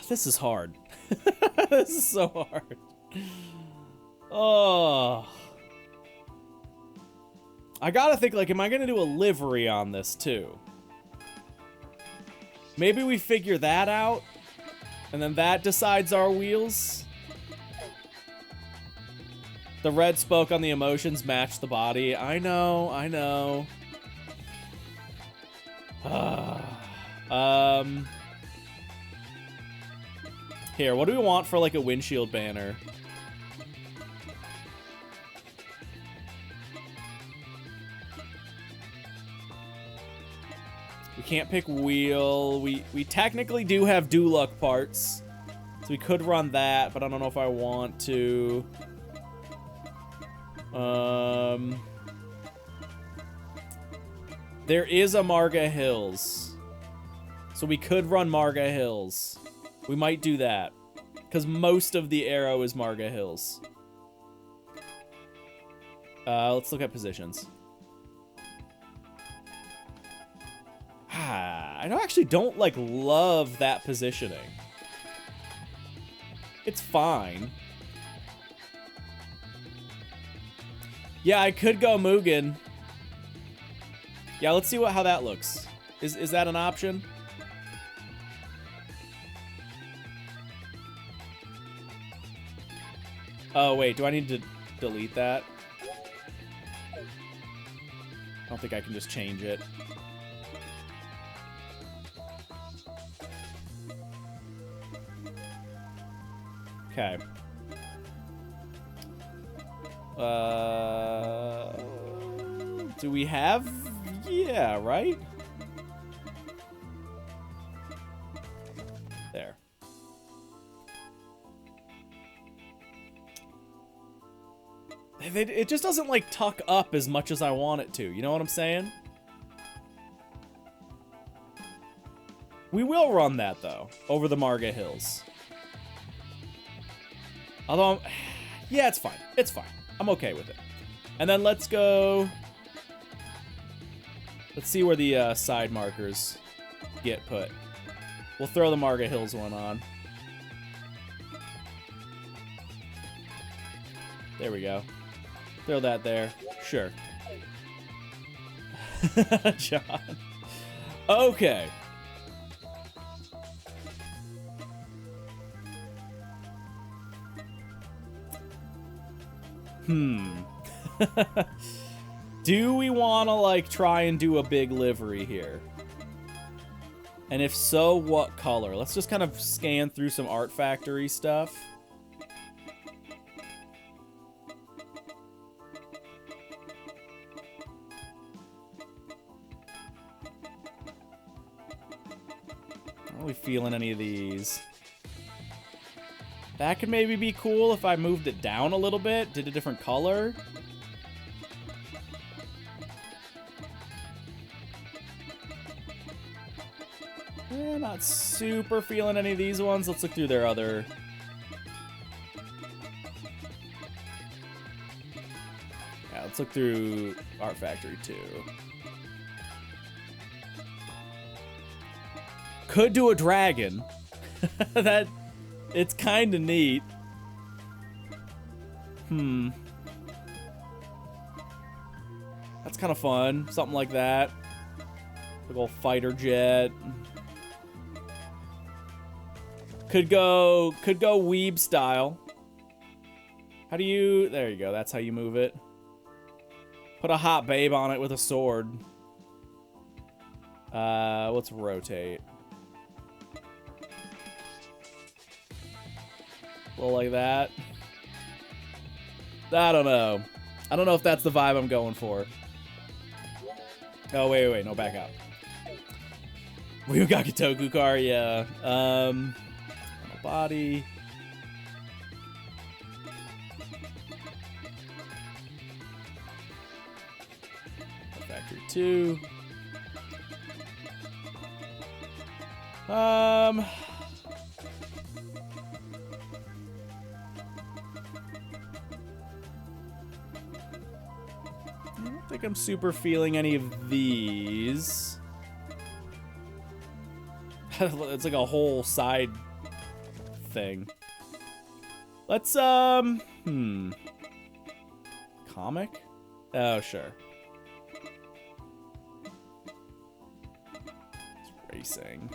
This is hard. This is so hard. Oh. I gotta think, like, am I gonna do a livery on this, too? Maybe we figure that out, and then that decides our wheels? The red spoke on the emotions match the body. I know, I know. Here, what do we want for, like, a windshield banner? We can't pick wheel. We technically do have Duloc parts, so we could run that, but I don't know if I want to. There is a Marga Hills, so we could run Marga Hills. We might do that, because most of the arrow is Marga Hills. Let's look at positions. I actually don't, like, love that positioning. It's fine. Yeah, I could go Mugen. Yeah, let's see how that looks. Is that an option? Oh, wait, do I need to delete that? I don't think I can just change it. Okay. Do we have? Yeah, right? There. It just doesn't, like, tuck up as much as I want it to. You know what I'm saying? We will run that, though, over the Marga Hills. Although, yeah, it's fine. It's fine. I'm okay with it. And then let's go... Let's see where the side markers get put. We'll throw the Marga Hills one on. There we go. Throw that there. Sure. John. Okay. Do we want to, like, try and do a big livery here? And if so, what color? Let's just kind of scan through some Art Factory stuff. Not really feeling any of these. That could maybe be cool if I moved it down a little bit, did a different color. Not super feeling any of these ones. Let's look through their other... Yeah, let's look through Art Factory 2. Could do a dragon. That... It's kind of neat. That's kind of fun. Something like that. Big old fighter jet. Could go weeb style. How do you... There you go. That's how you move it. Put a hot babe on it with a sword. Let's rotate. A little like that. I don't know. I don't know if that's the vibe I'm going for. Oh, wait. No, back out. Ryugakitoku car, yeah. Body. Factory 2. I don't think I'm super feeling any of these. It's like a whole side thing. Let's, comic? Oh, sure. It's racing.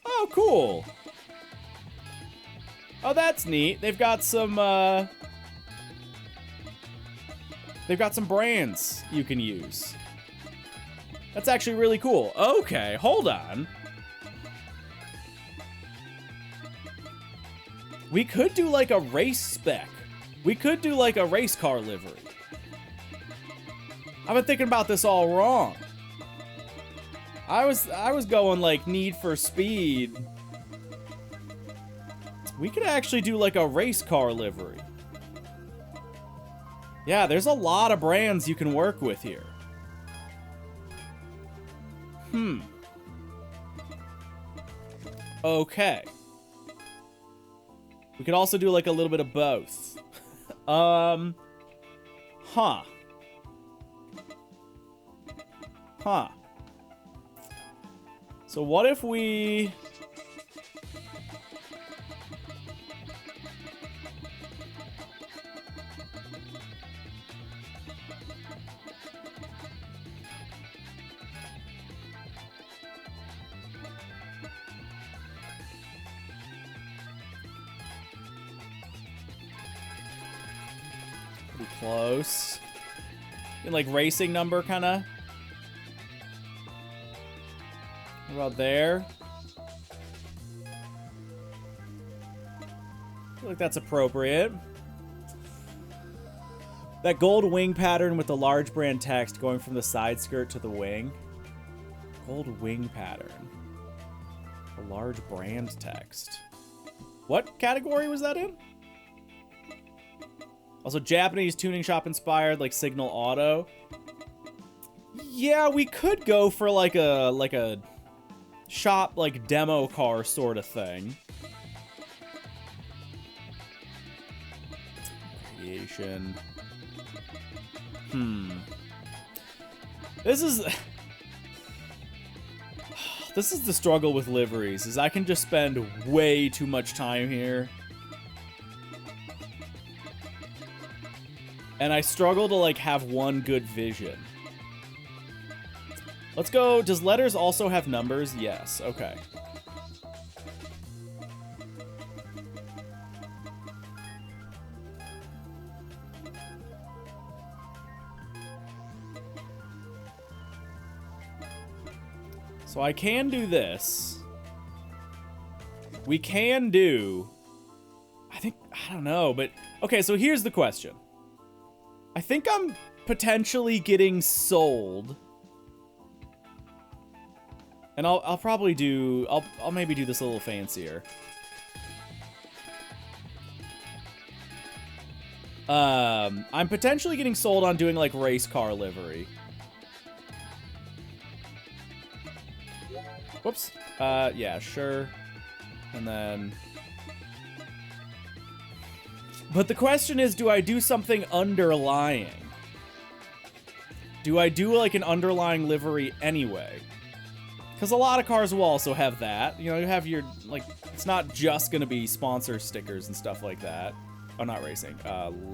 Oh, cool. Oh, that's neat. They've got some brands you can use. That's actually really cool. Okay, hold on. We could do like a race spec. We could do like a race car livery. I've been thinking about this all wrong. I was going like Need for Speed. We could actually do like a race car livery. Yeah, there's a lot of brands you can work with here. Okay. We could also do like a little bit of both. So what if we... Close. In like racing number, kind of. What about there? I feel like that's appropriate. That gold wing pattern with the large brand text going from the side skirt to the wing. Gold wing pattern. A large brand text. What category was that in? Also, Japanese tuning shop inspired, like Signal Auto. Yeah, we could go for like a shop, like demo car sort of thing. Radiation. This is the struggle with liveries, is I can just spend way too much time here. And I struggle to, like, have one good vision. Let's go. Does letters also have numbers? Yes. Okay. So I can do this. We can do... I don't know, but... Okay, so here's the question. I think I'm potentially getting sold. And I'll probably do, I'll maybe do this a little fancier. I'm potentially getting sold on doing like race car livery. Whoops. Yeah, sure. And then... But the question is, do I do something underlying? Do I do like an underlying livery anyway? Because a lot of cars will also have that. You know, you have your, like, it's not just gonna be sponsor stickers and stuff like that. Oh, not racing.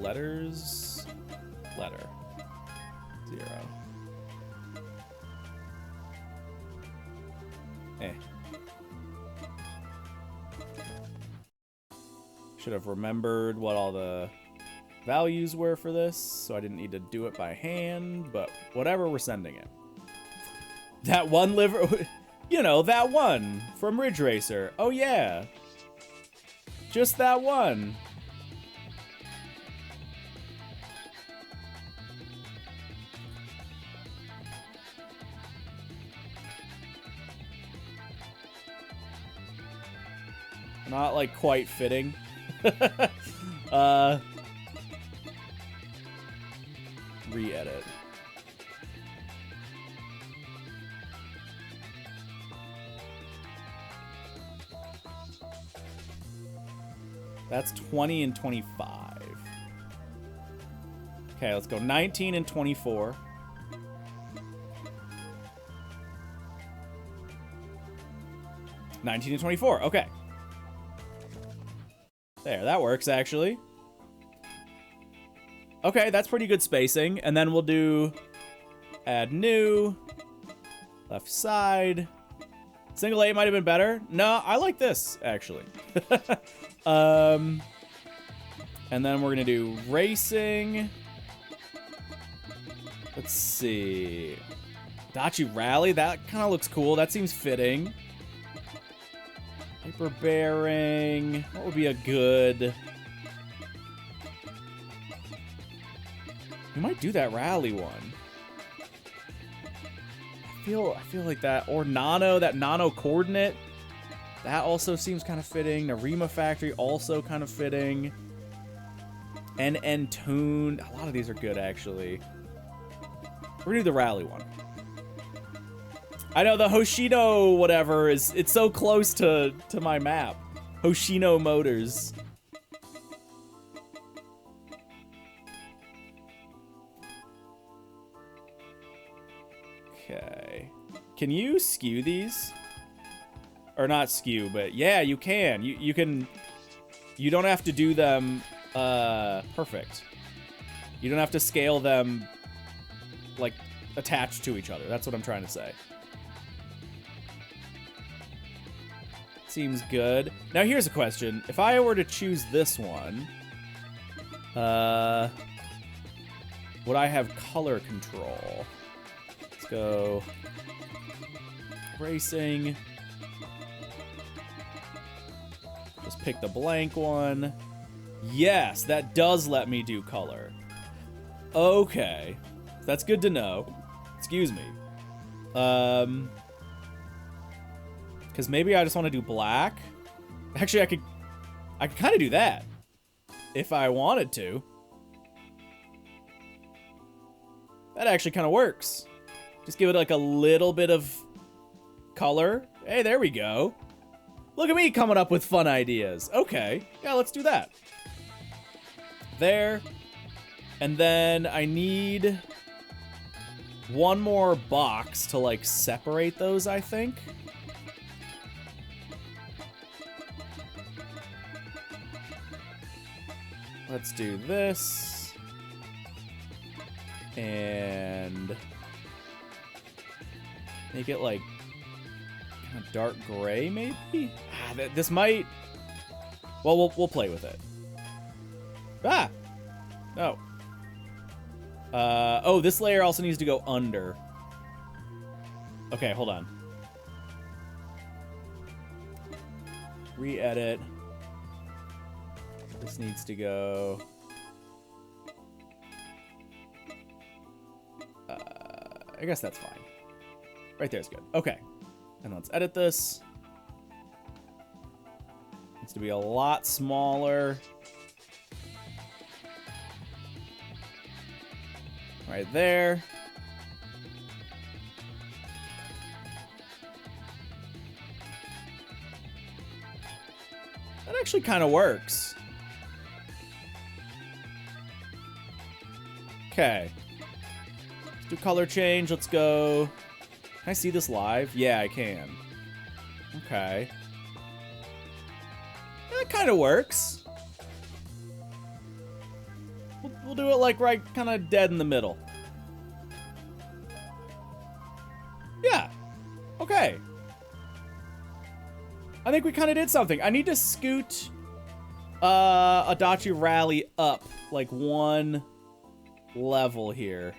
Letters. Letter. 0. Eh. Should have remembered what all the values were for this, so I didn't need to do it by hand, but whatever, we're sending it. That one liver, you know, that one from Ridge Racer. Oh yeah. Just that one. Not like quite fitting. Re-edit. That's 20 and 25. Okay, let's go 19 and 24. $19 and $24. Okay. There, that works actually. Okay, that's pretty good spacing. And then we'll do add new, left side. Single A might have been better. No, I like this actually. And then we're gonna do racing. Let's see. Dachi Rally, that kind of looks cool. That seems fitting. Hyper bearing. What would be a good... We might do that rally one. I feel like that. Or Nano, that Nano coordinate. That also seems kind of fitting. Narima Factory also kind of fitting. NN Tuned. A lot of these are good, actually. We're gonna do the rally one. I know the Hoshino whatever is, it's so close to my map. Hoshino Motors. Okay. Can you skew these? Or not skew, but yeah, you can. You can, you don't have to do them perfect. You don't have to scale them like attached to each other. That's what I'm trying to say. Seems good. Now here's a question. If I were to choose this one, would I have color control? Let's go racing. Just pick the blank one. Yes, that does let me do color. Okay. That's good to know. Excuse me. Because maybe I just want to do black. Actually, I could kind of do that if I wanted to. That actually kind of works. Just give it like a little bit of color. Hey, there we go. Look at me coming up with fun ideas. Okay, yeah, let's do that. There. And then I need one more box to like separate those, I think. Let's do this. And make it like kind of dark gray, maybe? This might... Well, we'll play with it. Ah! No. Oh, this layer also needs to go under. Okay, hold on. Re-edit. This needs to go... I guess that's fine. Right there is good. Okay. And let's edit this. Needs to be a lot smaller. Right there. That actually kind of works. Okay. Let's do color change. Let's go. Can I see this live? Yeah, I can. Okay. That kind of works. We'll do it like right kind of dead in the middle. Yeah. Okay. I think we kind of did something. I need to scoot Adachi Rally up like one level here.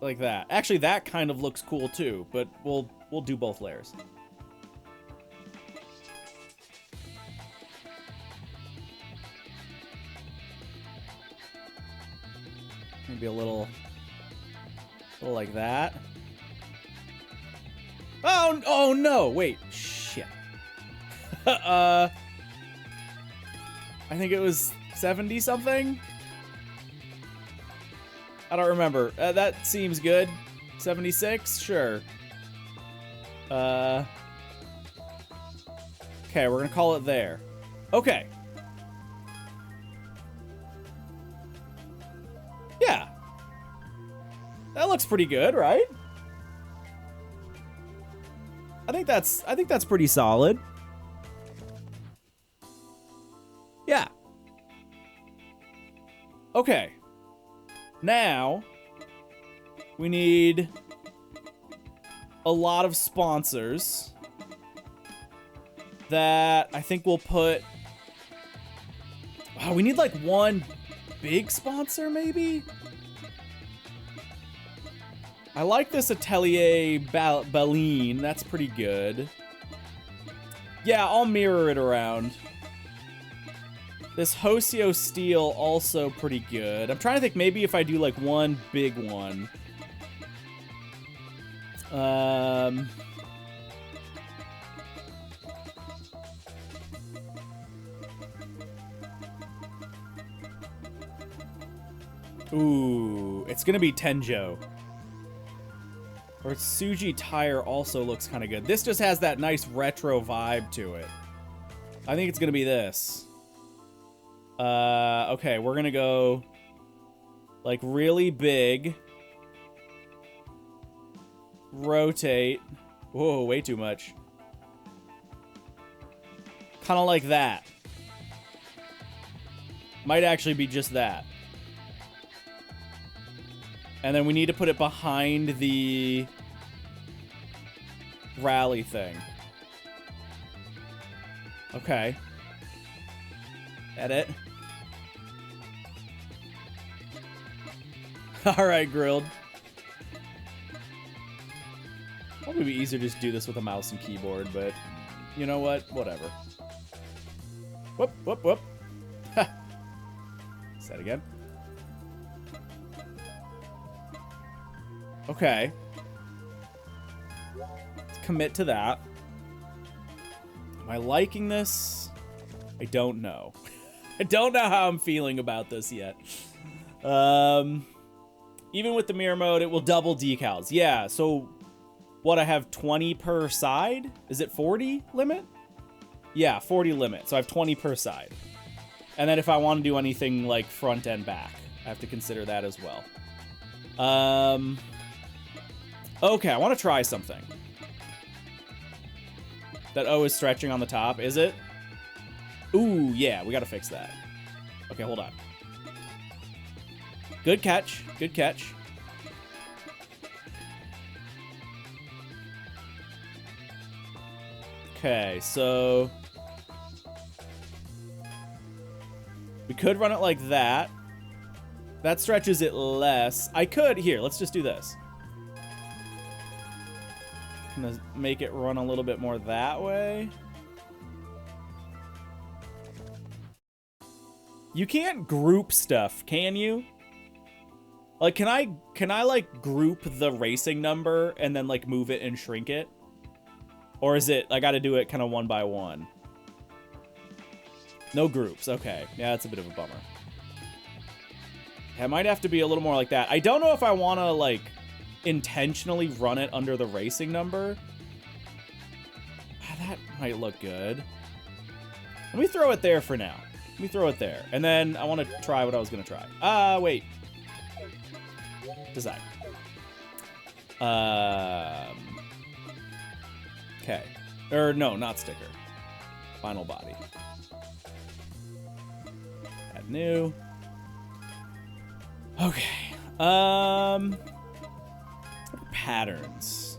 Like that. Actually, that kind of looks cool too, but we'll do both layers. Maybe a little like that. Oh no, wait, shit. I think it was 70 something. I don't remember. That seems good. 76, sure. Okay, we're gonna call it there. Okay. Yeah. That looks pretty good, right? I think that's pretty solid. Yeah. Okay. Now we need a lot of sponsors that I think we'll put. Oh, we need like one big sponsor, maybe? I like this Atelier Baleen. That's pretty good. Yeah, I'll mirror it around. This Hosio Steel, also pretty good. I'm trying to think maybe if I do like one big one. Ooh, it's gonna be Tenjo. Or Tsuji Tire also looks kind of good. This just has that nice retro vibe to it. I think it's gonna be this. Okay, we're gonna go like really big. Rotate. Whoa, way too much. Kind of like that. Might actually be just that. And then we need to put it behind the rally thing. Okay. Edit. Alright, Grilled. Probably be easier to just do this with a mouse and keyboard, but you know what? Whatever. Whoop, whoop, whoop. Ha! Say that again. Okay. Let's commit to that. Am I liking this? I don't know. I don't know how I'm feeling about this yet. Even with the mirror mode, it will double decals. Yeah, so what, I have 20 per side? Is it 40 limit? Yeah, 40 limit. So I have 20 per side. And then if I want to do anything like front and back, I have to consider that as well. Okay, I want to try something. That O is stretching on the top, is it? Ooh, yeah, we gotta fix that. Okay, hold on. Good catch, good catch. Okay, so we could run it like that. That stretches it less. I could, here, let's just do this. I'm gonna make it run a little bit more that way. You can't group stuff, can you? Like, can I like group the racing number and then like move it and shrink it? Or is it, I gotta do it kind of one by one? No groups, okay. Yeah, that's a bit of a bummer. I might have to be a little more like that. I don't know if I want to like intentionally run it under the racing number. That might look good. Let me throw it there for now. Let me throw it there. And then I want to try what I was going to try. Wait. Design. Okay. Or no, not sticker. Final body. Add new. Okay. Patterns.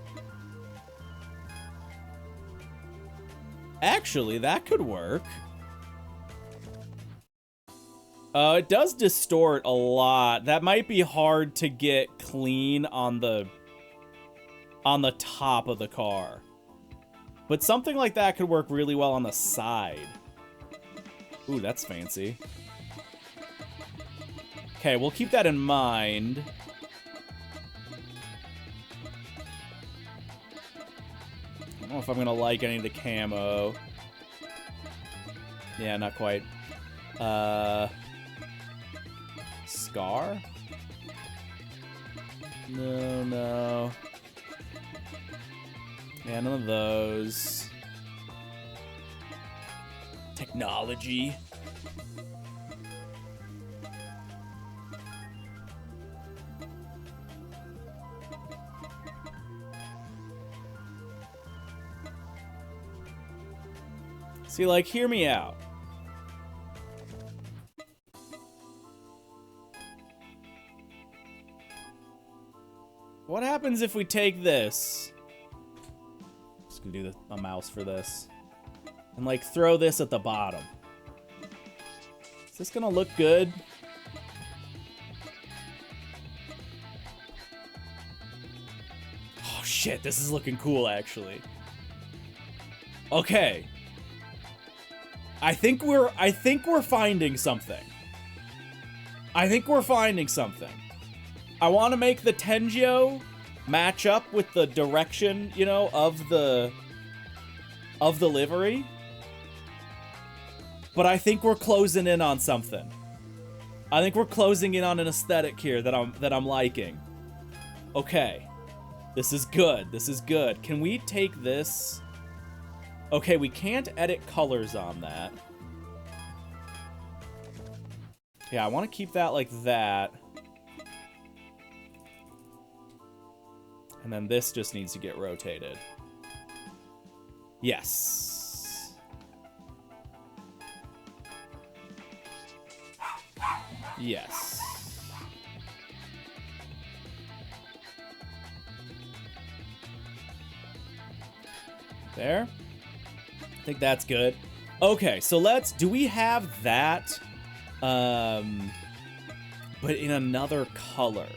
Actually, that could work. It does distort a lot. That might be hard to get clean on the top of the car. But something like that could work really well on the side. Ooh, that's fancy. Okay, we'll keep that in mind. I don't know if I'm gonna like any of the camo. Yeah, not quite. Scar? No. Yeah, none of those. Technology. See, like, hear me out. What happens if we take this? Just gonna do a mouse for this. And, like, throw this at the bottom. Is this gonna look good? Oh, shit, this is looking cool, actually. Okay. I think we're finding something. I think we're finding something. I want to make the Tenjio match up with the direction, you know, of the livery. But I think we're closing in on something. I think we're closing in on an aesthetic here that I'm liking. Okay. This is good. This is good. Can we take this? Okay, we can't edit colors on that. Yeah, I want to keep that like that. And then this just needs to get rotated. Yes. Yes. There. I think that's good. Okay, so do we have that, but in another color?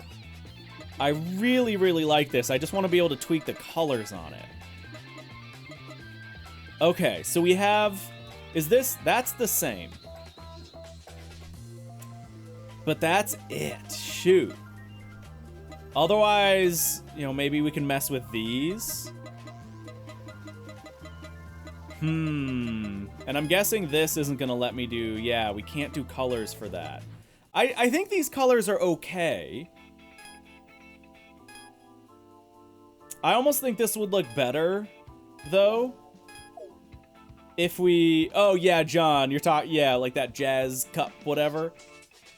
I really, really like this. I just want to be able to tweak the colors on it. Okay, so we have, that's the same. But that's it, shoot. Otherwise, you know, maybe we can mess with these. And I'm guessing this isn't gonna let me do, yeah, we can't do colors for that. I think these colors are okay. I almost think this would look better, though. If we, oh yeah, John, you're talking, yeah, like that jazz cup, whatever.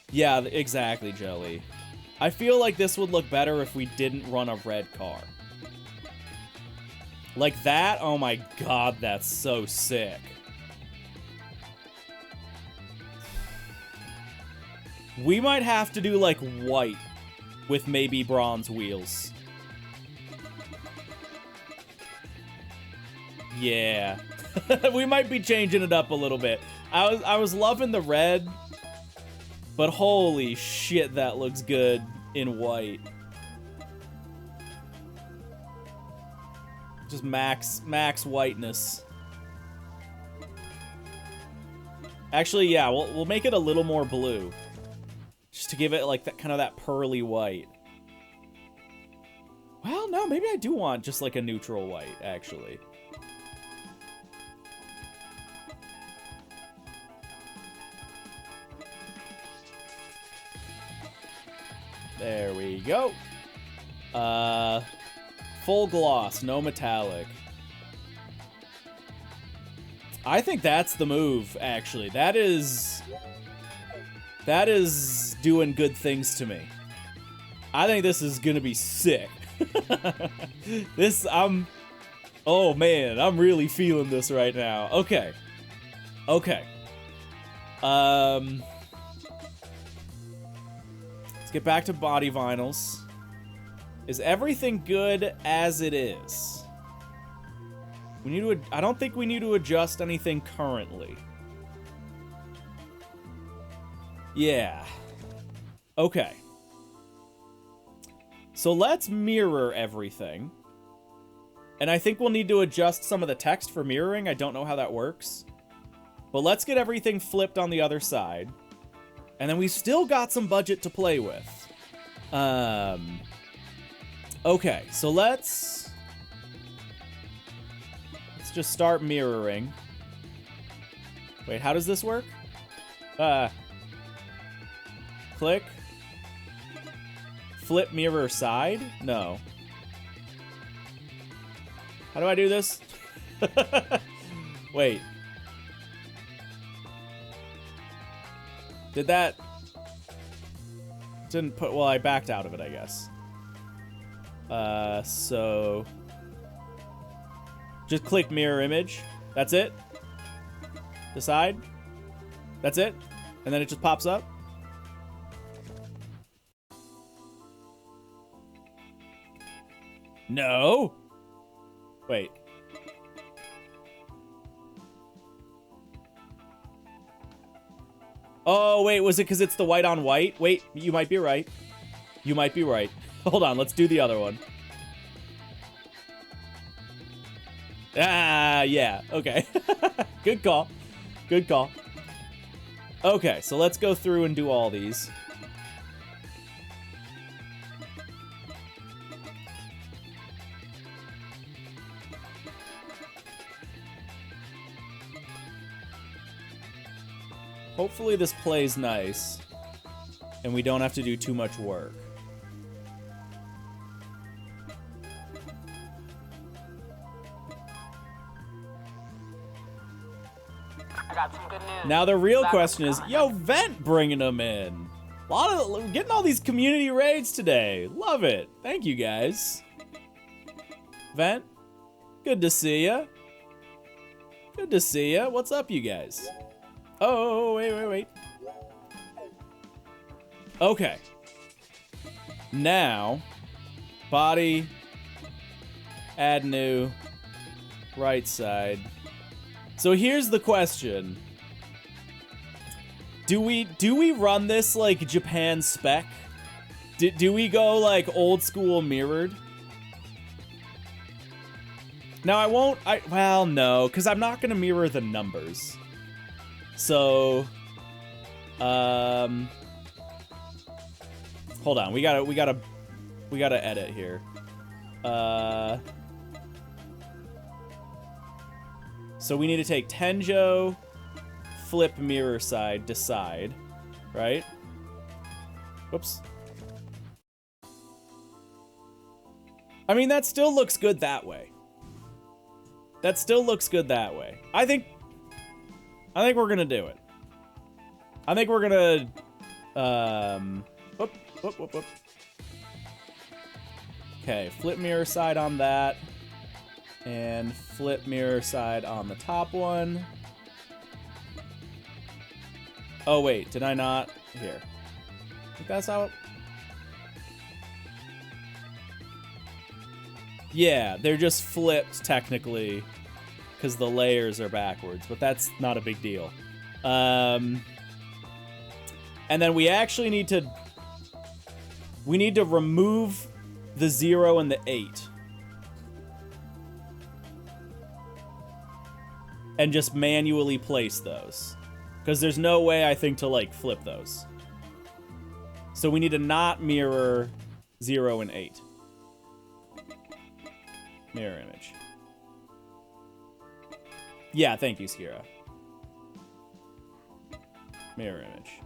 Yeah, exactly, Jelly. I feel like this would look better if we didn't run a red car. Like that? Oh my god, that's so sick. We might have to do like white with maybe bronze wheels. Yeah. We might be changing it up a little bit. I was loving the red, but holy shit, that looks good in white. Just max whiteness. Actually, yeah, we'll make it a little more blue. to give it like that kind of that pearly white. Well, no, maybe I do want just like a neutral white, actually. There we go. Full gloss, no metallic. I think that's the move, actually. That is doing good things to me. I think this is gonna be sick. Oh man, I'm really feeling this right now. Okay. Okay. Let's get back to body vinyls. Is everything good as it is? We need to, I don't think we need to adjust anything currently. Yeah. Okay. So let's mirror everything. And I think we'll need to adjust some of the text for mirroring. I don't know how that works. But let's get everything flipped on the other side. And then we still got some budget to play with. Okay, so let's just start mirroring. Wait, how does this work? Click. Flip mirror side? No. How do I do this? Wait. Did that... Didn't put... Well, I backed out of it, I guess. So... Just click mirror image. That's it? Decide? That's it? And then it just pops up? No! Wait. Oh, wait, was it because it's the white on white? Wait, you might be right. You might be right. Hold on, let's do the other one. Ah, yeah, okay. Good call. Good call. Okay, so let's go through and do all these. Hopefully this plays nice, and we don't have to do too much work. I got some good news. Now the real question is, yo, Vent bringing them in. Getting all these community raids today. Love it. Thank you guys. Vent, good to see ya. Good to see ya. What's up, you guys? Oh, wait. Okay. Now, body, add new, right side. So here's the question. Do we run this like Japan spec? Do we go like old school mirrored? Now well, no, because I'm not gonna mirror the numbers. So, hold on. We gotta edit here. So we need to take Tenjo, flip mirror side, decide, right? Whoops. I mean, that still looks good that way. That still looks good that way. I think we're gonna do it. I think we're gonna, whoop. Okay, flip mirror side on that. And flip mirror side on the top one. Oh, wait, did I not? Here. I think that's how... Yeah, they're just flipped, technically, because the layers are backwards, but that's not a big deal. And then we actually need to... We need to remove the 0 and the 8. And just manually place those. Because there's no way, I think, to, like, flip those. So we need to not mirror 0 and 8. Mirror image. Yeah, thank you, Skira. Mirror image.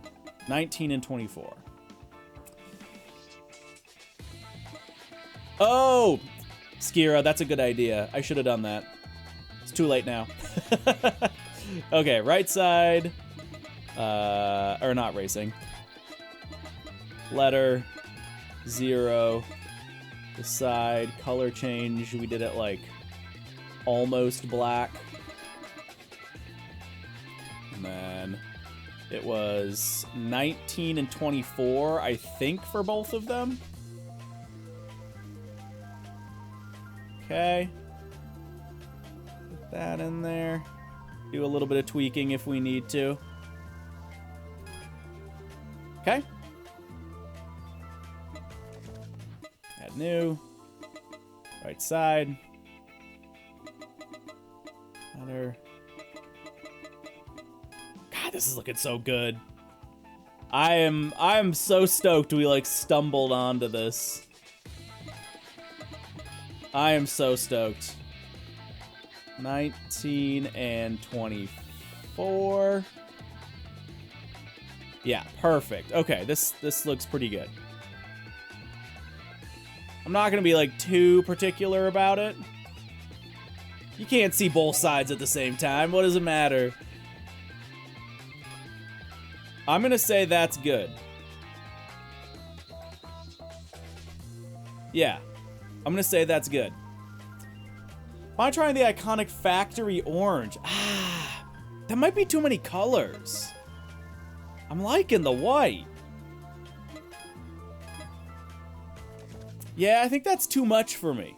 19 and 24. Oh! Skira, that's a good idea. I should have done that. It's too late now. Okay, right side. Or not racing. Letter. 0. The side. Color change. We did it like almost black. And then it was 19 and 24, I think, for both of them. Okay. Put that in there. Do a little bit of tweaking if we need to. Okay. Add new. Right side. Other. God, this is looking so good. I am so stoked we like stumbled onto this. I am so stoked. 19 and 24. Yeah, perfect. Okay, this looks pretty good. I'm not gonna be like too particular about it. You can't see both sides at the same time. What does it matter? I'm gonna say that's good. Yeah, I'm gonna say that's good. I'm trying the iconic factory orange. Ah, that might be too many colors. I'm liking the white. Yeah, I think that's too much for me.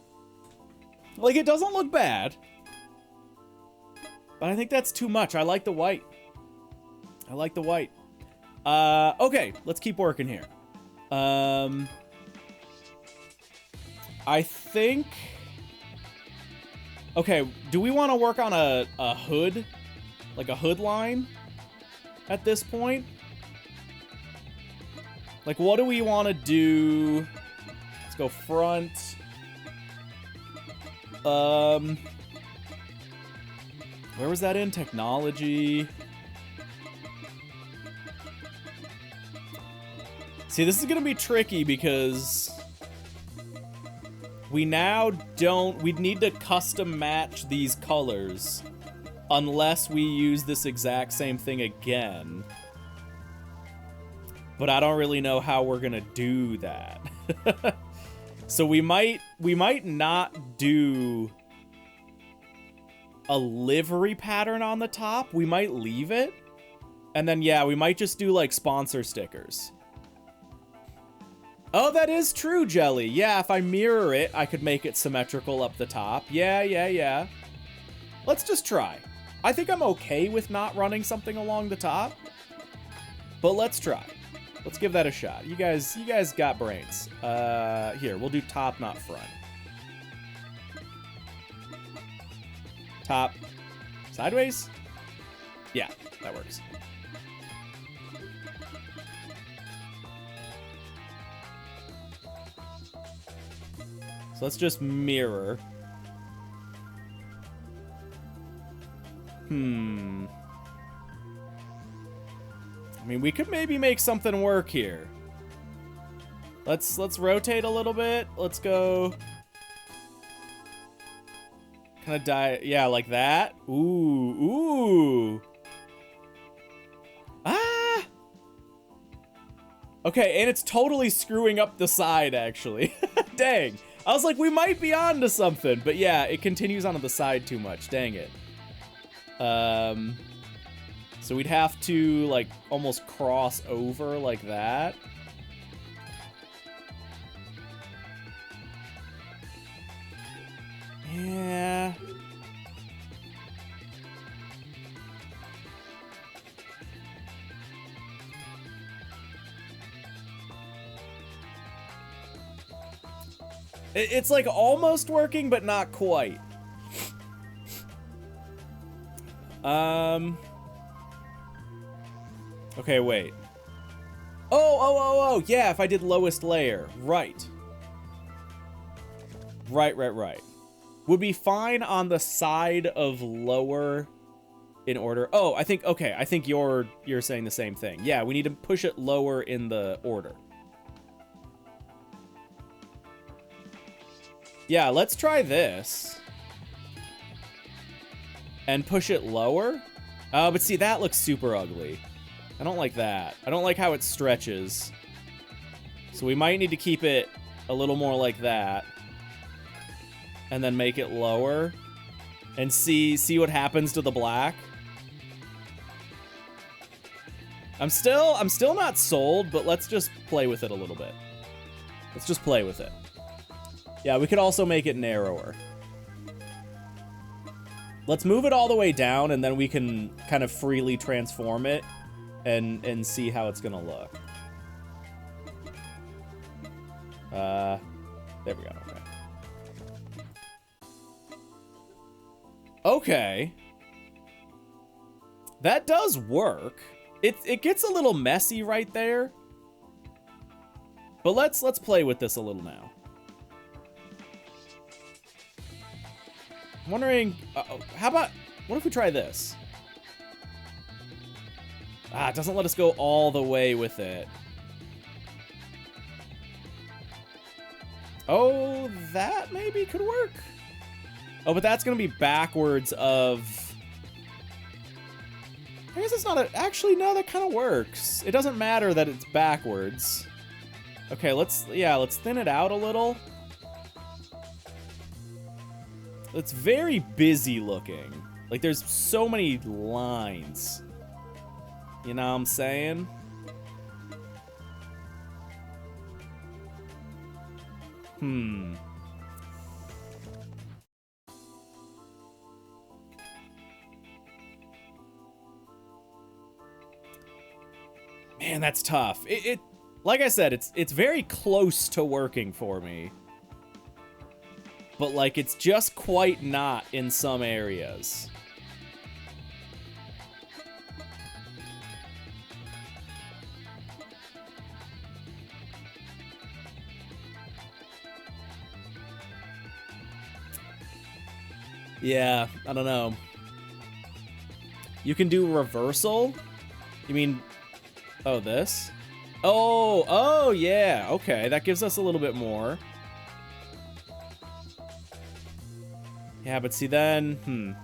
Like, it doesn't look bad, but I think that's too much. I like the white. I like the white. Okay, let's keep working here. I think... Okay, do we want to work on a hood? Like a hood line at this point? Like, what do we want to do? Let's go front. Where was that in? Technology. See, this is going to be tricky because we now don't... We'd need to custom match these colors unless we use this exact same thing again. But I don't really know how we're going to do that. So we might not do a livery pattern on the top. We might leave it. And then, yeah, we might just do, like, sponsor stickers. Oh, that is true, Jelly. Yeah, if I mirror it, I could make it symmetrical up the top. Yeah. Let's just try. I think I'm okay with not running something along the top. But let's try. Let's give that a shot. You guys got brains. Here, we'll do top, not front. Top. Sideways? Yeah, that works. So let's just mirror. I mean, we could maybe make something work here. Let's rotate a little bit. Let's go. Kind of yeah, like that. Ooh. Ah. Okay, and it's totally screwing up the side, actually. Dang. I was like, we might be onto something, but yeah, it continues onto the side too much. Dang it. So we'd have to, like, almost cross over like that. Yeah. It's, like, almost working, but not quite. Okay, wait. Oh, yeah, if I did lowest layer. Right. Right. Would be fine on the side of lower in order. Oh, I think, okay, I think you're saying the same thing. Yeah, we need to push it lower in the order. Yeah, let's try this. And push it lower. But see, that looks super ugly. I don't like that. I don't like how it stretches. So we might need to keep it a little more like that. And then make it lower. And see what happens to the black. I'm still not sold, but let's just play with it a little bit. Let's just play with it. Yeah, we could also make it narrower. Let's move it all the way down, and then we can kind of freely transform it and see how it's gonna look. There we go. Okay. That does work. It gets a little messy right there. But let's play with this a little now. I'm wondering, how about, what if we try this? Ah, it doesn't let us go all the way with it. Oh, that maybe could work. Oh, but that's going to be backwards of... I guess it's not a... Actually, no, that kind of works. It doesn't matter that it's backwards. Okay, let's thin it out a little. It's very busy looking. Like, there's so many lines. You know what I'm saying? Man, that's tough. It like I said, it's very close to working for me. But, like, it's just quite not in some areas. Yeah, I don't know. You can do reversal? You mean... Oh, this? Oh, yeah. Okay, that gives us a little bit more. Yeah, but see then,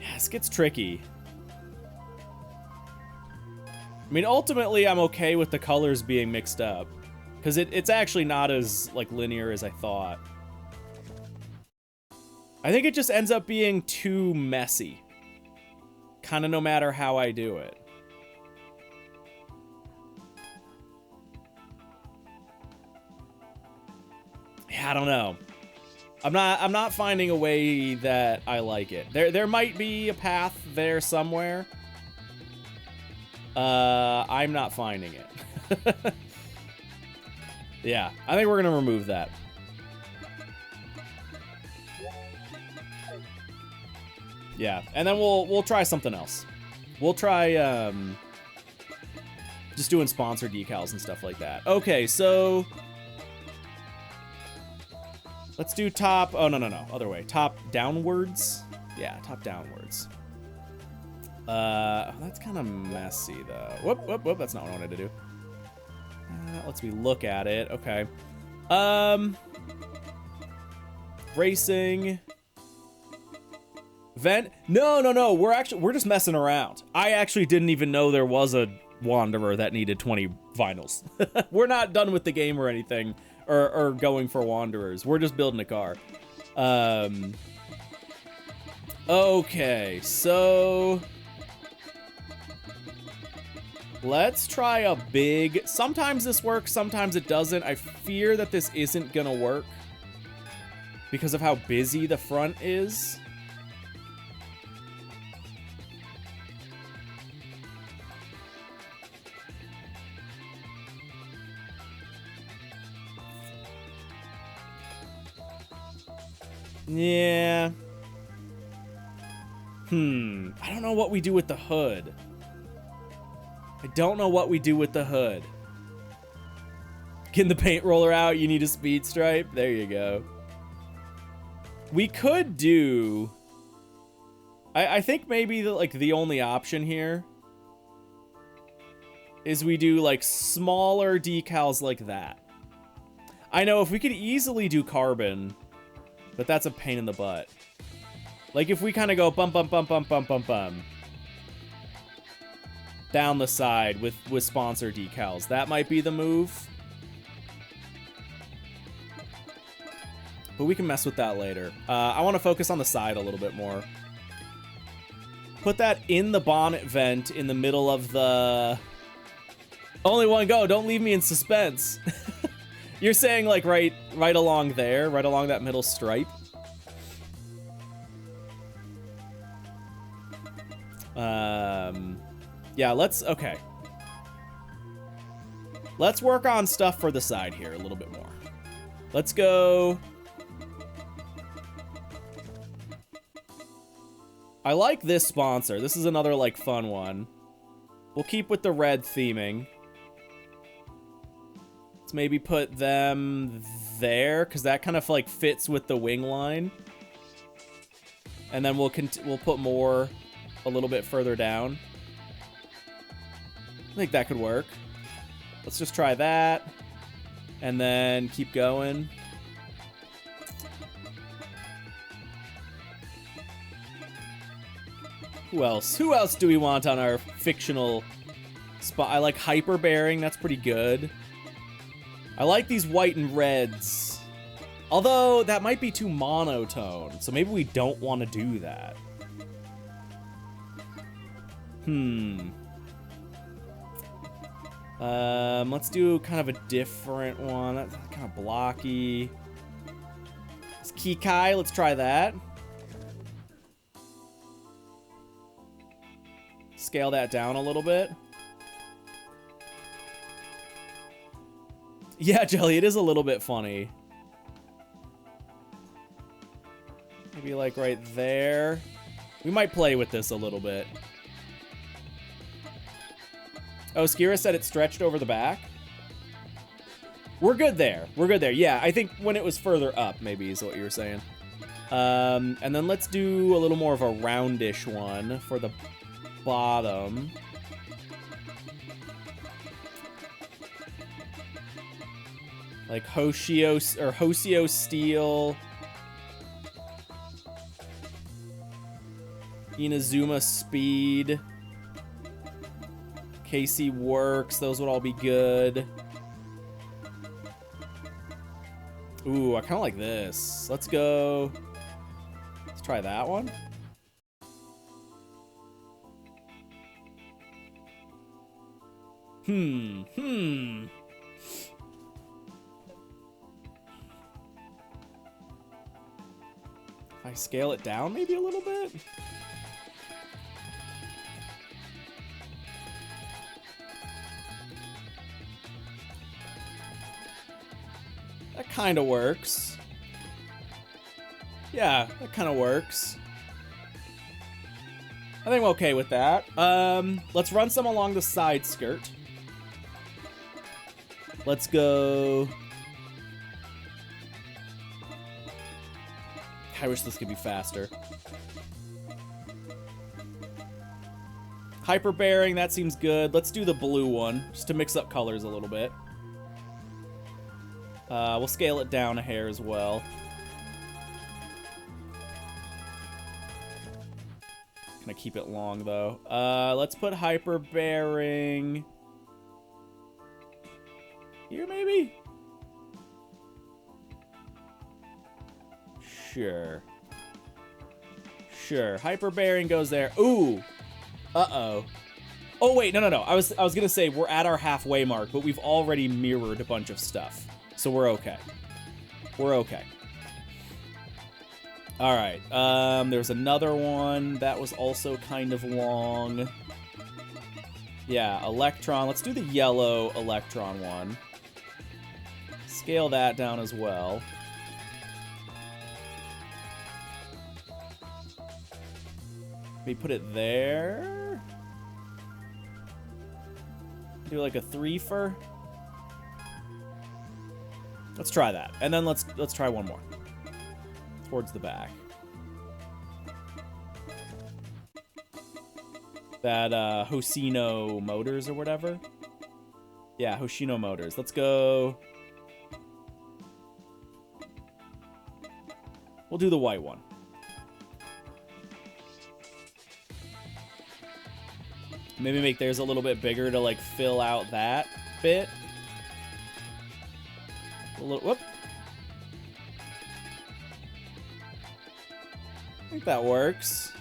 Yeah, this gets tricky. I mean, ultimately, I'm okay with the colors being mixed up. Because it's actually not as, like, linear as I thought. I think it just ends up being too messy. Kind of no matter how I do it. Yeah, I don't know. I'm not finding a way that I like it. There might be a path there somewhere. I'm not finding it. Yeah, I think we're gonna remove that. Yeah, and then we'll try something else. We'll try just doing sponsor decals and stuff like that. Okay, so let's do top. Oh, no. Other way. Top downwards. Yeah, top downwards. That's kind of messy, though. Whoop. That's not what I wanted to do. That lets me look at it. Okay. Racing. Vent. No. We're just messing around. I actually didn't even know there was a Wanderer that needed 20 vinyls. We're not done with the game or anything. Or going for Wanderers. We're just building a car. Okay, so let's try a big... Sometimes this works, sometimes it doesn't. I fear that this isn't gonna work because of how busy the front is. Yeah. I don't know what we do with the hood. I don't know what we do with the hood. Getting the paint roller out, you need a speed stripe. There you go. We could do... I think maybe the only option here is we do like smaller decals like that. I know if we could easily do carbon, but that's a pain in the butt. Like if we kind of go bump, bump, bump, bump, bump, bump, bump down the side with sponsor decals, that might be the move. But we can mess with that later. I want to focus on the side a little bit more. Put that in the bonnet vent in the middle of the... Only one go. Don't leave me in suspense. You're saying like right along there, right along that middle stripe. Yeah, okay. Let's work on stuff for the side here a little bit more. Let's go... I like this sponsor. This is another, like, fun one. We'll keep with the red theming. Let's maybe put them there, because that kind of, like, fits with the wing line. And then we'll put more a little bit further down. I think that could work. Let's just try that. And then keep going. Who else? Who else do we want on our fictional spot? I like hyper bearing. That's pretty good. I like these white and reds. Although, that might be too monotone. So maybe we don't want to do that. Let's do kind of a different one. That's kind of blocky. It's Kikai. Let's try that. Scale that down a little bit. Yeah, Jelly, it is a little bit funny. Maybe like right there. We might play with this a little bit. Oh, Skira said it stretched over the back. We're good there. We're good there. Yeah, I think when it was further up, maybe is what you were saying. And then let's do a little more of a roundish one for the bottom. Like Hosio Steel. Inazuma Speed. KC Works. Those would all be good. Ooh, I kind of like this. Let's go. Let's try that one. If I scale it down maybe a little bit? That kind of works. Yeah, that kind of works. I think I'm okay with that. Let's run some along the side skirt. Let's go. I wish this could be faster. Hyper bearing, that seems good. Let's do the blue one, just to mix up colors a little bit. We'll scale it down a hair as well. Gonna keep it long though. Let's put hyper bearing here maybe? Sure. Sure. Hyper bearing goes there. Ooh. Uh-oh. Oh wait, no. I was gonna say we're at our halfway mark, but we've already mirrored a bunch of stuff. So we're okay. We're okay. Alright. There's another one that was also kind of long. Yeah, Electron. Let's do the yellow Electron one. Scale that down as well. Maybe put it there. Do like a 3-fer. Let's try that. And then let's try one more. Towards the back. That Hoshino Motors or whatever. Yeah, Hoshino Motors. Let's go. We'll do the white one. Maybe make theirs a little bit bigger to like fill out that bit. A little, whoop. I think that works.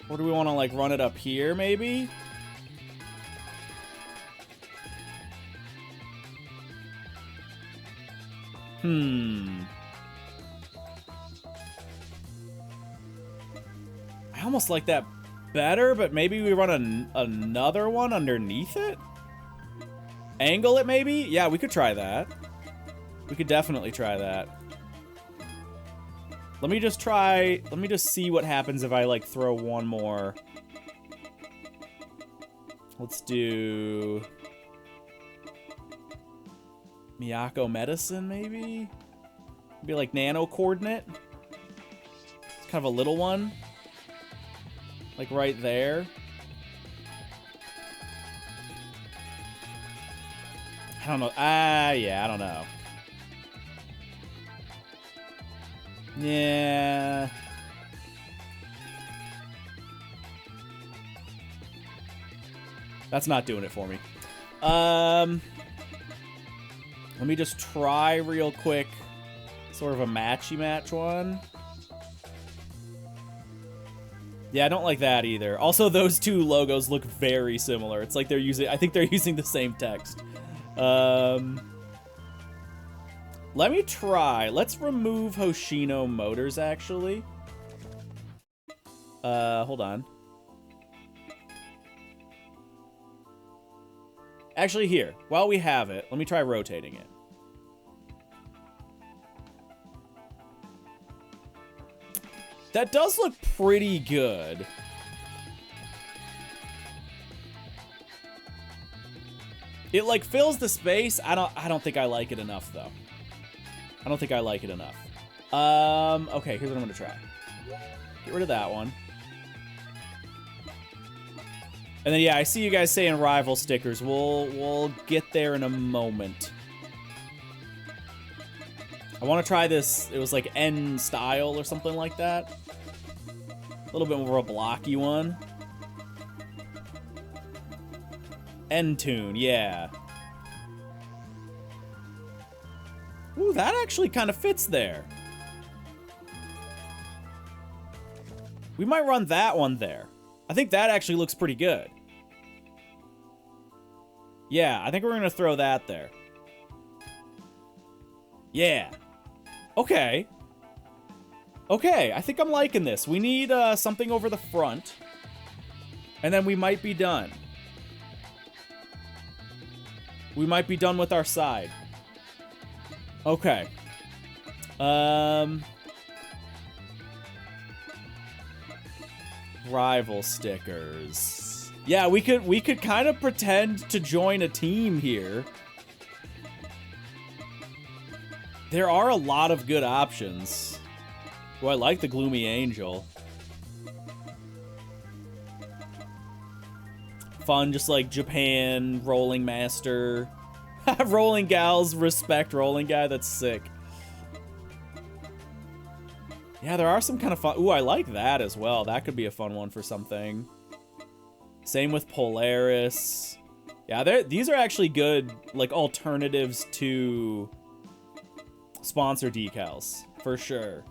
Or do we want to like run it up here maybe? I almost like that better, but maybe we run another one underneath it? Angle it maybe? Yeah, we could try that. We could definitely try that. Let me just see what happens if I like throw one more. Let's do Miyako Medicine maybe? Maybe like nano coordinate. It's kind of a little one. Like right there. I don't know. Yeah, I don't know. Yeah. That's not doing it for me. Let me just try real quick. Sort of a matchy-match one. Yeah, I don't like that either. Also, those two logos look very similar. It's like they're using... I think they're using the same text. Let me try. Let's remove Hoshino Motors, actually. Hold on. Actually, here. While we have it, let me try rotating it. That does look pretty good. It like fills the space. I don't think I like it enough though. I don't think I like it enough. Okay, here's what I'm gonna try. Get rid of that one. And then yeah, I see you guys saying rival stickers. We'll get there in a moment. I want to try this. It was like N style or something like that. A little bit more of a blocky one. N-tune, yeah. Ooh, that actually kind of fits there. We might run that one there. I think that actually looks pretty good. Yeah, I think we're going to throw that there. Yeah. Okay. Okay, I think I'm liking this. We need something over the front. And then we might be done. We might be done with our side. Okay. Rival stickers. Yeah, we could kind of pretend to join a team here. There are a lot of good options. Oh, I like the Gloomy Angel. Fun, just like Japan, Rolling Master. Rolling Gals, respect Rolling Guy, that's sick. Yeah, there are some kind of fun... Ooh, I like that as well. That could be a fun one for something. Same with Polaris. Yeah, these are actually good, like, alternatives to sponsor decals, for sure.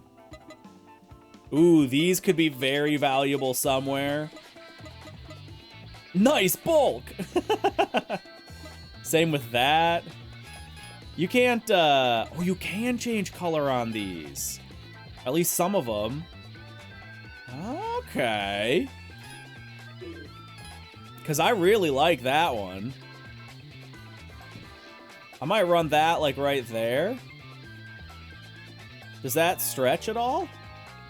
Ooh, these could be very valuable somewhere. Nice bulk! Same with that. You can't, oh, you can change color on these. At least some of them. Okay. Because I really like that one. I might run that, like, right there. Does that stretch at all?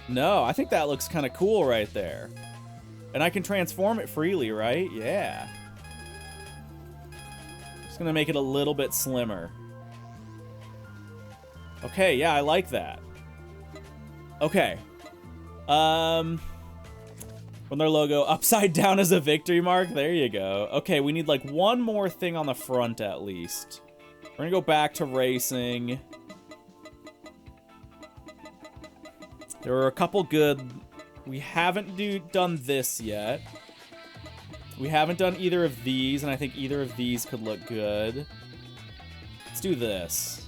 No, I think that looks kind of cool right there. And I can transform it freely, right? Yeah. Just gonna make it a little bit slimmer. Okay, yeah, I like that. Okay. From their logo, upside down as a victory mark. There you go. Okay, we need like one more thing on the front at least. We're gonna go back to racing. There were a couple good... We haven't done this yet. We haven't done either of these, and I think either of these could look good. Let's do this.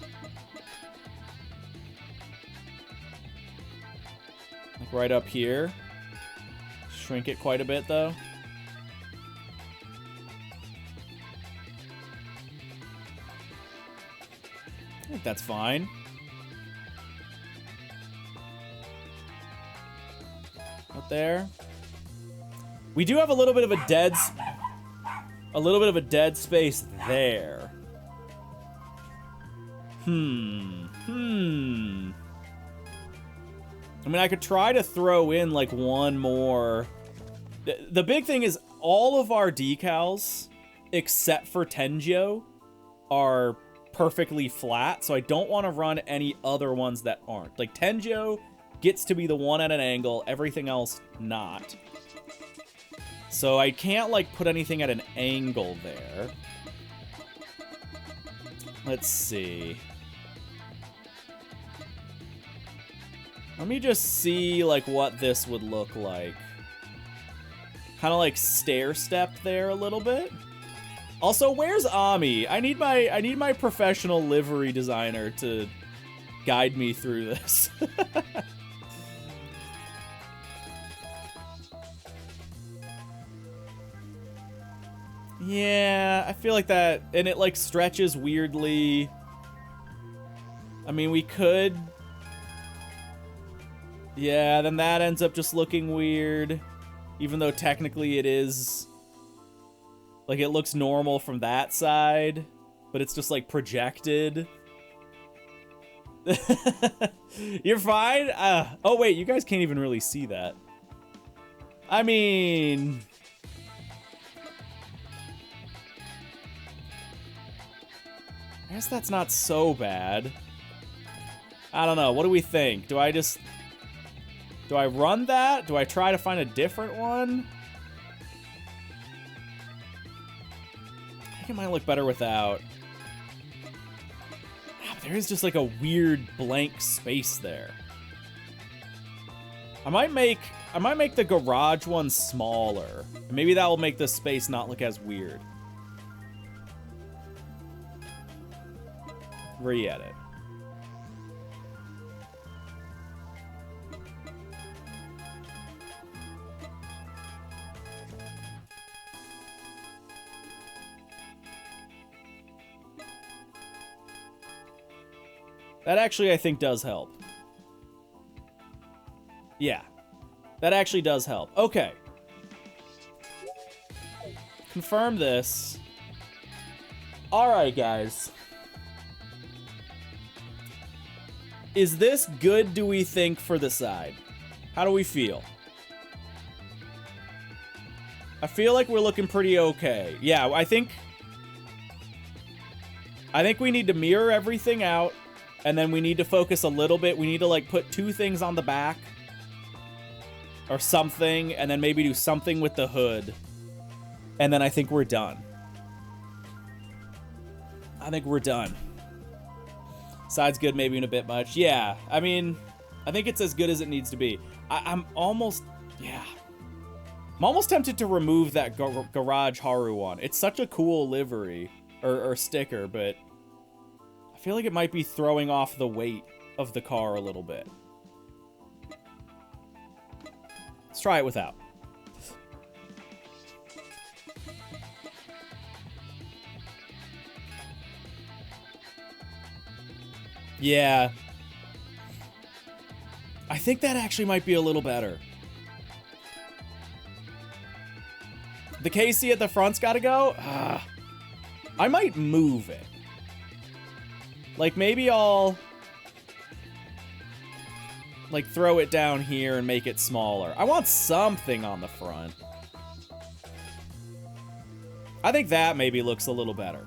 Like right up here. Shrink it quite a bit, though. I think that's fine. Up there. We do have a little bit of a dead space there. I mean, I could try to throw in like one more. The big thing is all of our decals, except for Tenjo, are perfectly flat, so I don't want to run any other ones that aren't. Like Tenjo gets to be the one at an angle, everything else not. So I can't like put anything at an angle there. Let's see. Let me just see like what this would look like. Kind of like stair step there a little bit. Also, where's Ami? I need my professional livery designer to guide me through this. Yeah, I feel like that, and it like stretches weirdly. I mean, we could. Yeah, then that ends up just looking weird, even though technically it is. Like, it looks normal from that side, but it's just like projected. You're fine? Oh wait, you guys can't even really see that. I mean... I guess that's not so bad. I don't know. What do we think? Do I run that? Do I try to find a different one? I think it might look better without. Ah, but there is just like a weird blank space there. I might make the garage one smaller. Maybe that will make the space not look as weird. Re-edit. That actually, I think, does help. Yeah. That actually does help. Okay. Confirm this. Alright, guys. Is this good, do we think, for the side? How do we feel? I feel like we're looking pretty okay. Yeah, I think we need to mirror everything out, and then we need to focus a little bit. We need to, like, put two things on the back or something, and then maybe do something with the hood. And then I think we're done. I think we're done. Side's good, maybe in a bit much. Yeah, I mean, I think it's as good as it needs to be. I'm almost tempted to remove that Garage Haru one. It's such a cool livery, or sticker, but I feel like it might be throwing off the weight of the car a little bit. Let's try it without. Yeah. I think that actually might be a little better. The KC at the front's gotta go? I might move it. Like, maybe I'll... like, throw it down here and make it smaller. I want something on the front. I think that maybe looks a little better.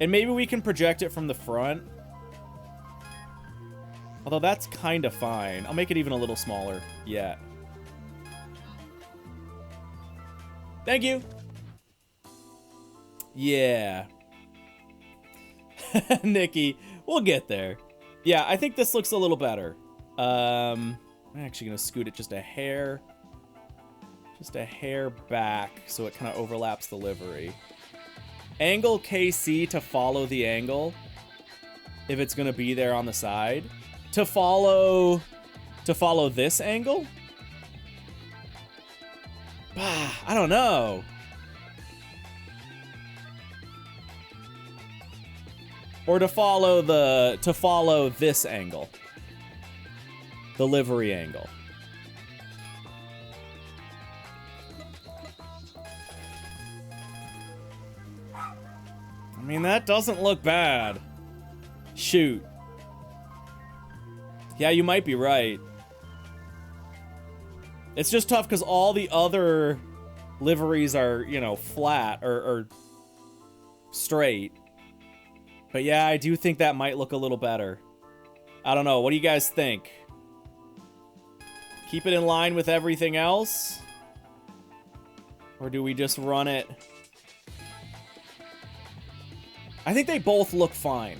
And maybe we can project it from the front. Although that's kind of fine. I'll make it even a little smaller. Yeah. Thank you. Yeah. Nikki, we'll get there. Yeah, I think this looks a little better. I'm actually going to scoot it just a hair. Just a hair back so it kind of overlaps the livery. Angle KC to follow the angle. If it's going to be there on the side. To follow this angle? I don't know. Or to follow this angle. The livery angle. I mean, that doesn't look bad. Shoot. Yeah, you might be right. It's just tough because all the other liveries are, you know, flat or straight. But yeah, I do think that might look a little better. I don't know. What do you guys think? Keep it in line with everything else? Or do we just run it? I think they both look fine.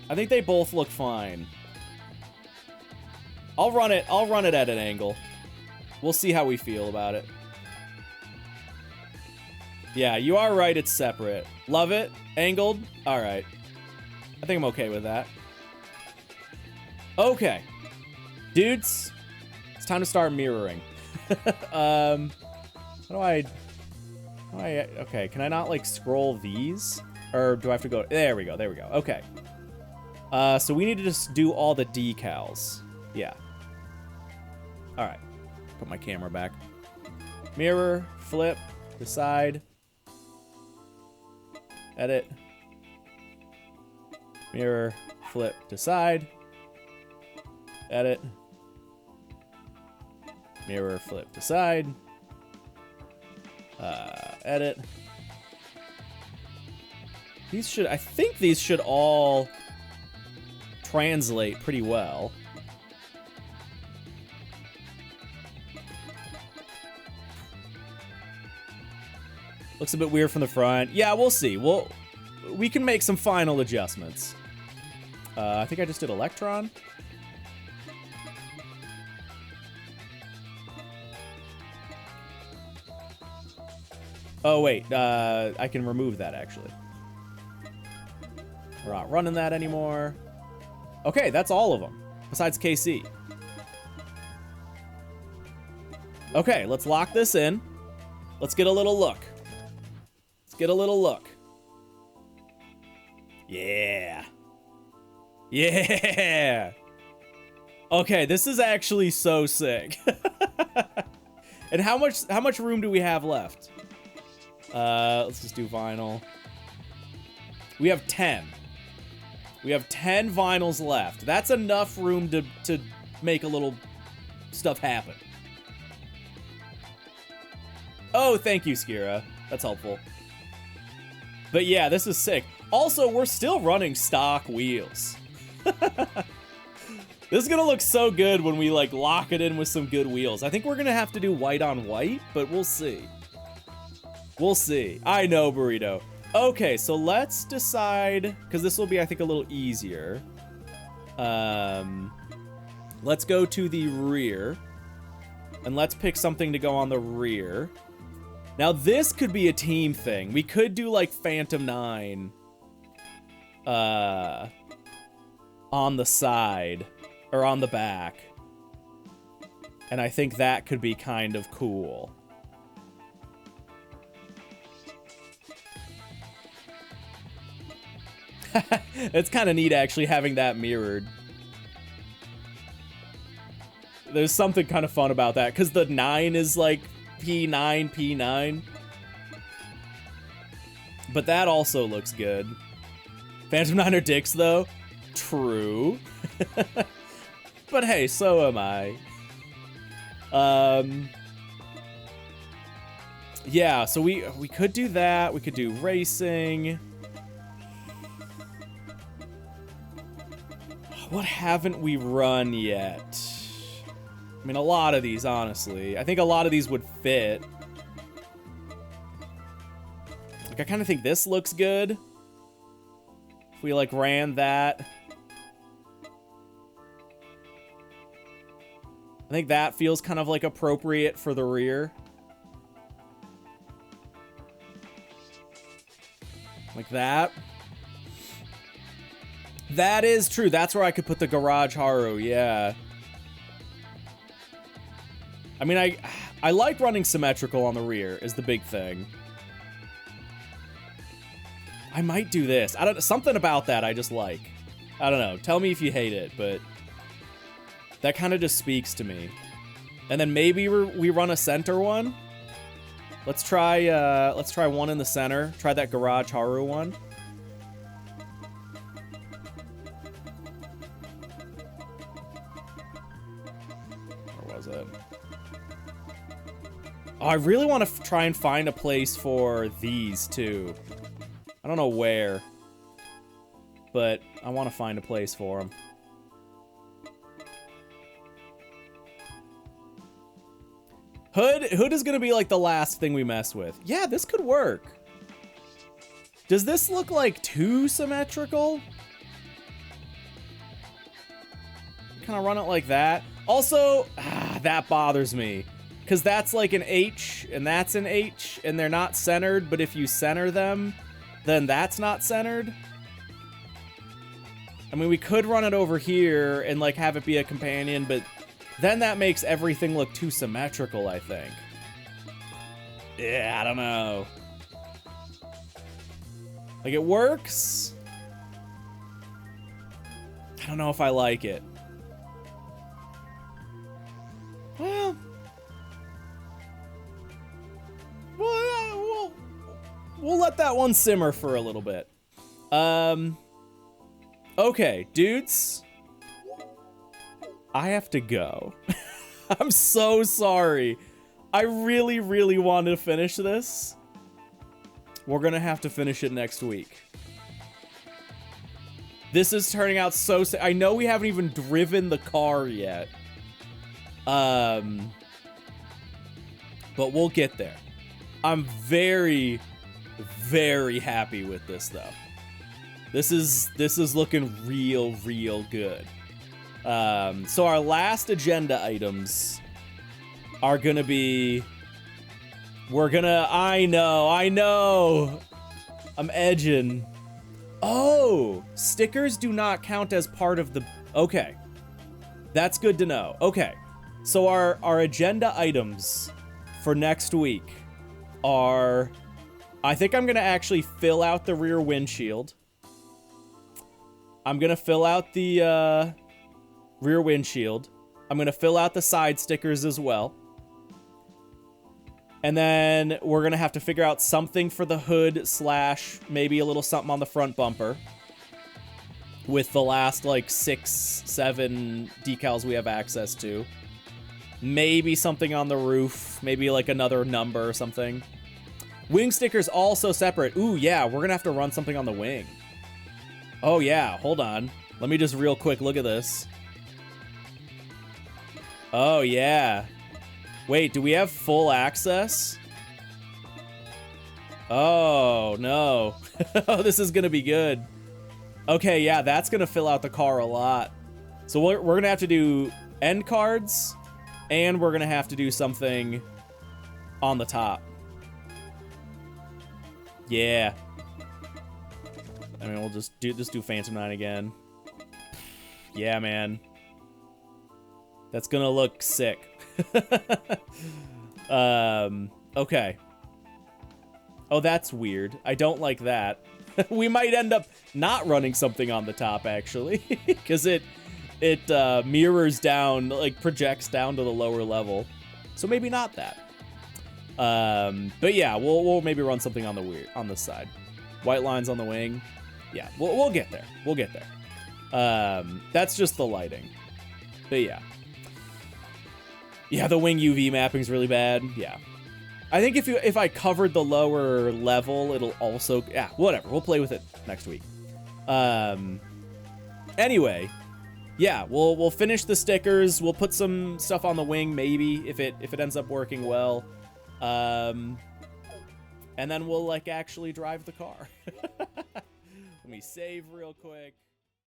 I think they both look fine. I'll run it at an angle. We'll see how we feel about it. Yeah, you are right, it's separate. Love it. Angled. Alright. I think I'm okay with that. Okay. Dudes, it's time to start mirroring. Okay, can I not, like, scroll these? Or do I have to go? There we go, there we go. Okay. So we need to just do all the decals. Yeah. Alright. Put my camera back. Mirror, flip, decide. Edit. Mirror, flip, decide. Edit. Mirror, flip, decide. Edit. I think these should all translate pretty well. Looks a bit weird from the front. Yeah, we'll see. We can make some final adjustments. I think I just did Electron. Oh, wait. I can remove that, actually. We're not running that anymore. Okay, that's all of them, besides KC. Okay, let's lock this in. Let's get a little look. Let's get a little look. Yeah. Yeah. Okay, this is actually so sick. And how much room do we have left? Let's just do vinyl. We have 10. We have 10 vinyls left. That's enough room to make a little stuff happen. Oh, thank you, Skira. That's helpful. But yeah, this is sick. Also, we're still running stock wheels. This is gonna look so good when we, like, lock it in with some good wheels. I think we're gonna have to do white on white, but we'll see. We'll see. I know, Burrito. Okay, so let's decide, because this will be, I think, a little easier. Let's go to the rear, and let's pick something to go on the rear. Now, this could be a team thing. We could do, like, Phantom 9 on the side, or on the back. And I think that could be kind of cool. It's kind of neat, actually, having that mirrored. There's something kind of fun about that, because the 9 is, like, P9, P9. But that also looks good. Phantom 9 are dicks, though. True. But hey, so am I. Yeah, so we could do that. We could do racing. What haven't we run yet? I mean, a lot of these, honestly. I think a lot of these would fit. Like, I kind of think this looks good. If we, like, ran that. I think that feels kind of, like, appropriate for the rear. Like that. That is true. That's where I could put the Garage Haru, yeah. I mean, I like running symmetrical on the rear is the big thing. I might do this. I don't, something about that I just like. I don't know. Tell me if you hate it, but that kind of just speaks to me. And then maybe we run a center one. Let's try one in the center. Try that Garage Haru one. Where was it? Oh, I really want to try and find a place for these too. I don't know where, but I want to find a place for them. Hood is going to be like the last thing we mess with. Yeah, this could work. Does this look like too symmetrical? Kind of run it like that. Also, that bothers me. Because that's like an H, and that's an H, and they're not centered, but if you center them, then that's not centered. I mean, we could run it over here and like have it be a companion, but then that makes everything look too symmetrical, I think. Yeah, I don't know. Like, it works. I don't know if I like it. Well, we'll let that one simmer for a little bit. Okay, dudes. I have to go. I'm so sorry. I really, really want to finish this. We're gonna have to finish it next week. This is turning out so... I know we haven't even driven the car yet. But we'll get there. I'm very, very happy with this, though. This is looking real, real good. So our last agenda items are gonna be... I know! I'm edging. Oh! Stickers do not count as part of the... Okay. That's good to know. Okay. So our agenda items for next week are... I think I'm gonna actually fill out the rear windshield. I'm gonna fill out the, rear windshield. I'm gonna fill out the side stickers as well. And then we're gonna have to figure out something for the hood / maybe a little something on the front bumper. With the last, like, 6, 7 decals we have access to. Maybe something on the roof. Maybe, like, another number or something. Wing stickers also separate. Ooh, yeah, we're gonna have to run something on the wing. Oh, yeah, hold on. Let me just real quick look at this. Oh, yeah. Wait, do we have full access? Oh, no. Oh, this is gonna be good. Okay, yeah, that's gonna fill out the car a lot. So we're gonna have to do end cards, and we're gonna have to do something on the top. Yeah. I mean, we'll just do Phantom 9 again. Yeah, man. That's gonna look sick. Okay. Oh, that's weird. I don't like that. We might end up not running something on the top, actually. Because it mirrors down, like, projects down to the lower level. So maybe not that. But yeah, we'll maybe run something on the side. White lines on the wing. Yeah, we'll get there. We'll get there. That's just the lighting. But yeah. Yeah, the wing UV mapping's really bad. Yeah. I think if I covered the lower level, it'll also... Yeah, whatever. We'll play with it next week. Anyway, yeah, we'll finish the stickers. We'll put some stuff on the wing, maybe, if it ends up working well. And then we'll, like, actually drive the car. Let me save real quick.